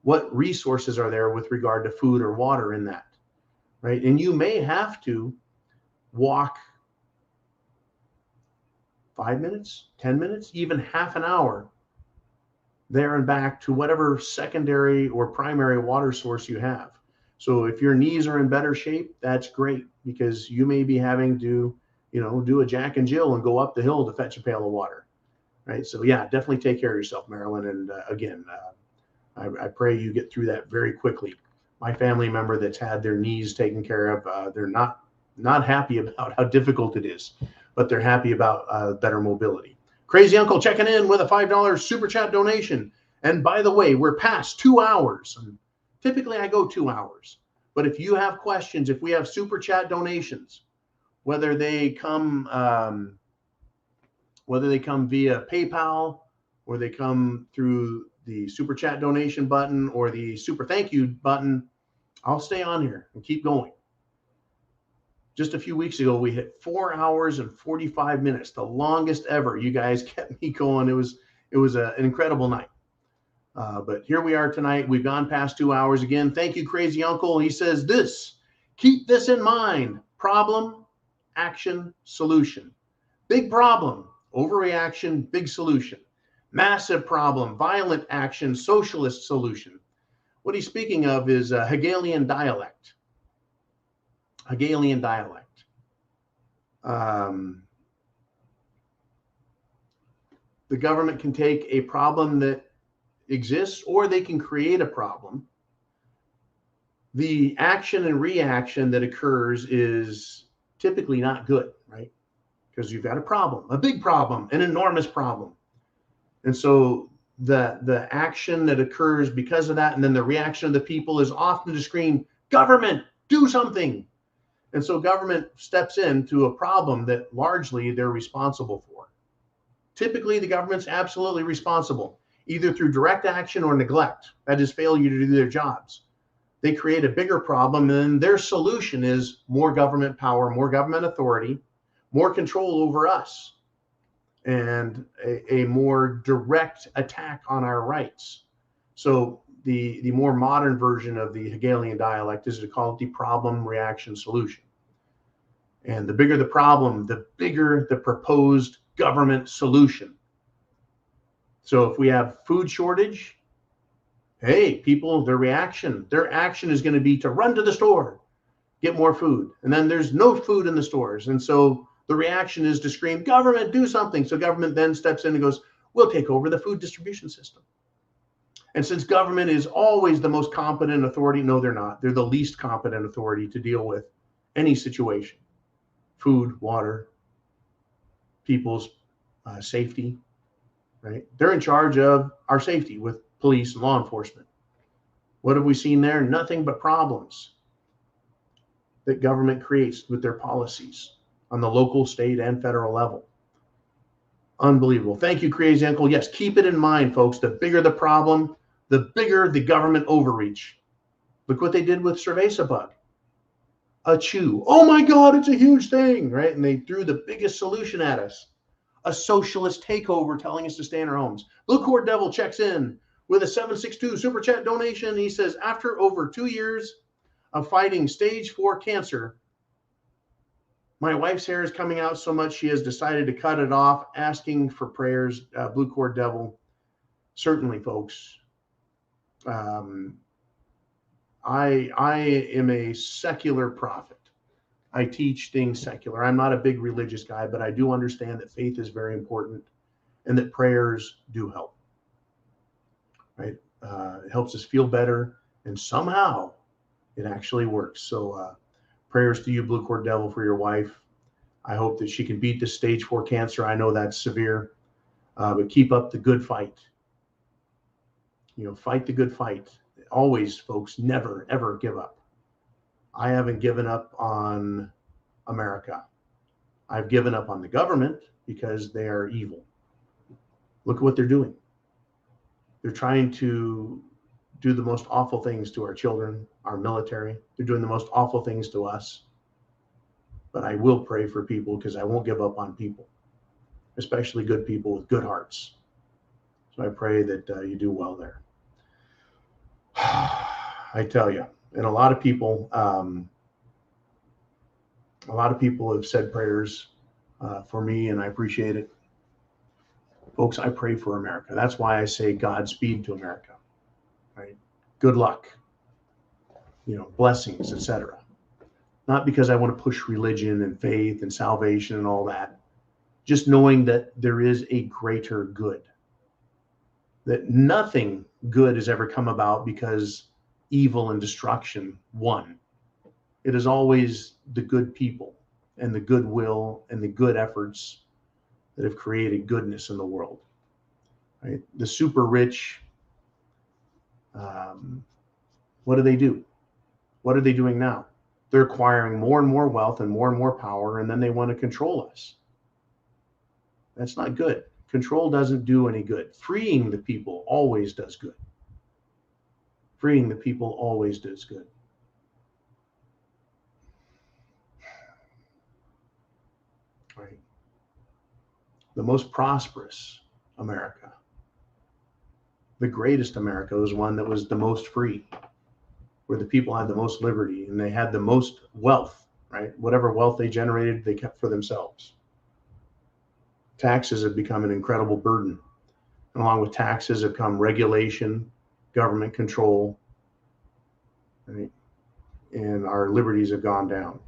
what resources are there with regard to food or water in that, right? And you may have to walk 5 minutes, 10 minutes, even half an hour there and back to whatever secondary or primary water source you have. So if your knees are in better shape, that's great, because you may be having to do a Jack and Jill and go up the hill to fetch a pail of water, right? So yeah, definitely take care of yourself, Marilyn. And again, I pray you get through that very quickly. My family member that's had their knees taken care of, they're not happy about how difficult it is, but they're happy about better mobility. Crazy Uncle checking in with a $5 super chat donation. And by the way, we're past 2 hours. And typically I go 2 hours, but if you have questions, if we have super chat donations, whether they come via PayPal, or they come through the super chat donation button or the super thank you button, I'll stay on here and keep going. Just a few weeks ago, we hit 4 hours and 45 minutes, the longest ever. You guys kept me going. It was an incredible night. But here we are tonight. We've gone past 2 hours again. Thank you, Crazy Uncle. He says this: keep this in mind. Problem action, solution. Big problem, overreaction, big solution. Massive problem, violent action, socialist solution. What he's speaking of is Hegelian dialect. Hegelian dialect. The government can take a problem that exists, or they can create a problem. The action and reaction that occurs is typically not good, right? Because you've got a problem, a big problem, an enormous problem. And so the action that occurs because of that, and then the reaction of the people is often to scream, government, do something. And so government steps into a problem that largely they're responsible for. Typically, the government's absolutely responsible, either through direct action or neglect. That is failure to do their jobs. They create a bigger problem, and their solution is more government power, more government authority, more control over us, and a more direct attack on our rights. So the more modern version of the Hegelian dialect is to call it the problem, reaction, solution. And the bigger the problem, the bigger the proposed government solution. So if we have food shortage, hey, people, their action is going to be to run to the store, get more food. And then there's no food in the stores. And so the reaction is to scream, government, do something. So government then steps in and goes, we'll take over the food distribution system. And since government is always the most competent authority, no, they're not. They're the least competent authority to deal with any situation. Food, water, people's safety, right? They're in charge of our safety with police and law enforcement. What have we seen there? Nothing but problems that government creates with their policies on the local, state, and federal level. Unbelievable. Thank you, Crazy Uncle. Yes, keep it in mind, folks. The bigger the problem, the bigger the government overreach. Look what they did with Cerveza bug. A chew. Oh my God, it's a huge thing, right? And they threw the biggest solution at us. A socialist takeover telling us to stay in our homes. Blue Cord Devil checks in with a 762 super chat donation. He says, after over 2 years of fighting stage 4 cancer, my wife's hair is coming out so much she has decided to cut it off, asking for prayers. Blue Cord Devil. Certainly, folks. I am a secular prophet. I teach things secular. I'm not a big religious guy, but I do understand that faith is very important and that prayers do help, right? It helps us feel better, and somehow it actually works. So prayers to you, Blue Cord Devil, for your wife. I hope that she can beat the stage 4 cancer. I know that's severe, but keep up the good fight. You know, fight the good fight. Always, folks, never, ever give up. I haven't given up on America. I've given up on the government because they are evil. Look at what they're doing. They're trying to do the most awful things to our children, our military. They're doing the most awful things to us. But I will pray for people because I won't give up on people, especially good people with good hearts. So I pray that you do well there. I tell you, and a lot of people have said prayers for me, and I appreciate it. Folks, I pray for America. That's why I say Godspeed to America, right? Good luck, you know, blessings, etc. Not because I want to push religion and faith and salvation and all that. Just knowing that there is a greater good. That nothing good has ever come about because evil and destruction won. It is always the good people and the goodwill and the good efforts that have created goodness in the world. Right? The super rich, what do? What are they doing now? They're acquiring more and more wealth and more power, and then they want to control us. That's not good. Control doesn't do any good. Freeing the people always does good. Freeing the people always does good. Right. The most prosperous America, the greatest America, was one that was the most free, where the people had the most liberty and they had the most wealth right? Whatever wealth they generated, they kept for themselves. Taxes have become an incredible burden. And along with taxes have come regulation, government control, right? And our liberties have gone down.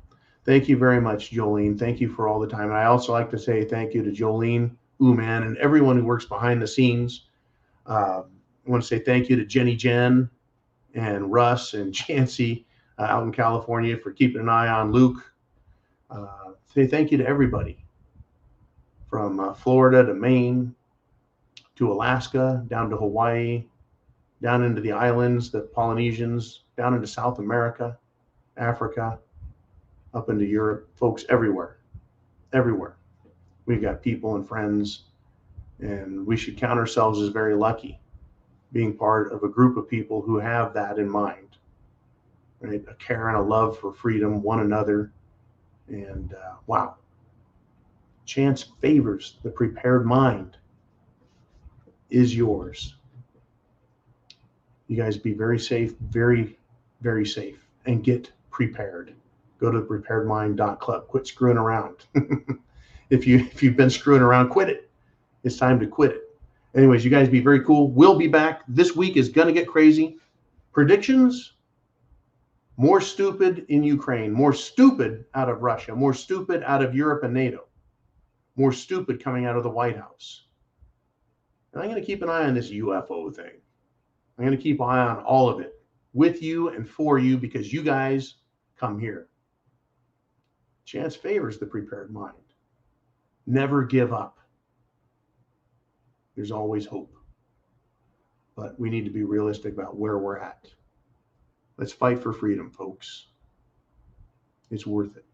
Thank you very much, Jolene. Thank you for all the time. And I also like to say thank you to Jolene, Uman, and everyone who works behind the scenes. I want to say thank you to Jenny Jen and Russ and Chancey out in California for keeping an eye on Luke. Say thank you to everybody from Florida to Maine to Alaska, down to Hawaii, down into the islands, the Polynesians, down into South America, Africa, up into Europe, folks everywhere, everywhere. We've got people and friends, and we should count ourselves as very lucky being part of a group of people who have that in mind, right? A care and a love for freedom, one another, and wow. Chance favors the prepared mind is yours. You guys be very safe, very, very safe, and get prepared. Go to thepreparedmind.club. Quit screwing around. If you've been screwing around, quit it. It's time to quit it. Anyways, you guys be very cool. We'll be back. This week is going to get crazy. Predictions: more stupid in Ukraine, more stupid out of Russia, more stupid out of Europe and NATO, more stupid coming out of the White House. And I'm going to keep an eye on this UFO thing. I'm going to keep an eye on all of it with you and for you, because you guys come here. Chance favors the prepared mind. Never give up. There's always hope. But we need to be realistic about where we're at. Let's fight for freedom, folks. It's worth it.